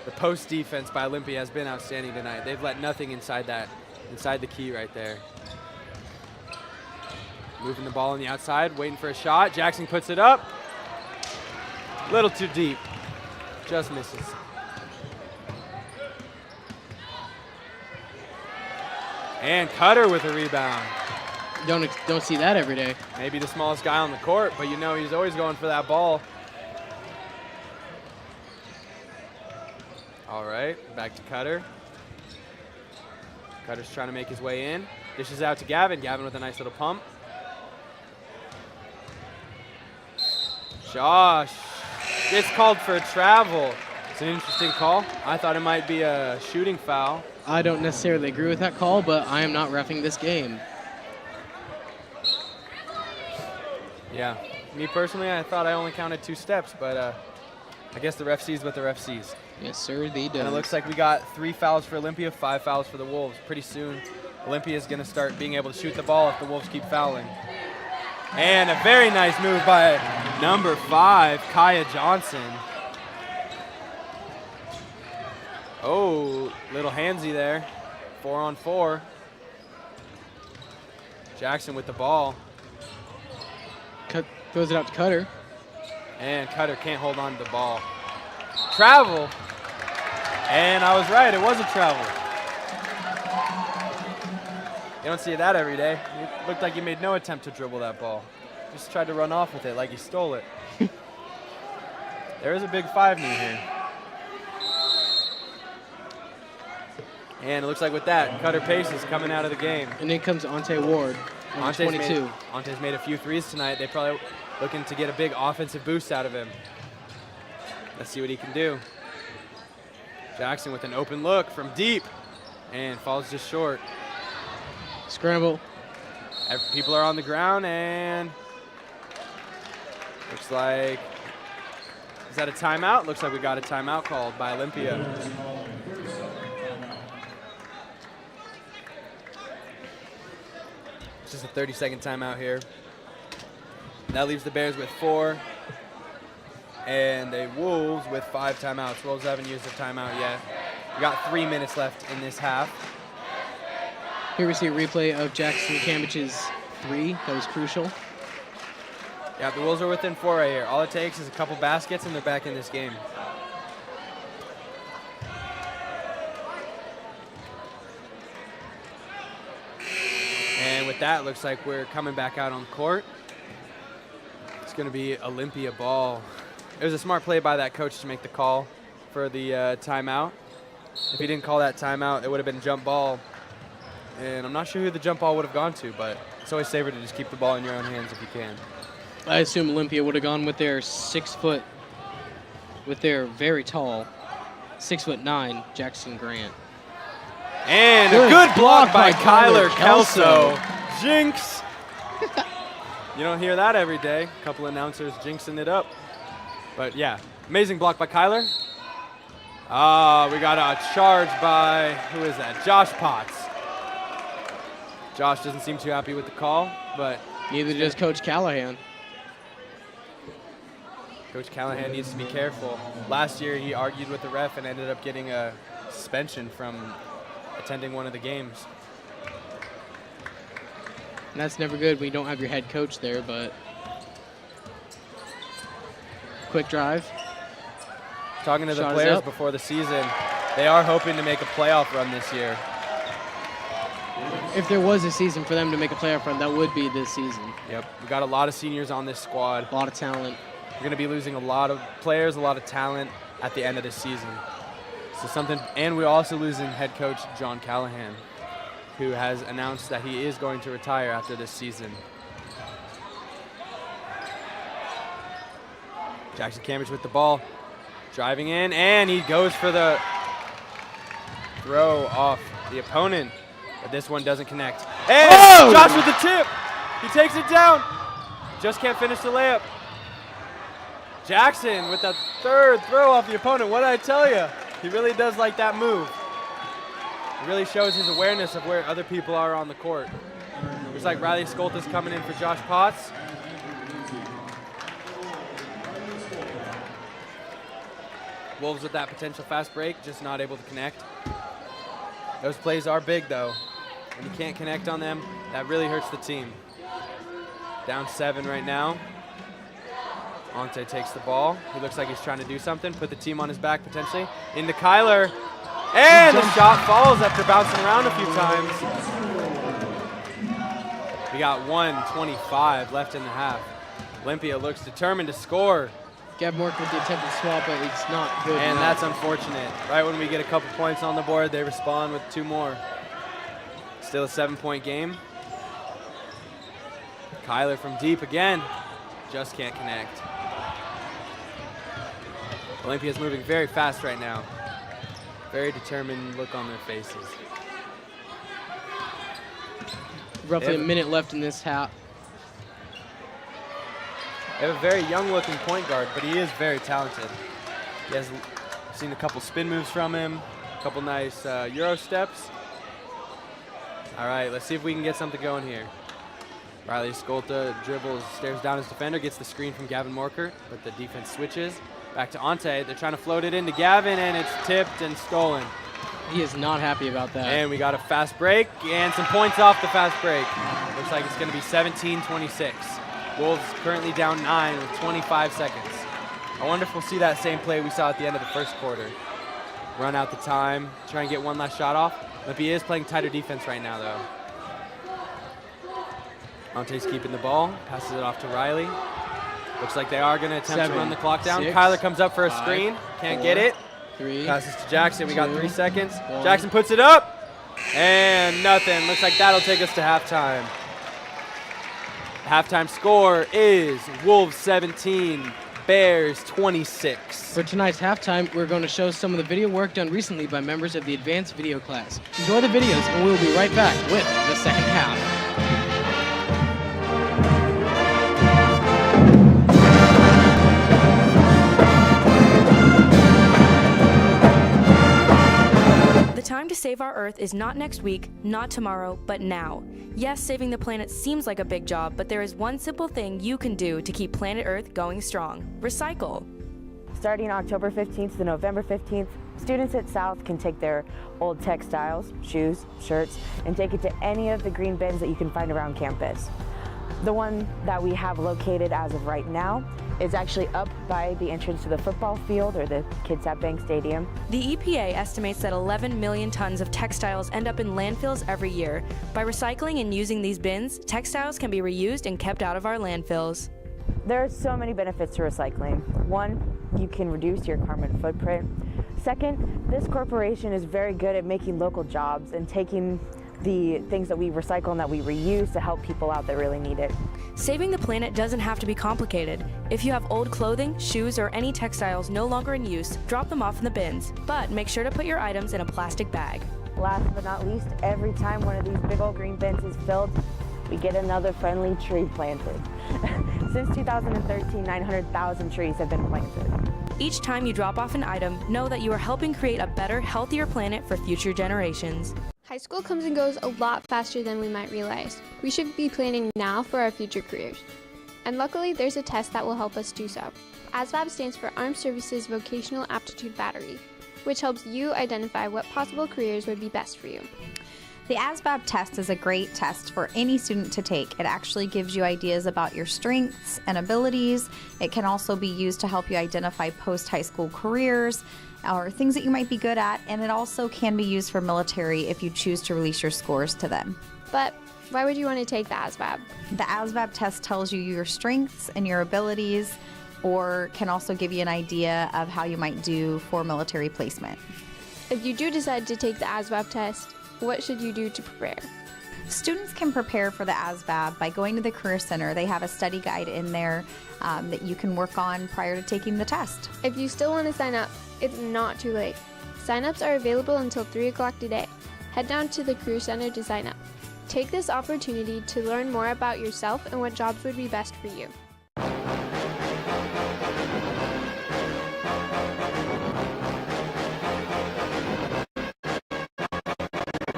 the post defense by Olympia has been outstanding tonight. They've let nothing inside the key right there. Moving the ball on the outside, waiting for a shot. Jackson puts it up. A little too deep. Just misses. And Cutter with a rebound. Don't see that every day. Maybe the smallest guy on the court, but you know he's always going for that ball. All right, back to Cutter. Cutter's trying to make his way in. Dishes out to Gavin. Gavin with a nice little pump. Josh gets called for a travel. It's an interesting call. I thought it might be a shooting foul. I don't necessarily agree with that call, but I am not reffing this game. Yeah, me personally, I thought I only counted 2 steps, but I guess the ref sees what the ref sees. Yes, sir, they do. And it looks like we got 3 fouls for Olympia, 5 fouls for the Wolves. Pretty soon, Olympia is going to start being able to shoot the ball if the Wolves keep fouling. And a very nice move by number 5, Kaya Johnson. Oh, little handsy there. 4-on-4. Jackson with the ball. Throws it out to Cutter. And Cutter can't hold on to the ball. Travel. And I was right, it was a travel. You don't see that every day. It looked like he made no attempt to dribble that ball. Just tried to run off with it like he stole it. There is a big 5 knee here. And it looks like with that, Cutter Pace is coming out of the game. And then comes Ante Ward, on 22. Ante's made a few threes tonight. They're probably looking to get a big offensive boost out of him. Let's see what he can do. Jackson with an open look from deep and falls just short. Scramble. People are on the ground and looks like, is that a timeout? Looks like we got a timeout called by Olympia. It's just a 30-second timeout here. That leaves the Bears with 4 and the Wolves with 5 timeouts. Wolves haven't used a timeout yet. We got 3 minutes left in this half. Here we see a replay of Jackson Cambich's 3. That was crucial. Yeah, the Wolves are within 4 right here. All it takes is a couple baskets and they're back in this game. And with that, looks like we're coming back out on court. It's going to be Olympia ball. It was a smart play by that coach to make the call for the timeout. If he didn't call that timeout, it would have been jump ball. And I'm not sure who the jump ball would have gone to, but it's always safer to just keep the ball in your own hands if you can. I assume Olympia would have gone with their 6 foot, with their very tall 6'9" Jackson Grant. And a good block by Kyler Kelso. Jinx. You don't hear that every day. A couple announcers jinxing it up. But yeah, amazing block by Kyler. We got a charge by, who is that? Josh Potts. Josh doesn't seem too happy with the call, but neither does Coach Callahan. Coach Callahan needs to be careful. Last year he argued with the ref and ended up getting a suspension from attending one of the games. And that's never good when you don't have your head coach there, but quick drive. Talking to the players before the season, they are hoping to make a playoff run this year. If there was a season for them to make a playoff run, that would be this season. Yep, we got a lot of seniors on this squad. A lot of talent. We're going to be losing a lot of players, a lot of talent at the end of this season. So something, and we're also losing head coach John Callahan, who has announced that he is going to retire after this season. Jackson Cambridge with the ball. Driving in, and he goes for the throw off the opponent. But this one doesn't connect. And Josh with the tip. He takes it down. Just can't finish the layup. Jackson with the third throw off the opponent. What did I tell you? He really does like that move. It really shows his awareness of where other people are on the court. Looks like Riley Skolta's coming in for Josh Potts. Wolves with that potential fast break, just not able to connect. Those plays are big though. When you can't connect on them, that really hurts the team. Down 7 right now. Ante takes the ball. He looks like he's trying to do something, put the team on his back potentially. Into Kyler. And the shot falls after bouncing around a few times. We got 1:25 left in the half. Olympia looks determined to score. Gab Mork with the attempted swap, but it's not good. And that's unfortunate. Right when we get a couple points on the board, they respond with 2 more. Still a 7-point game. Kyler from deep again. Just can't connect. Olympia's moving very fast right now. Very determined look on their faces. Roughly a minute left in this half. They have a very young-looking point guard, but he is very talented. He has seen a couple spin moves from him, a couple nice Euro steps. All right, let's see if we can get something going here. Riley Skolta dribbles, stares down his defender, gets the screen from Gavin Morkert, but the defense switches. Back to Ante. They're trying to float it into Gavin, and it's tipped and stolen. He is not happy about that. And we got a fast break and some points off the fast break. Looks like it's going to be 17-26. Wolves currently down 9 with 25 seconds. I wonder if we'll see that same play we saw at the end of the first quarter. Run out the time, try and get one last shot off. Olympia is playing tighter defense right now, though. Ante's keeping the ball, passes it off to Riley. Looks like they are going to attempt to run the clock down. 6, Kyler comes up for a 5, screen, can't 4, get it. 3, passes to Jackson, we got 3 seconds. 1. Jackson puts it up, and nothing. Looks like that'll take us to halftime. Halftime score is Wolves 17, Bears 26. For tonight's halftime, we're going to show some of the video work done recently by members of the advanced video class. Enjoy the videos, and we'll be right back with the second half. The time to save our Earth is not next week, not tomorrow, but now. Yes, saving the planet seems like a big job, but there is one simple thing you can do to keep planet Earth going strong. Recycle. Starting October 15th to November 15th, students at South can take their old textiles, shoes, shirts, and take it to any of the green bins that you can find around campus. The one that we have located as of right now is actually up by the entrance to the football field or the Kitsap Bank Stadium. The EPA estimates that 11 million tons of textiles end up in landfills every year. By recycling and using these bins, textiles can be reused and kept out of our landfills. There are so many benefits to recycling. One, you can reduce your carbon footprint. Second, this corporation is very good at making local jobs and taking the things that we recycle and that we reuse to help people out that really need it. Saving the planet doesn't have to be complicated. If you have old clothing, shoes, or any textiles no longer in use, drop them off in the bins, but make sure to put your items in a plastic bag. Last but not least, every time one of these big old green bins is filled, we get another friendly tree planted. Since 2013, 900,000 trees have been planted. Each time you drop off an item, know that you are helping create a better, healthier planet for future generations. High school comes and goes a lot faster than we might realize. We should be planning now for our future careers. And luckily, there's a test that will help us do so. ASVAB stands for Armed Services Vocational Aptitude Battery, which helps you identify what possible careers would be best for you. The ASVAB test is a great test for any student to take. It actually gives you ideas about your strengths and abilities. It can also be used to help you identify post-high school careers or things that you might be good at, and it also can be used for military if you choose to release your scores to them. But why would you want to take the ASVAB? The ASVAB test tells you your strengths and your abilities, or can also give you an idea of how you might do for military placement. If you do decide to take the ASVAB test, what should you do to prepare? Students can prepare for the ASVAB by going to the Career Center. They have a study guide in there that you can work on prior to taking the test. If you still want to sign up, it's not too late. Sign-ups are available until 3 o'clock today. Head down to the Career Center to sign up. Take this opportunity to learn more about yourself and what jobs would be best for you.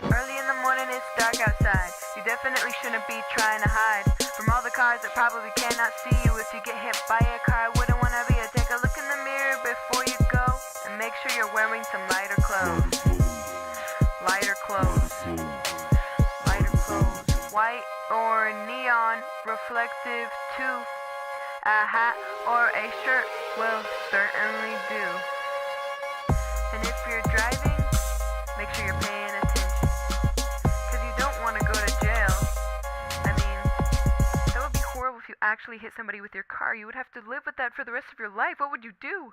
Early in the morning, it's dark outside. You definitely shouldn't be trying to hide from all the cars that probably cannot see you. If you get hit by a car, I wouldn't want to be. Take a look in the mirror before you go, and make sure you're wearing some lighter clothes. Lighter clothes. Lighter clothes. White or neon, reflective too. A hat or a shirt will certainly do. And if you're driving, make sure you're paying attention, because you don't want to go to jail. I mean, that would be horrible if you actually hit somebody with your car. You would have to live with that for the rest of your life. What would you do?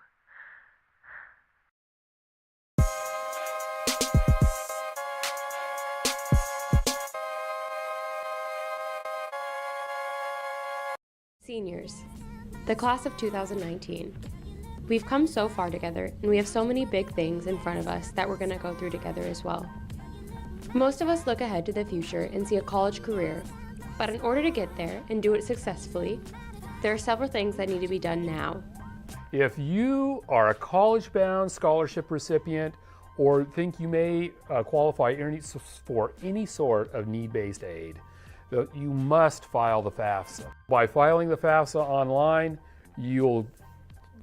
Seniors, the class of 2019. We've come so far together, and we have so many big things in front of us that we're going to go through together as well. Most of us look ahead to the future and see a college career, but in order to get there and do it successfully, there are several things that need to be done now. If you are a college-bound scholarship recipient or think you may qualify for any sort of need-based aid, you must file the FAFSA. By filing the FAFSA online, you'll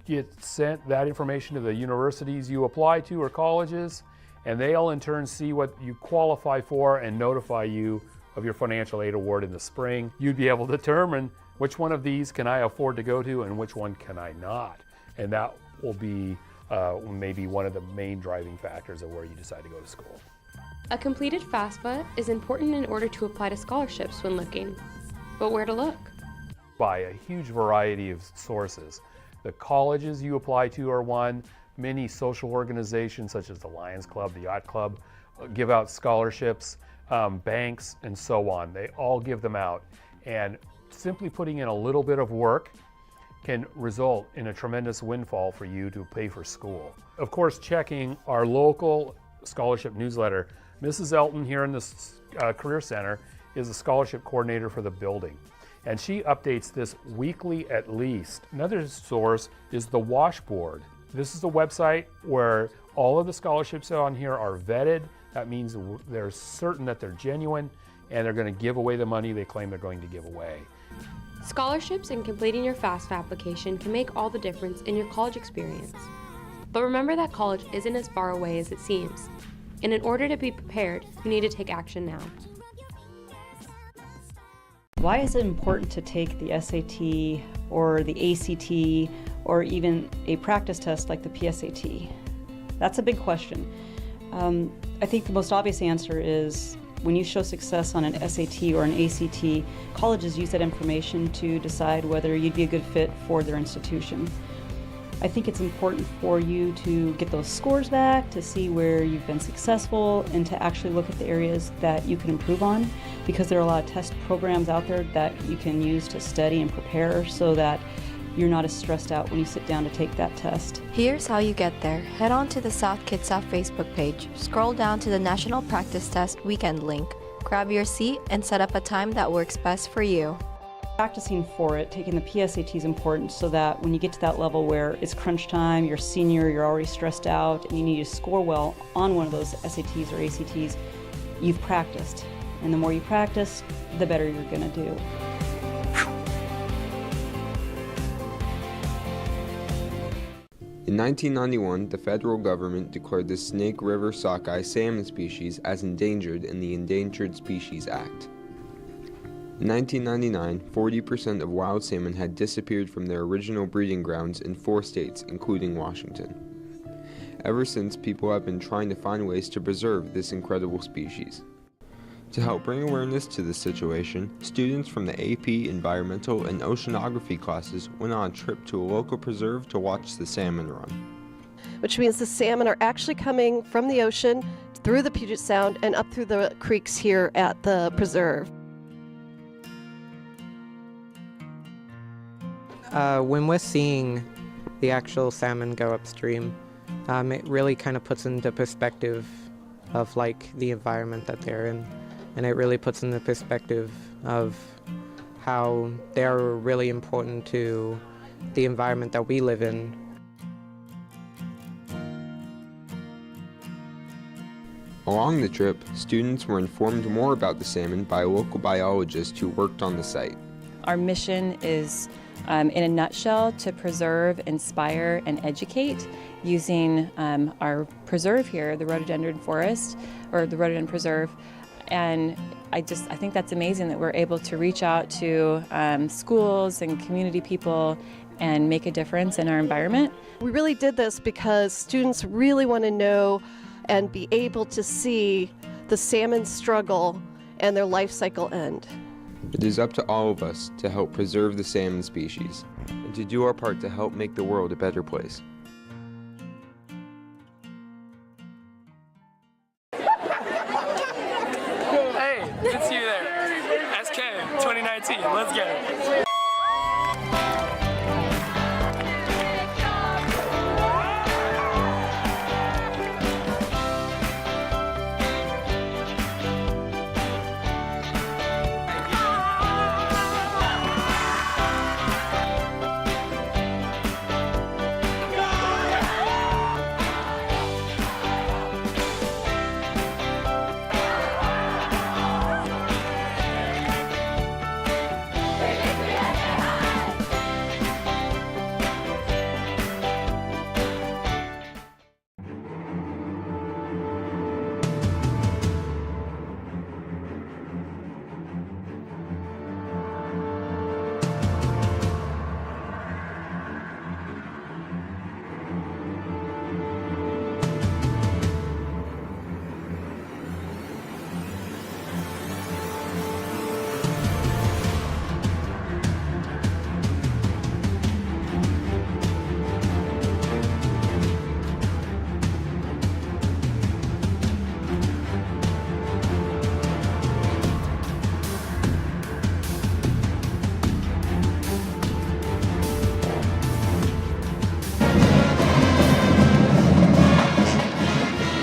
get sent that information to the universities you apply to or colleges, and they'll in turn see what you qualify for and notify you of your financial aid award in the spring. You'd be able to determine which one of these can I afford to go to and which one can I not. And that will be maybe one of the main driving factors of where you decide to go to school. A completed FAFSA is important in order to apply to scholarships when looking, but where to look? By a huge variety of sources. The colleges you apply to are one. Many social organizations such as the Lions Club, the Yacht Club, give out scholarships, banks, and so on. They all give them out. And simply putting in a little bit of work can result in a tremendous windfall for you to pay for school. Of course, checking our local scholarship newsletter. Mrs. Elton here in the Career Center is the scholarship coordinator for the building, and she updates this weekly at least. Another source is the Washboard. This is the website where all of the scholarships on here are vetted. That means they're certain that they're genuine and they're going to give away the money they claim they're going to give away. Scholarships and completing your FAFSA application can make all the difference in your college experience. But remember that college isn't as far away as it seems. And in order to be prepared, you need to take action now. Why is it important to take the SAT or the ACT or even a practice test like the PSAT? That's a big question. I think the most obvious answer is when you show success on an SAT or an ACT, colleges use that information to decide whether you'd be a good fit for their institution. I think it's important for you to get those scores back, to see where you've been successful, and to actually look at the areas that you can improve on, because there are a lot of test programs out there that you can use to study and prepare so that you're not as stressed out when you sit down to take that test. Here's how you get there. Head on to the South Kids South Facebook page, scroll down to the National Practice Test Weekend link, grab your seat, and set up a time that works best for you. Practicing for it, taking the PSAT is important so that when you get to that level where it's crunch time, you're a senior, you're already stressed out, and you need to score well on one of those SATs or ACTs, you've practiced. And the more you practice, the better you're going to do. In 1991, the federal government declared the Snake River sockeye salmon species as endangered in the Endangered Species Act. In 1999, 40% of wild salmon had disappeared from their original breeding grounds in 4 states, including Washington. Ever since, people have been trying to find ways to preserve this incredible species. To help bring awareness to this situation, students from the AP Environmental and Oceanography classes went on a trip to a local preserve to watch the salmon run. Which means the salmon are actually coming from the ocean through the Puget Sound and up through the creeks here at the preserve. When we're seeing the actual salmon go upstream, it really kind of puts into perspective of like the environment that they're in, and it really puts into perspective of how they're really important to the environment that we live in. Along the trip, students were informed more about the salmon by a local biologist who worked on the site. Our mission is, in a nutshell, to preserve, inspire, and educate using our preserve here, the rhododendron forest, or the rhododendron preserve. And I think that's amazing that we're able to reach out to schools and community people and make a difference in our environment. We really did this because students really want to know and be able to see the salmon struggle and their life cycle end. It is up to all of us to help preserve the salmon species and to do our part to help make the world a better place. Hey, it's you there. SK 2019, let's get it.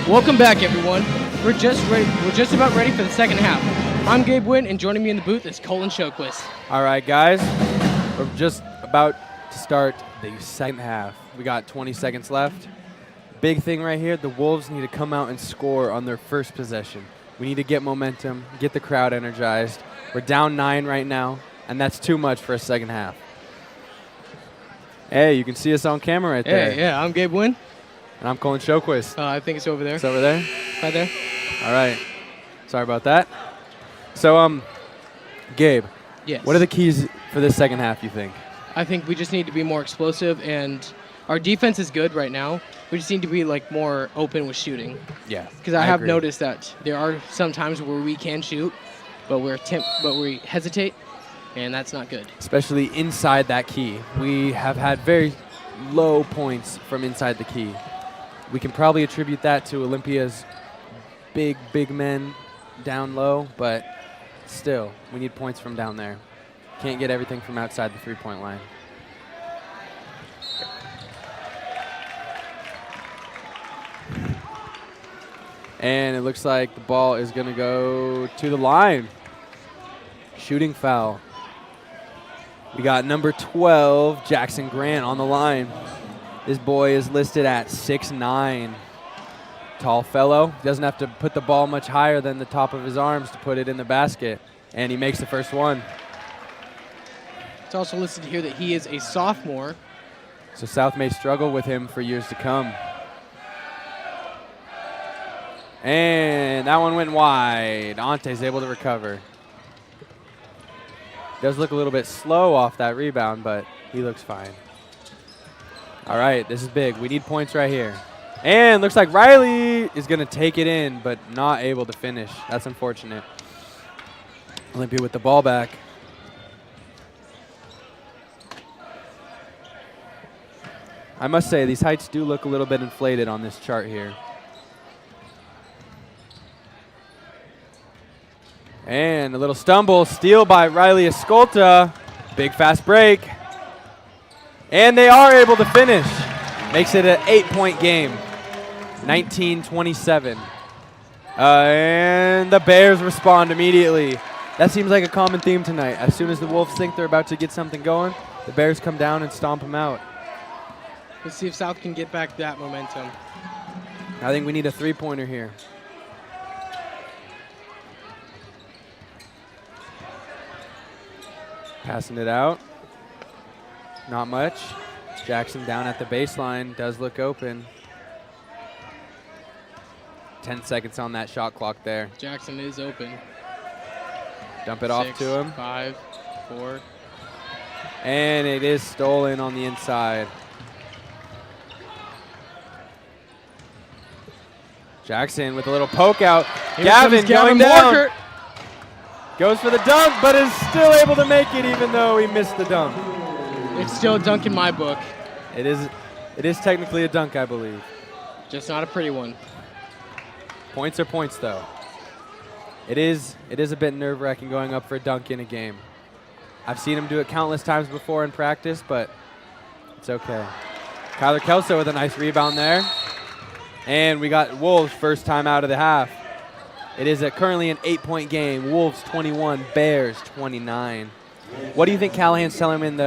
Welcome back, everyone. We're just about ready for the second half. I'm Gabe Wynn, and joining me in the booth is Colin Shoquist. All right, guys, we're just about to start the second half. We got 20 seconds left. Big thing right here, the Wolves need to come out and score on their first possession. We need to get momentum, get the crowd energized. We're down 9 right now, and that's too much for a second half. Hey, you can see us on camera right there. Hey, yeah, I'm Gabe Wynn. And I'm Colin Shoquist. I think it's over there. It's over there? Right there. All right. Sorry about that. So, Gabe. Yes. What are the keys for this second half, you think? I think we just need to be more explosive, and our defense is good right now. We just need to be like more open with shooting. Yeah. Because I have noticed that there are some times where we can shoot, but we hesitate, and that's not good. Especially inside that key. We have had very low points from inside the key. We can probably attribute that to Olympia's big men down low, but still, we need points from down there. Can't get everything from outside the three-point line. And it looks like the ball is going to go to the line. Shooting foul. We got number 12, Jackson Grant, on the line. This boy is listed at 6'9". Tall fellow. Doesn't have to put the ball much higher than the top of his arms to put it in the basket. And he makes the first one. It's also listed here that he is a sophomore. So South may struggle with him for years to come. And that one went wide. Ante's able to recover. Does look a little bit slow off that rebound, but he looks fine. All right, this is big. We need points right here. And looks like Riley is going to take it in, but not able to finish. That's unfortunate. Olympia with the ball back. I must say, these heights do look a little bit inflated on this chart here. And a little stumble, steal by Riley Escolta. Big fast break. And they are able to finish. Makes it an 8-point game, 19-27. And the Bears respond immediately. That seems like a common theme tonight. As soon as the Wolves think they're about to get something going, the Bears come down and stomp them out. Let's see if South can get back that momentum. I think we need a three-pointer here. Passing it out. Not much. Jackson down at the baseline, does look open. 10 seconds on that shot clock there. Jackson is open. Dump it off to him. 5, 4. And it is stolen on the inside. Jackson with a little poke out. Gavin going down. Walker. Goes for the dunk, but is still able to make it even though he missed the dunk. It's still a dunk in my book. It is technically a dunk, I believe. Just not a pretty one. Points are points, though. It is a bit nerve-wracking going up for a dunk in a game. I've seen him do it countless times before in practice, but it's okay. Kyler Kelso with a nice rebound there. And we got Wolves first time out of the half. It is currently an 8-point game. Wolves 21, Bears 29. What do you think Callahan's telling him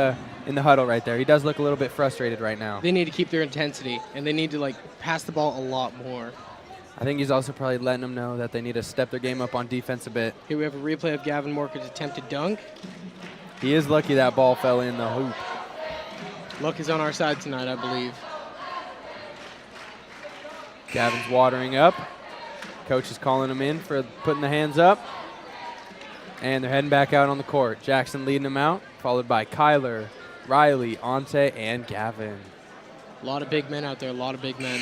in the huddle right there? He does look a little bit frustrated right now. They need to keep their intensity, and they need to pass the ball a lot more. I think he's also probably letting them know that they need to step their game up on defense a bit. Here we have a replay of Gavin Morker's attempted dunk. He is lucky that ball fell in the hoop. Luck is on our side tonight, I believe. Gavin's watering up. Coach is calling him in for putting the hands up. And they're heading back out on the court. Jackson leading them out, followed by Kyler, Riley, Ante, and Gavin. A lot of big men out there, a lot of big men.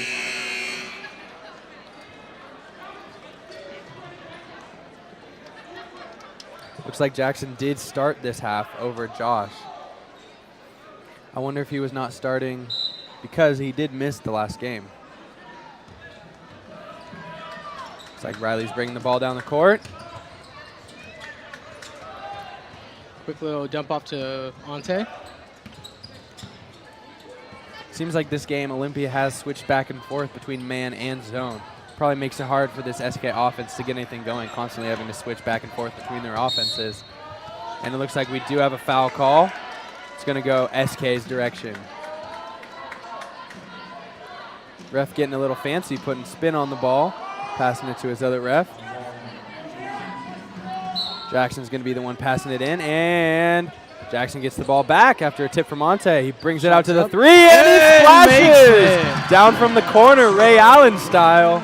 Looks like Jackson did start this half over Josh. I wonder if he was not starting because he did miss the last game. Looks like Riley's bringing the ball down the court. Quick little dump off to Ante. Seems like this game Olympia has switched back and forth between man and zone. Probably makes it hard for this SK offense to get anything going, constantly having to switch back and forth between their offenses. And it looks like we do have a foul call. It's going to go SK's direction. Ref getting a little fancy, putting spin on the ball, passing it to his other ref. Jackson's going to be the one passing it in, and Jackson gets the ball back after a tip from Ante. He brings it out to the three, and he splashes! Down from the corner, Ray Allen style.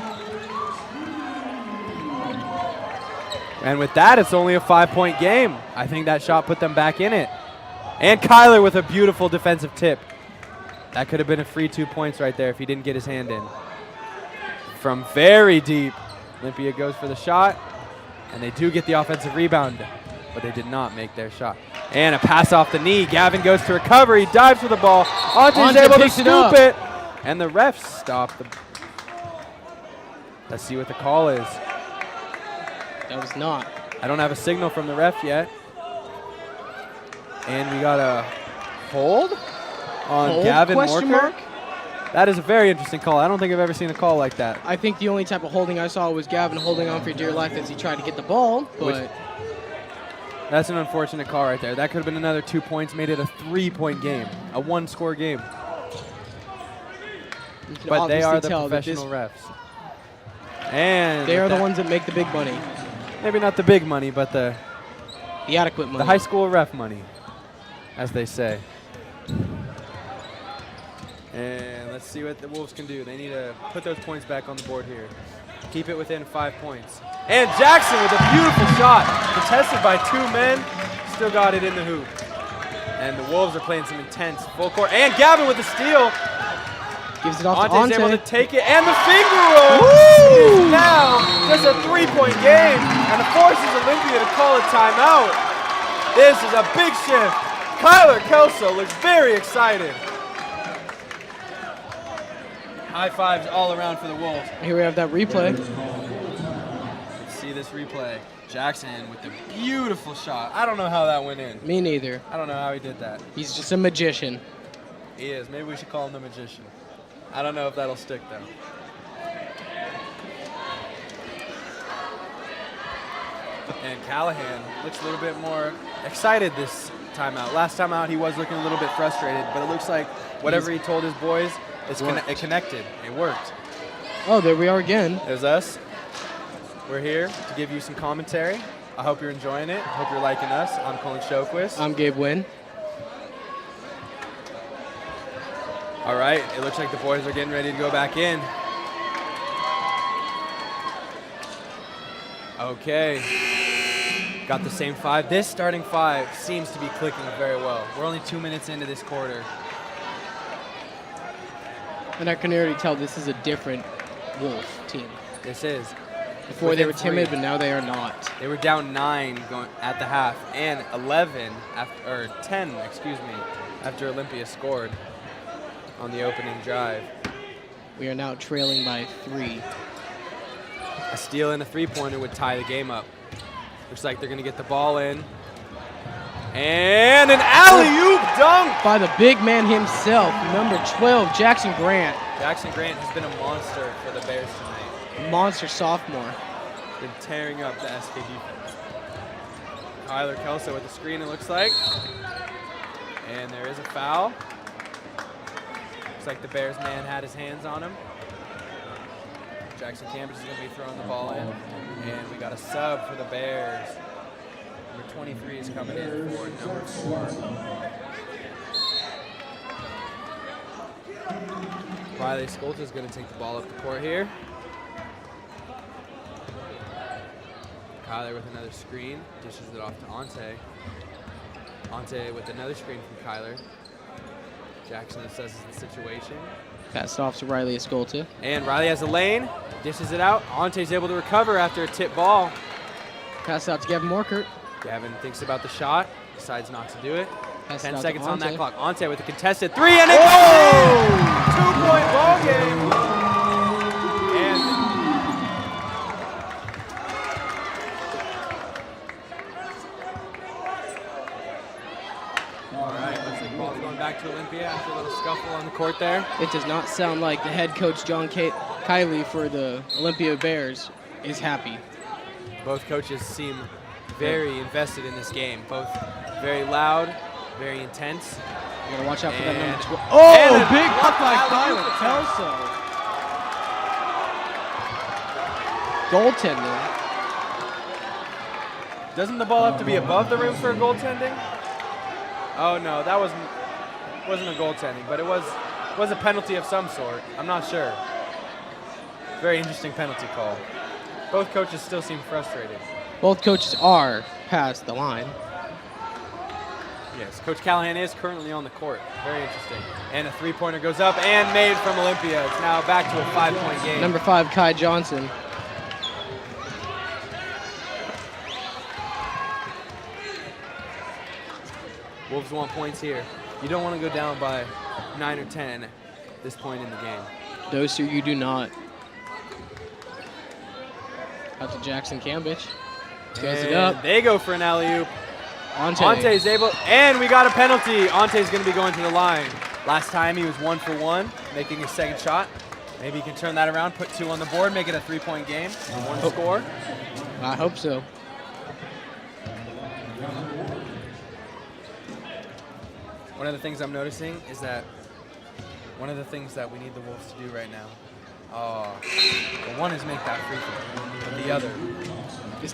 And with that, it's only a 5-point game. I think that shot put them back in it. And Kyler with a beautiful defensive tip. That could have been a free 2 points right there if he didn't get his hand in. From very deep, Olympia goes for the shot, and they do get the offensive rebound, but they did not make their shot. And a pass off the knee. Gavin goes to recover. He dives for the ball. Ante's able to scoop it. And the refs stop the. Let's see what the call is. That was not. I don't have a signal from the ref yet. And we got a hold on Gavin Morker. That is a very interesting call. I don't think I've ever seen a call like that. I think the only type of holding I saw was Gavin holding on for dear life as he tried to get the ball, but that's an unfortunate call right there. That could have been another 2 points, made it a 3-point game, a 1-score game. But they are the professional refs. And they are the ones that make the big money. Maybe not the big money, but the adequate money. The high school ref money, as they say. And let's see what the Wolves can do. They need to put those points back on the board here. Keep it within 5 points. And Jackson with a beautiful shot. Contested by 2 men. Still got it in the hoop. And the Wolves are playing some intense full court. And Gavin with the steal. Gives it off to Ante's Ante. able to take it. And the finger roll. It is now just a 3-point game. And it forces Olympia to call a timeout. This is a big shift. Kyler Kelso looks very excited. High fives all around for the Wolves. Here we have that replay. Let's see this replay. Jackson with a beautiful shot. I don't know how that went in. Me neither. I don't know how he did that. He's just a magician. He is. Maybe we should call him the magician. I don't know if that'll stick, though. And Callahan looks a little bit more excited this time out. Last time out, he was looking a little bit frustrated, but it looks like whatever he told his boys, it connected. It worked. Oh, there we are again. There's us. We're here to give you some commentary. I hope you're enjoying it. I hope you're liking us. I'm Colin Shoquist. I'm Gabe Wynn. All right, it looks like the boys are getting ready to go back in. Okay. Got the same five. This starting five seems to be clicking very well. We're only 2 minutes into this quarter. And I can already tell this is a different Wolf team. This is. Before they were timid, but now they are not. They were down 9 going at the half and 11 after, or 10, excuse me, after Olympia scored on the opening drive. We are now trailing by 3. A steal and a three-pointer would tie the game up. Looks like they're going to get the ball in. And an alley-oop dunk! By the big man himself, number 12, Jackson Grant. Jackson Grant has been a monster for the Bears tonight. Monster sophomore. Been tearing up the SK defense. Kyler Kelso with the screen, it looks like. And there is a foul. Looks like the Bears man had his hands on him. Jackson Cambridge is going to be throwing the ball in. And we got a sub for the Bears. Number 23 is coming in for number 4. Riley Skolta is going to take the ball up the court here. Kyler with another screen, dishes it off to Ante. Ante with another screen from Kyler. Jackson assesses the situation. Pass off to Riley Escolta. And Riley has a lane, dishes it out. Ante's able to recover after a tip ball. Pass out to Gavin Morkert. Gavin thinks about the shot, decides not to do it. Pass 10 it out seconds to on that Ante. clock. Ante with a contested 3, and it goes in! 2-point ball game. And back to Olympia after a little scuffle on the court there. It does not sound like the head coach, John Kiley, for the Olympia Bears is happy. Both coaches seem very invested in this game. Both very loud, very intense. You gotta watch out for that number 12. Oh, big block by Kyler Kelso. Goaltending. Doesn't the ball have to be above the rim for goaltending? Oh no, that wasn't a goaltending, but it was a penalty of some sort. I'm not sure. Very interesting penalty call. Both coaches still seem frustrated. Both coaches are past the line. Yes, Coach Callahan is currently on the court. Very interesting. And a three-pointer goes up and made from Olympia. It's now back to a 5-point game. Number 5, Kai Johnson. Wolves want points here. You don't want to go down by 9 or 10 at this point in the game. Those two you do not. Out to Jackson Cambridge. Goes it up. They go for an alley-oop. Ante. Ante's able, and we got a penalty. Ante's going to be going to the line. Last time he was 1 for 1, making his second shot. Maybe he can turn that around, put 2 on the board, make it a 3-point game. 1 score. I hope so. One of the things I'm noticing is that one of the things that we need the Wolves to do right now, well, one is make that free throw, but the other,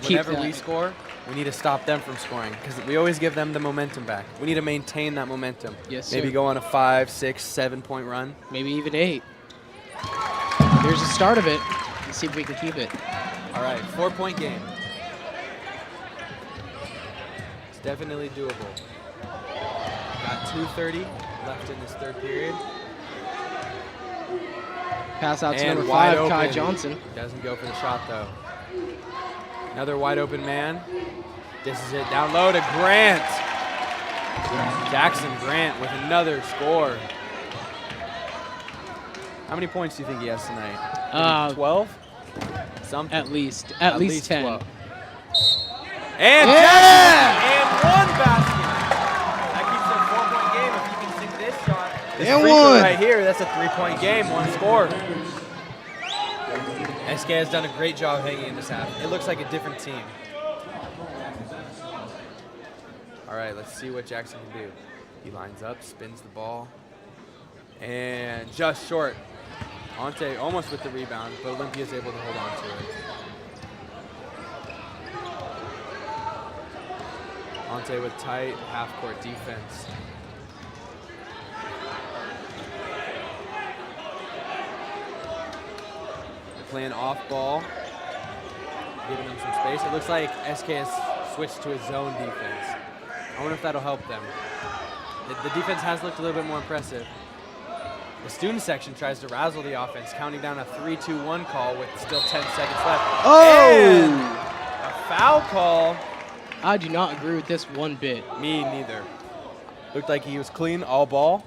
whenever we score, we need to stop them from scoring because we always give them the momentum back. We need to maintain that momentum. Yes, Maybe sir. go on a 5, 6, 7-point run. Maybe even 8. Here's the start of it. Let's see if we can keep it. All right, 4-point game. It's definitely doable. Got 2:30 left in this third period. Pass out to And number wide 5, Kai open. Johnson. Doesn't go for the shot, though. Another wide open man. This is it down low to Grant. Jackson Grant with another score. How many points do you think he has tonight? 12? Something. At least 10. 12. And Jackson, and one basket. That keeps it a 4-point game if you can sink this shot. This And free throw one. right here, that's a 3-point game, one score. SK has done a great job hanging in this half. It looks like a different team. All right, let's see what Jackson can do. He lines up, spins the ball, and just short. Ante almost with the rebound, but Olympia's able to hold on to it. Ante with tight half-court defense. They're playing off ball, giving them some space. It looks like SK has switched to a zone defense. I wonder if that'll help them. The defense has looked a little bit more impressive. The student section tries to razzle the offense, counting down a 3-2-1 call with still 10 seconds left. Oh! And a foul call. I do not agree with this one bit. Me neither. Looked like he was clean, all ball.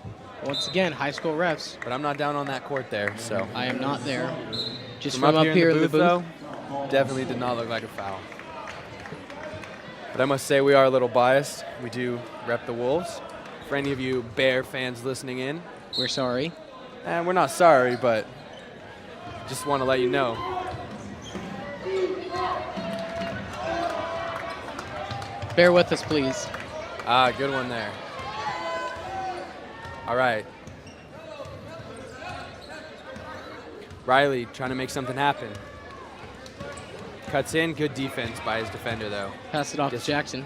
Once again, high school refs. But I'm not down on that court there, so. I am not there. Just from up here in the booth. Though, definitely did not look like a foul. But I must say we are a little biased. We do rep the Wolves. For any of you Bear fans listening in, we're sorry. And we're not sorry, but just want to let you know. Bear with us, please. Ah, good one there. All right. Riley trying to make something happen. Cuts in, good defense by his defender, though. Pass it off to Jackson.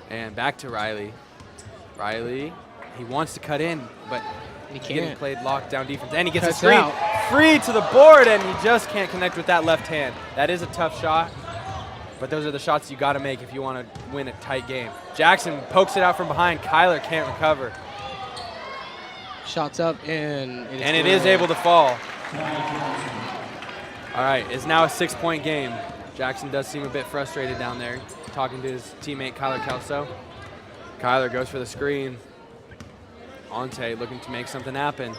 And back to Riley. Riley, he wants to cut in, but he getting can't. played lockdown defense. And he gets Cuts a screen. out. Free to the board, and he just can't connect with that left hand. That is a tough shot, but those are the shots you got to make if you want to win a tight game. Jackson pokes it out from behind. Kyler can't recover. Shots up, and it is able to fall. All right, it's now a 6-point game. Jackson does seem a bit frustrated down there, talking to his teammate Kyler Kelso. Kyler goes for the screen. Ante looking to make something happen.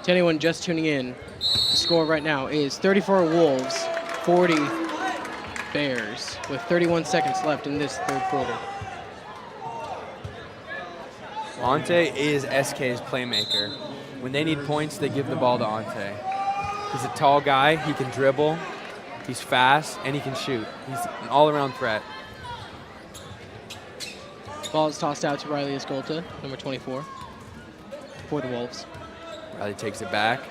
To anyone just tuning in, the score right now is 34 Wolves, 40 Bears, with 31 seconds left in this third quarter. Ante is SK's playmaker. When they need points, they give the ball to Ante. He's a tall guy, he can dribble, he's fast, and he can shoot. He's an all-around threat. Ball is tossed out to Riley Escolta, number 24, for the Wolves. Riley takes it back.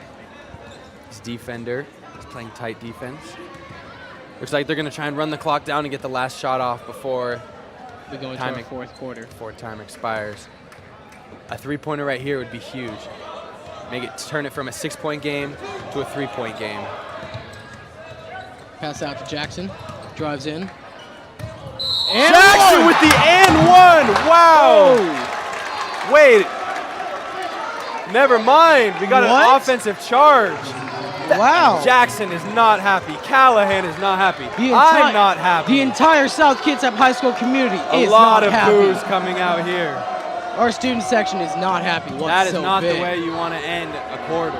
His defender is playing tight defense. Looks like they're going to try and run the clock down and get the last shot off before we go into our fourth quarter. Before time expires. A three-pointer right here would be huge. Turn it from a 6-point game to a 3-point game. Pass out to Jackson. Drives in. And Jackson with the and one! Wow! Oh. Wait. Never mind. We got an offensive charge. Wow. Jackson is not happy. Callahan is not happy. I'm not happy. The entire South Kitsap High School community is a lot not of happy. boos coming out here. Our student section is not happy whatsoever. That is not the way you want to end a quarter.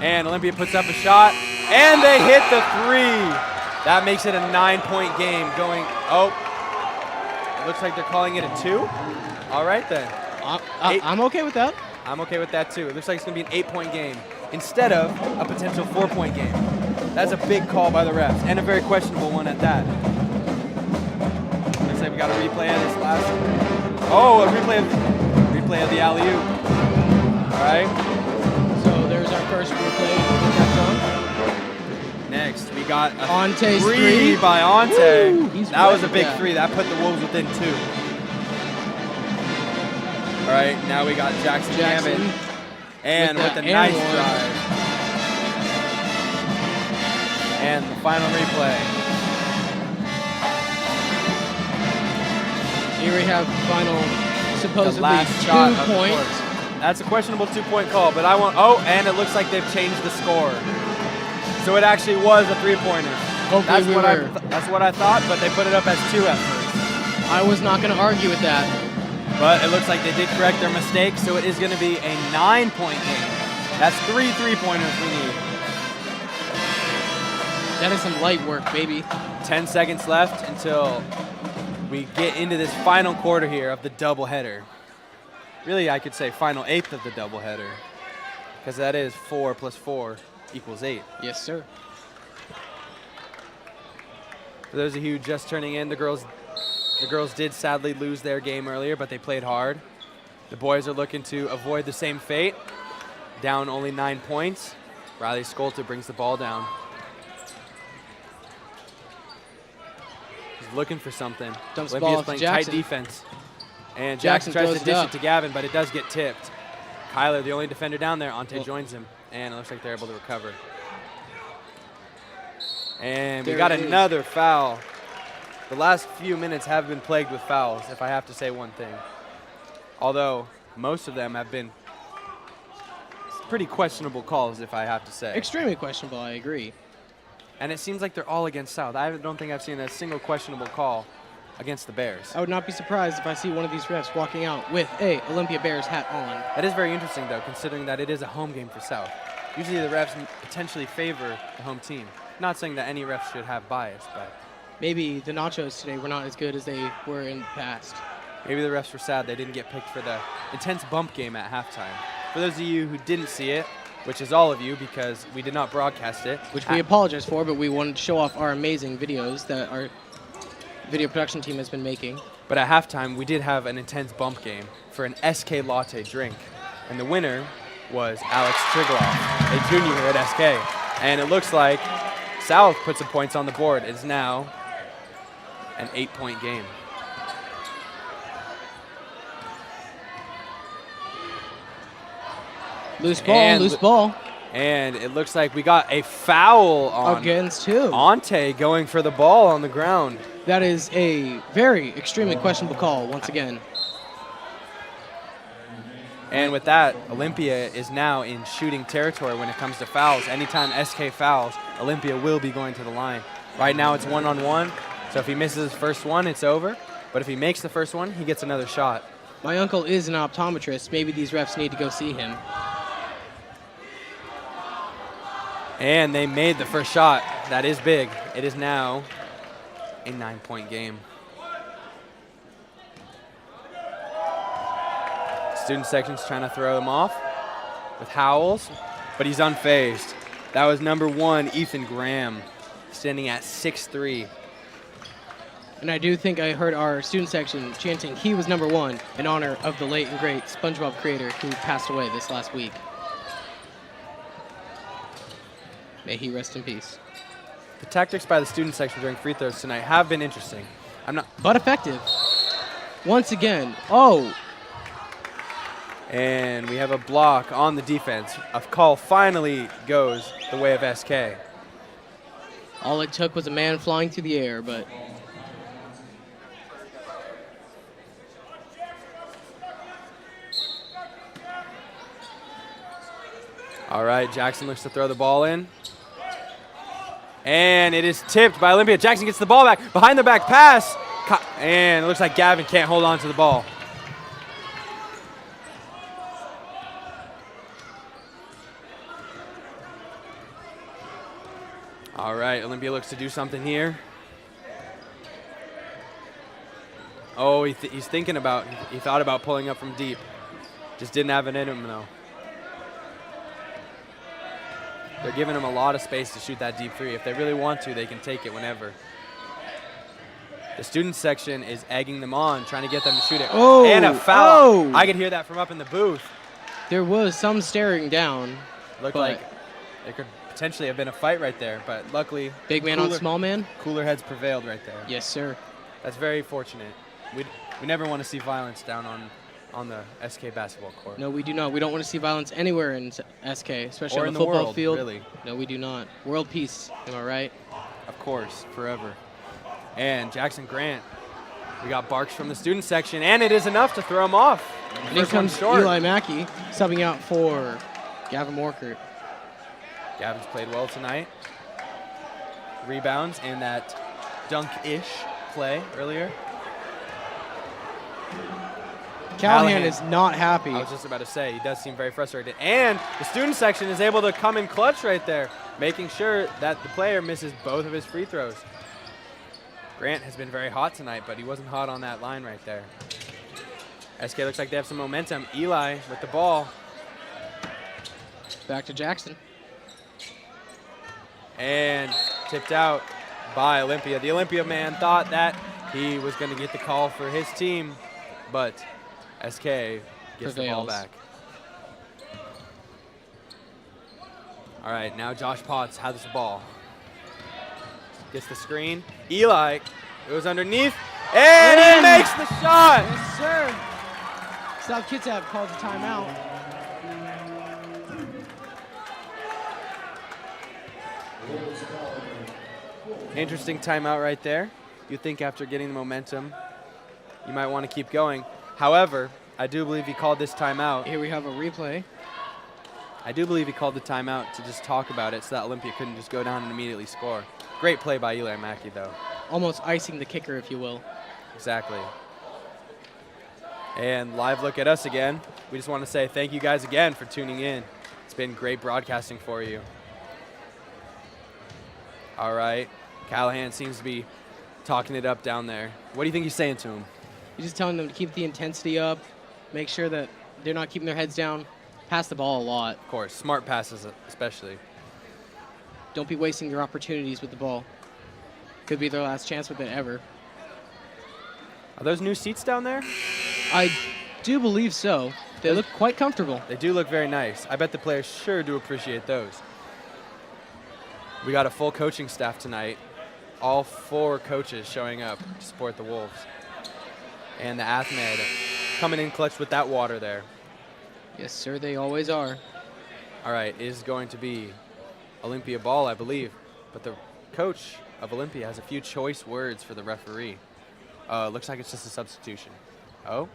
And Olympia puts up a shot, and they hit the three. That makes it a 9-point game going, it looks like they're calling it a 2. All right then. I'm okay with that. I'm okay with that too. It looks like it's going to be an 8-point game instead of a potential 4-point game. That's a big call by the refs, and a very questionable one at that. Looks like we got a replay of this last. A replay of the alley-oop. All right. So there's our first replay. Next, we got a Ante's three by Ante. Woo, that was a big three. That put the Wolves within 2. All right, now we got Jackson Hammond. And with a nice drive. And the final replay. Here we have final, supposedly, the last shot 2 points. That's a questionable 2-point call, but and it looks like they've changed the score. So it actually was a 3-pointer. That's what I thought, but they put it up as 2 at first. I was not going to argue with that. But it looks like they did correct their mistake, so it is going to be a 9-point game. That's 3 3-pointers we need. That is some light work, baby. 10 seconds left until we get into this final quarter here of the doubleheader. Really, I could say final eighth of the doubleheader, because that is 4 + 4 = 8. Yes, sir. For those of you just turning in, the girls did sadly lose their game earlier, but they played hard. The boys are looking to avoid the same fate. Down only 9 points. Riley Skolta brings the ball down. He's looking for something. Dumps the ball Olympia's off to playing Jackson. tight defense. And Jackson tries throws to it dish up. it to Gavin, but it does get tipped. Kyler, the only defender down there, Ante joins him, and it looks like they're able to recover. And we There got it is. another foul. The last few minutes have been plagued with fouls, if I have to say one thing. Although most of them have been pretty questionable calls, if I have to say. Extremely questionable, I agree. And it seems like they're all against South. I don't think I've seen a single questionable call against the Bears. I would not be surprised if I see one of these refs walking out with a Olympia Bears hat on. That is very interesting, though, considering that it is a home game for South. Usually the refs potentially favor the home team. Not saying that any refs should have bias, but Maybe the Nachos today were not as good as they were in the past. maybe the refs were sad they didn't get picked for the intense bump game at halftime. For those of you who didn't see it, which is all of you because we did not broadcast it. Which we apologize for, but we wanted to show off our amazing videos that our video production team has been making. But at halftime, we did have an intense bump game for an SK latte drink. And the winner was Alex Trigloff, a junior here at SK. And it looks like South put some points on the board. It is now an 8-point game. Loose ball. And it looks like we got a foul on Against who? Ante going for the ball on the ground. That is a very extremely questionable call once again. And with that, Olympia is now in shooting territory when it comes to fouls. Anytime SK fouls, Olympia will be going to the line. Right now it's 1-on-1, so if he misses his first one, it's over. But if he makes the first one, he gets another shot. My uncle is an optometrist. Maybe these refs need to go see him. And they made the first shot. That is big. It is now a 9-point game. Student section's trying to throw him off with Howells, but he's unfazed. That was number 1, Ethan Graham, standing at 6'3". And I do think I heard our student section chanting he was number 1 in honor of the late and great SpongeBob creator who passed away this last week. May he rest in peace. The tactics by the student section during free throws tonight have been interesting. But effective. Once again. Oh. And we have a block on the defense. A call finally goes the way of SK. All it took was a man flying through the air, but all right, Jackson looks to throw the ball in. And it is tipped by Olympia. Jackson gets the ball back. Behind the back pass. And it looks like Gavin can't hold on to the ball. All right, Olympia looks to do something here. Oh, he's thinking about, he thought about pulling up from deep. Just didn't have it in him, though. They're giving him a lot of space to shoot that deep three. If they really want to, they can take it whenever. The student section is egging them on, trying to get them to shoot it. Oh, and a foul. oh. I could hear that from up in the booth. there was some staring down. Looked like there could potentially have been a fight right there, but luckily, Big man on small man? Cooler heads prevailed right there. Yes, sir. That's very fortunate. We never want to see violence down on the SK basketball court. No, we do not. We don't want to see violence anywhere in SK, especially Or on in the the football world, field. really. No, we do not. World peace. Am I right? Of course, forever. And Jackson Grant, we got barks from the student section, and it is enough to throw him off. And here First one comes short. Eli Mackey subbing out for Gavin Morkert. Gavin's played well tonight. Rebounds in that dunk-ish play earlier. Callahan is not happy. I was just about to say, he does seem very frustrated. And the student section is able to come in clutch right there, making sure that the player misses both of his free throws. Grant has been very hot tonight, but he wasn't hot on that line right there. SK looks like they have some momentum. Eli with the ball. Back to Jackson. And tipped out by Olympia. The Olympia man thought that he was going to get the call for his team, but SK gets the ball back. All right, now Josh Potts has the ball. Gets the screen. Eli goes underneath, and he makes the shot. Yes, sir. South Kitsap calls a timeout. Interesting timeout right there. You think after getting the momentum, you might want to keep going. However, I do believe he called this timeout. Here we have a replay. I do believe he called the timeout to just talk about it so that Olympia couldn't just go down and immediately score. Great play by Eli Mackey, though. Almost icing the kicker, if you will. Exactly. And live look at us again. We just want to say thank you guys again for tuning in. It's been great broadcasting for you. All right. Callahan seems to be talking it up down there. What do you think he's saying to him? He's just telling them to keep the intensity up, make sure that they're not keeping their heads down, pass the ball a lot. Of course, smart passes especially. Don't be wasting your opportunities with the ball. Could be their last chance with it ever. Are those new seats down there? I do believe so. They look quite comfortable. They do look very nice. I bet the players sure do appreciate those. We got a full coaching staff tonight. All 4 coaches showing up to support the Wolves. And the Athmed coming in clutch with that water there. Yes, sir, they always are. All right, it is going to be Olympia ball, I believe. But the coach of Olympia has a few choice words for the referee. Looks like it's just a substitution. Oh?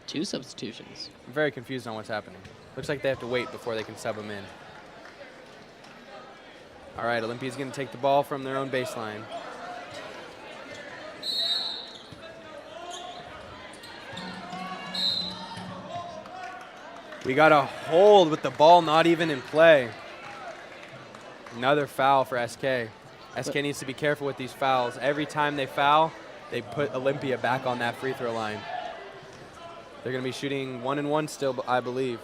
2 substitutions. I'm very confused on what's happening. Looks like they have to wait before they can sub him in. All right, Olympia's going to take the ball from their own baseline. We got a hold with the ball not even in play. Another foul for SK. SK needs to be careful with these fouls. Every time they foul, they put Olympia back on that free throw line. They're going to be shooting 1-1 still, I believe.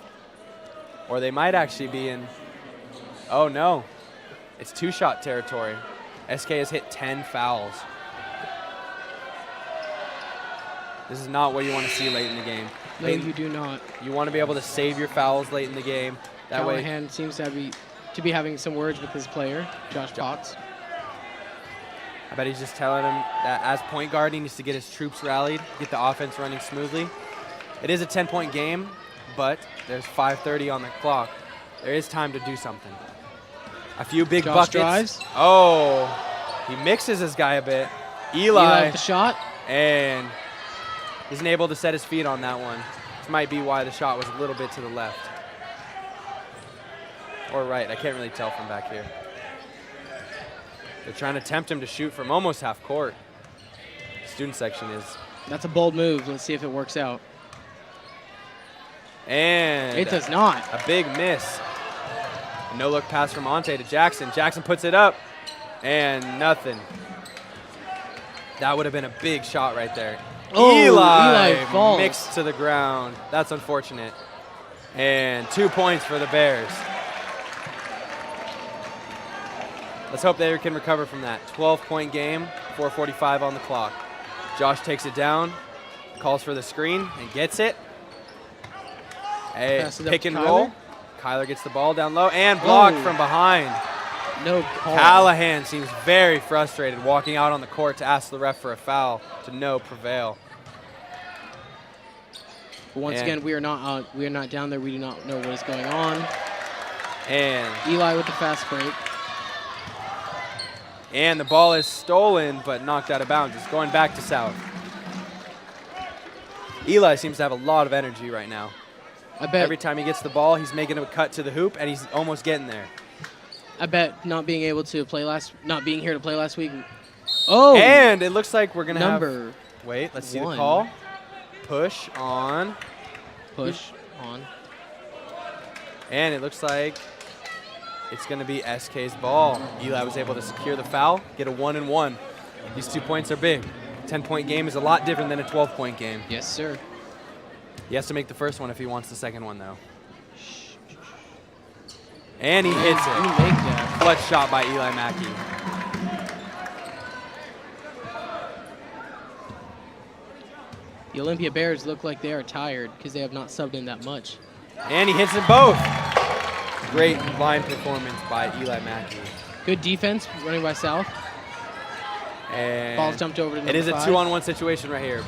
Or they might actually be in, oh no. It's 2-shot territory. SK has hit 10 fouls. This is not what you want to see late in the game. No, you do not. You want to be able to save your fouls late in the game. That way. Callahan seems to be having some words with his player, Josh Potts. I bet he's just telling him that as point guard, he needs to get his troops rallied, get the offense running smoothly. It is a 10-point game, but there's 5:30 on the clock. There is time to do something. A few big Josh buckets. Drives. Oh, he mixes his guy a bit. Eli with the shot. And isn't able to set his feet on that one. This might be why the shot was a little bit to the left. Or right, I can't really tell from back here. They're trying to tempt him to shoot from almost half court. Student section is. That's a bold move. Let's see if it works out. And it does not. A big miss. A no-look pass from Ante to Jackson. Jackson puts it up, and nothing. That would have been a big shot right there. Oh, Eli falls. mixed to the ground. That's unfortunate. And 2 points for the Bears. Let's hope they can recover from that. 12-point game, 4:45 on the clock. Josh takes it down, calls for the screen, and gets it. A pick and roll. Kyler gets the ball down low and blocked from behind. No call. Callahan seems very frustrated, walking out on the court to ask the ref for a foul to no prevail. But once again, we are not down there. We do not know what is going on. And Eli with the fast break. And the ball is stolen, but knocked out of bounds. It's going back to South. Eli seems to have a lot of energy right now. I bet every time he gets the ball, he's making a cut to the hoop, and he's almost getting there. I bet not being here to play last week. Oh! And it looks like we're going to have. Number Wait, let's see the 1. call. push on. Push on. And it looks like it's going to be SK's ball. Eli was able to secure the foul, get a 1-and-1. These 2 points are big. 10-point game is a lot different than a 12-point game. Yes, sir. He has to make the first one if he wants the second one, though. And he hits it. You make that. Clutch shot by Eli Mackey. The Olympia Bears look like they are tired because they have not subbed in that much. And he hits them both. Great line performance by Eli Mackey. Good defense running by South. And Ball's jumped over to number it is a 5. 2-on-1 situation right here.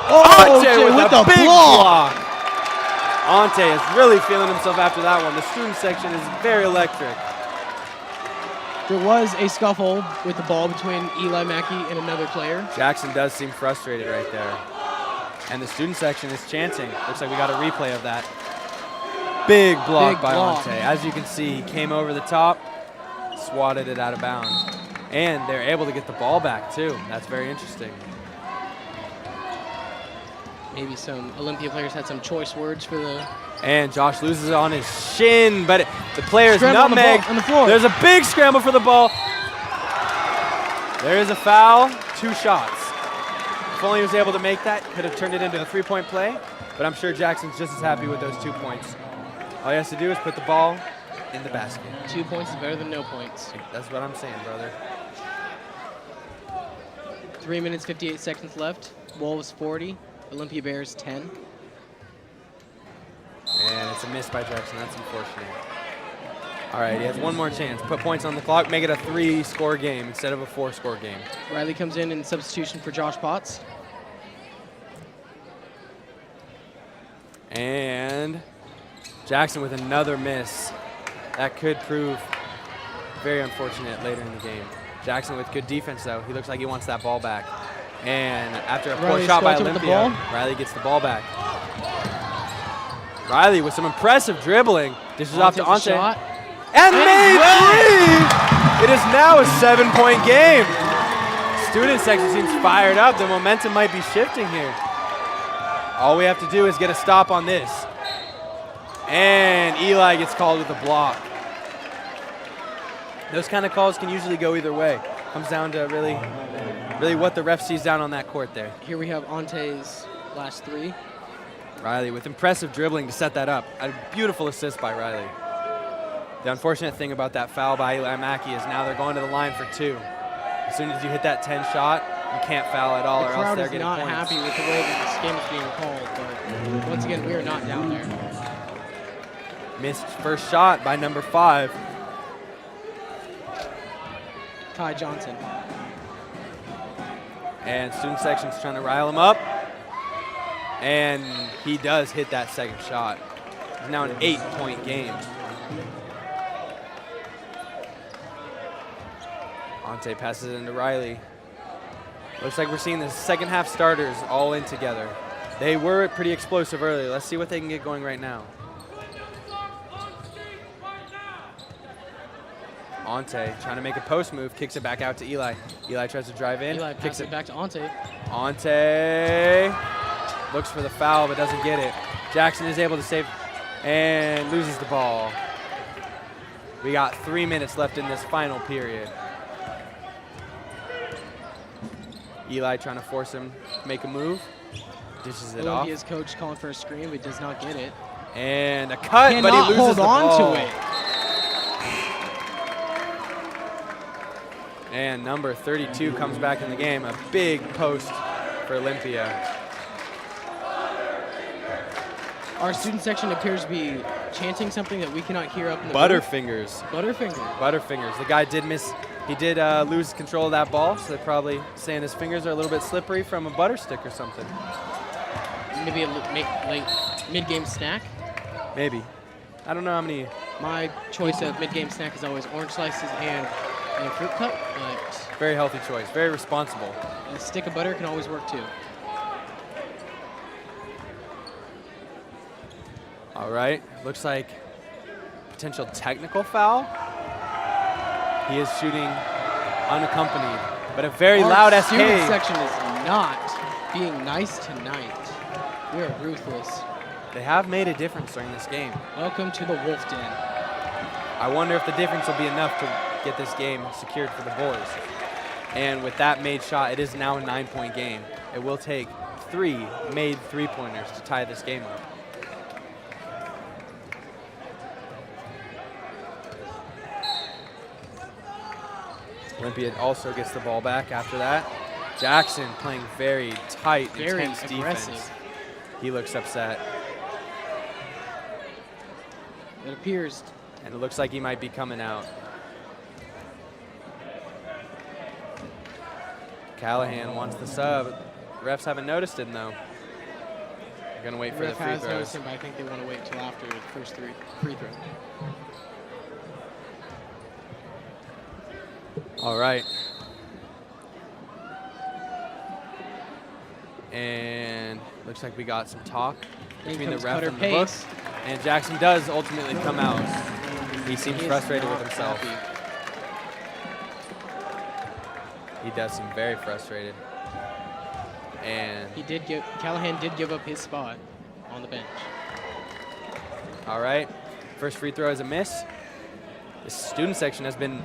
Oh, Ante with the a big block. Ante is really feeling himself after that one. The student section is very electric. There was a scuffle with the ball between Eli Mackey and another player. Jackson does seem frustrated right there. And the student section is chanting. Looks like we got a replay of that. Big block by Ante. As you can see, he came over the top, swatted it out of bounds. And they're able to get the ball back too. That's very interesting. Maybe some Olympia players had some choice words for the... And Josh loses on his shin, but the player's Scramble nutmeg. on the floor. There's a big scramble for the ball. There is a foul, 2 shots. If only he was able to make that, could have turned it into a 3-point play, but I'm sure Jackson's just as happy with those 2 points. All he has to do is put the ball in the basket. 2 points is better than no points. That's what I'm saying, brother. 3 minutes, 58 seconds left. Wolves 40, Olympia Bears 10. And it's a miss by Jackson. That's unfortunate. All right, he has one more chance. Put points on the clock, make it a 3-score game instead of a 4-score game. Riley comes in substitution for Josh Potts. And Jackson with another miss. That could prove very unfortunate later in the game. Jackson with good defense, though. He looks like he wants that ball back. And after a poor shot by Olympia, Riley gets the ball back. Riley with some impressive dribbling. Dishes off to Ante. And made 3! It is now a 7-point game. Student section seems fired up. The momentum might be shifting here. All we have to do is get a stop on this. And Eli gets called with a block. Those kind of calls can usually go either way. Comes down to really what the ref sees down on that court there. Here we have Ante's last 3. Riley with impressive dribbling to set that up. A beautiful assist by Riley. The unfortunate thing about that foul by Eli Mackey is now they're going to the line for 2. As soon as you hit that 10 shot, you can't foul at all, or else they're getting points. The crowd is not happy with the way that this game is being called, but once again, we are not down there. Missed first shot by number 5. Ty Johnson. And student section's trying to rile him up. And he does hit that second shot. It's now an 8-point game. Ante passes it into Riley. Looks like we're seeing the second half starters all in together. They were pretty explosive earlier. Let's see what they can get going right now. Ante trying to make a post move, kicks it back out to Eli. Eli tries to drive in, Eli kicks it back to Ante. Ante looks for the foul but doesn't get it. Jackson is able to save and loses the ball. We got 3 minutes left in this final period. Eli trying to force him to make a move. Dishes it off. Olympia's coach calling for a screen, but does not get it. And a cut, but he loses hold the on ball. to it. And number 32 comes back in the game. A big post for Olympia. Our student section appears to be chanting something that we cannot hear up in the Butterfingers. Butterfingers. Butterfingers. The guy did miss. He did lose control of that ball, so they're probably saying his fingers are a little bit slippery from a butter stick or something. Maybe a late mid-game snack. Maybe. I don't know how many. My choice of mid-game snack is always orange slices and a fruit cup, but very healthy choice. Very responsible. a stick of butter can always work too. All right. Looks like potential technical foul. He is shooting unaccompanied, but a very loud SK. Our student section is not being nice tonight. We are ruthless. They have made a difference during this game. Welcome to the Wolf Den. I wonder if the difference will be enough to get this game secured for the boys. And with that made shot, it is now a 9-point game. It will take 3 made three-pointers to tie this game up. Olympia also gets the ball back after that. Jackson playing very tight, intense defense. He looks upset. It appears. And it looks like he might be coming out. Callahan wants the sub. Refs haven't noticed him though. They're gonna wait for the free throws. Him, but I think they want to wait until after the first free throw. All right. And looks like we got some talk between the ref and the book. And Jackson does ultimately come out. He seems frustrated with himself. He does seem very frustrated. And Callahan did give up his spot on the bench. All right, first free throw is a miss. The student section has been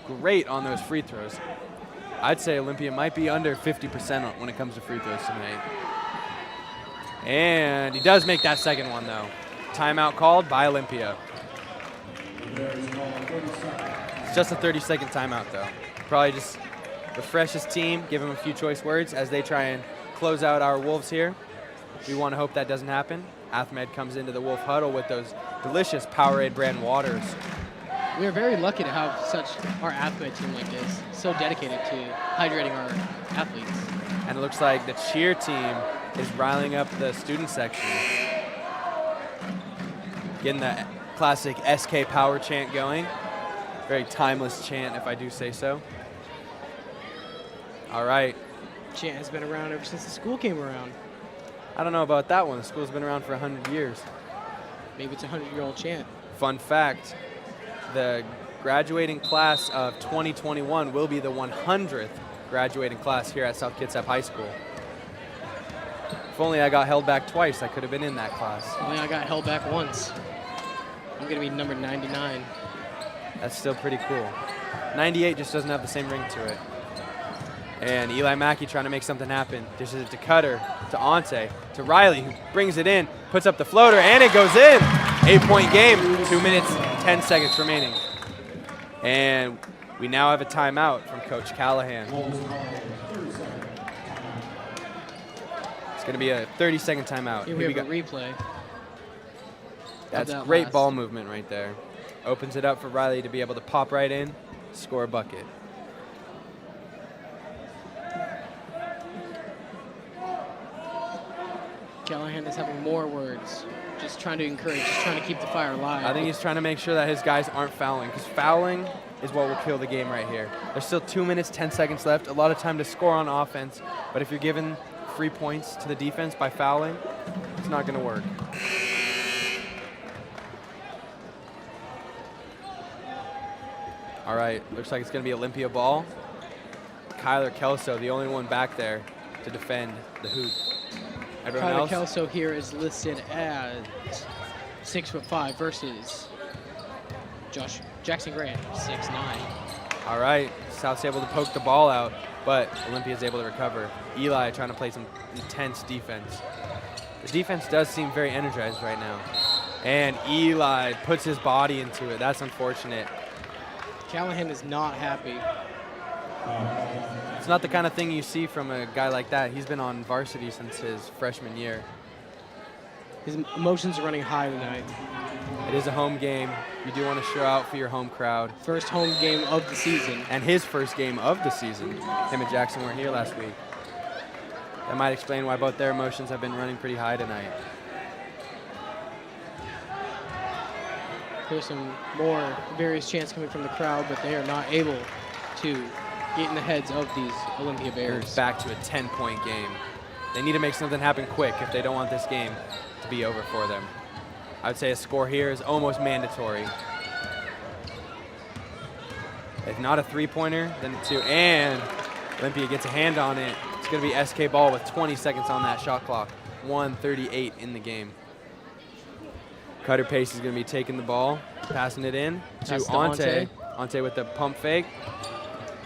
great on those free throws. I'd say Olympia might be under 50% when it comes to free throws tonight. And he does make that second one though. Timeout called by Olympia. It's just a 30-second timeout though. Probably just refresh his team, give him a few choice words as they try and close out our Wolves here. We want to hope that doesn't happen. Ahmed comes into the Wolf huddle with those delicious Powerade brand waters. We are very lucky to have our athlete team like this, so dedicated to hydrating our athletes. And it looks like the cheer team is riling up the student section. Getting the classic SK Power chant going. Very timeless chant, if I do say so. All right. Chant has been around ever since the school came around. I don't know about that one. The school's been around for 100 years. Maybe it's a 100-year-old chant. Fun fact, the graduating class of 2021 will be the 100th graduating class here at South Kitsap High School. If only I got held back twice, I could have been in that class. Only I got held back once. I'm going to be number 99. That's still pretty cool. 98 just doesn't have the same ring to it. And Eli Mackey trying to make something happen. Dishes it to Cutter, to Ante, to Riley, who brings it in, puts up the floater, and it goes in. 8-point game, 2 minutes, 10 seconds remaining. And we now have a timeout from Coach Callahan. It's going to be a 30-second timeout. Here we have a replay. That's great ball movement right there. Opens it up for Riley to be able to pop right in, score a bucket. Callahan is having more words, just trying to encourage, just trying to keep the fire alive. I think he's trying to make sure that his guys aren't fouling, because fouling is what will kill the game right here. There's still 2 minutes, 10 seconds left, a lot of time to score on offense, but if you're giving free points to the defense by fouling, it's not going to work. All right, looks like it's going to be Olympia ball. Kyler Kelso, the only one back there to defend the hoop. Everyone Kyler else? Kelso here is listed as 6'5" versus Jackson Grant, 6'9". All right, South's able to poke the ball out, but Olympia's able to recover. Eli trying to play some intense defense. The defense does seem very energized right now. And Eli puts his body into it. That's unfortunate. Callahan is not happy. It's not the kind of thing you see from a guy like that. He's been on varsity since his freshman year. His emotions are running high tonight. It is a home game. You do want to show out for your home crowd. First home game of the season. And his first game of the season. Him and Jackson weren't here last week. That might explain why both their emotions have been running pretty high tonight. There's some more various chants coming from the crowd, but they are not able to get in the heads of these Olympia Bears. It's back to a 10-point game. They need to make something happen quick if they don't want this game to be over for them. I would say a score here is almost mandatory. If not a three-pointer, then two. And Olympia gets a hand on it. It's going to be SK ball with 20 seconds on that shot clock. 1:38 in the game. Cutter Pace is going to be taking the ball, passing it in to Ante. Ante with the pump fake.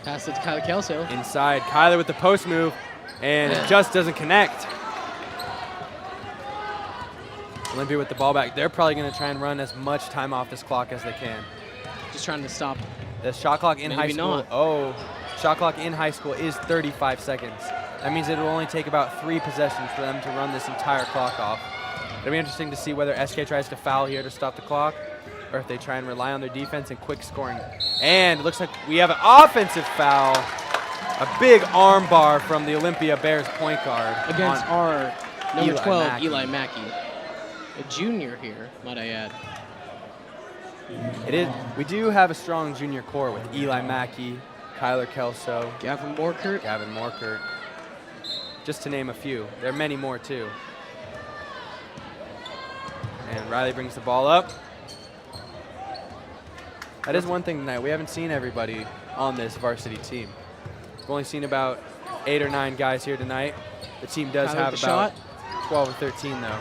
Pass it to Kyler Kelso. Inside, Kyler with the post move, and it just doesn't connect. Olympia with the ball back. They're probably going to try and run as much time off this clock as they can. Just trying to stop. The shot clock in high Maybe school. not. Oh, shot clock in high school is 35 seconds. That means it will only take about 3 possessions for them to run this entire clock off. It'll be interesting to see whether SK tries to foul here to stop the clock, or if they try and rely on their defense and quick scoring. And it looks like we have an offensive foul. A big arm bar from the Olympia Bears point guard. Against our number 12, Mackey. Eli Mackey. A junior here, might I add. It is. We do have a strong junior core with Eli Mackey, Kyler Kelso, Gavin Morkert. Just to name a few. There are many more too. And Riley brings the ball up. That is one thing tonight. We haven't seen everybody on this varsity team. We've only seen about 8 or 9 guys here tonight. The team does have about 12 or 13 though.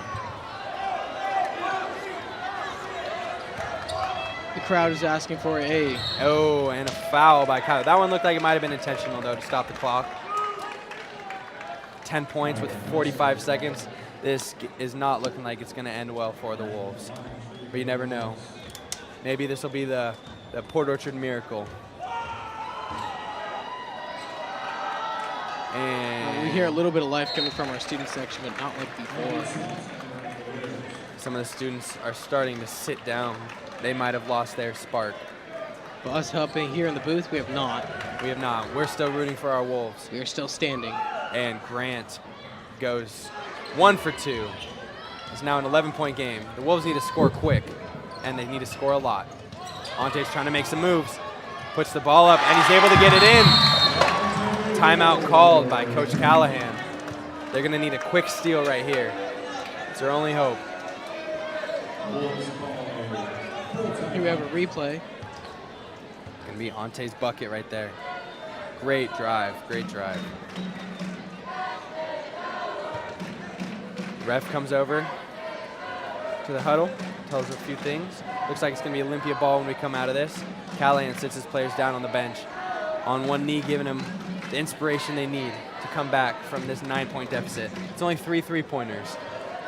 The crowd is asking for a. Oh, and a foul by Kyler. That one looked like it might have been intentional though to stop the clock. 10 points with 45 seconds. This is not looking like it's going to end well for the Wolves. But you never know. Maybe this will be the Port Orchard miracle. And We hear a little bit of life coming from our student section, but not like before. some of the students are starting to sit down. They might have lost their spark. But us helping here in the booth, we have not. We have not. We're still rooting for our Wolves. We are still standing. And Grant goes 1 for 2. It's now an 11-point game. The Wolves need to score quick, and they need to score a lot. Ante's trying to make some moves. Puts the ball up, and he's able to get it in. Timeout called by Coach Callahan. They're going to need a quick steal right here. It's their only hope. Here we have a replay. Going to be Ante's bucket right there. Great drive, great drive. Ref comes over to the huddle, tells us a few things. Looks like it's going to be Olympia ball when we come out of this. Callahan sits his players down on the bench on one knee, giving them the inspiration they need to come back from this 9-point deficit. It's only 3 3-pointers.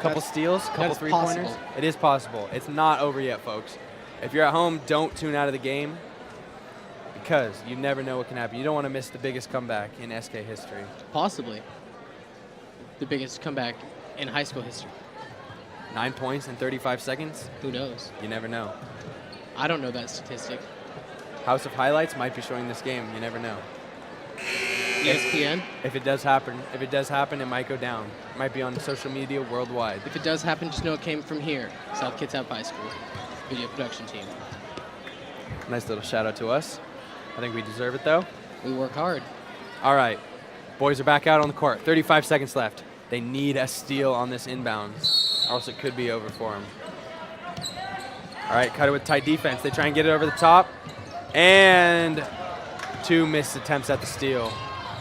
Couple steals, couple 3-pointers. It is possible. It's not over yet, folks. If you're at home, don't tune out of the game because you never know what can happen. You don't want to miss the biggest comeback in SK history. Possibly the biggest comeback in high school history. 9 points in 35 seconds? Who knows? You never know. I don't know that statistic. House of Highlights might be showing this game. You never know. ESPN? If it does happen, it might go down. It might be on social media worldwide. If it does happen, just know it came from here, South Kitsap High School video production team. Nice little shout out to us. I think we deserve it though. We work hard. All right, boys are back out on the court. 35 seconds left. They need a steal on this inbounds, or else it could be over for them. All right, cut it with tight defense. They try and get it over the top, and 2 missed attempts at the steal.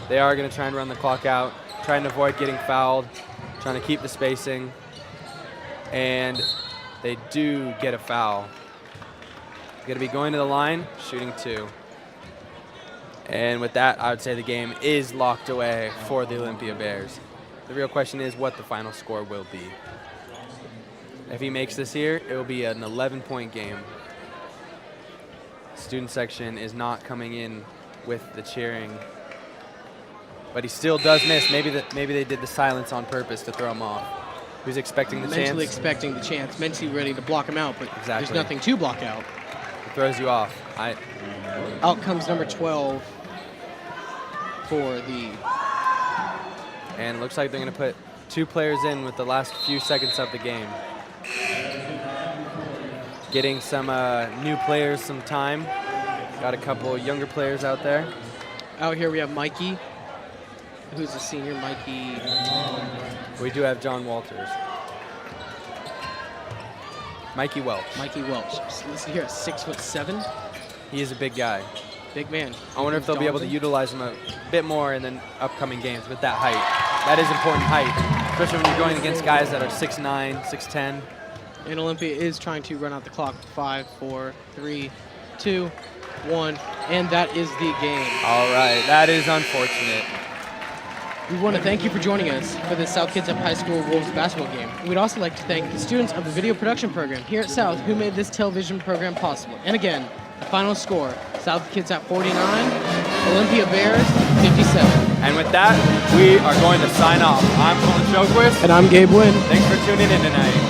They are going to try and run the clock out, trying to avoid getting fouled, trying to keep the spacing, and they do get a foul. Going to be going to the line, shooting 2. And with that, I would say the game is locked away for the Olympia Bears. The real question is what the final score will be. If he makes this here, it will be an 11-point game. Student section is not coming in with the cheering, but he still does miss. Maybe they did the silence on purpose to throw him off. He was expecting the chance. Mentally expecting the chance, mentally ready to block him out, but Exactly. there's nothing to block out. It throws you off. Out comes number 12 for the... And it looks like they're going to put 2 players in with the last few seconds of the game. Getting some new players some time. Got a couple younger players out there. Out here we have Mikey, who's a senior. Mikey. We do have John Walters. Mikey Welch. Mikey Welch. Listen here, 6'7". He is a big guy. Big man. I wonder if they'll be able to utilize him a bit more in the upcoming games with that height. That is important height. especially when you're going against guys that are 6'9", 6'10". And Olympia is trying to run out the clock. 5, 4, 3, 2, 1, and that is the game. All right, that is unfortunate. We want to thank you for joining us for this South Kitsap High School Wolves basketball game. We'd also like to thank the students of the video production program here at South who made this television program possible. And again, the final score, South Kitsap 49, Olympia Bears 57. And with that, we are going to sign off. I'm Colin Shoquist. And I'm Gabe Wynn. Thanks for tuning in tonight.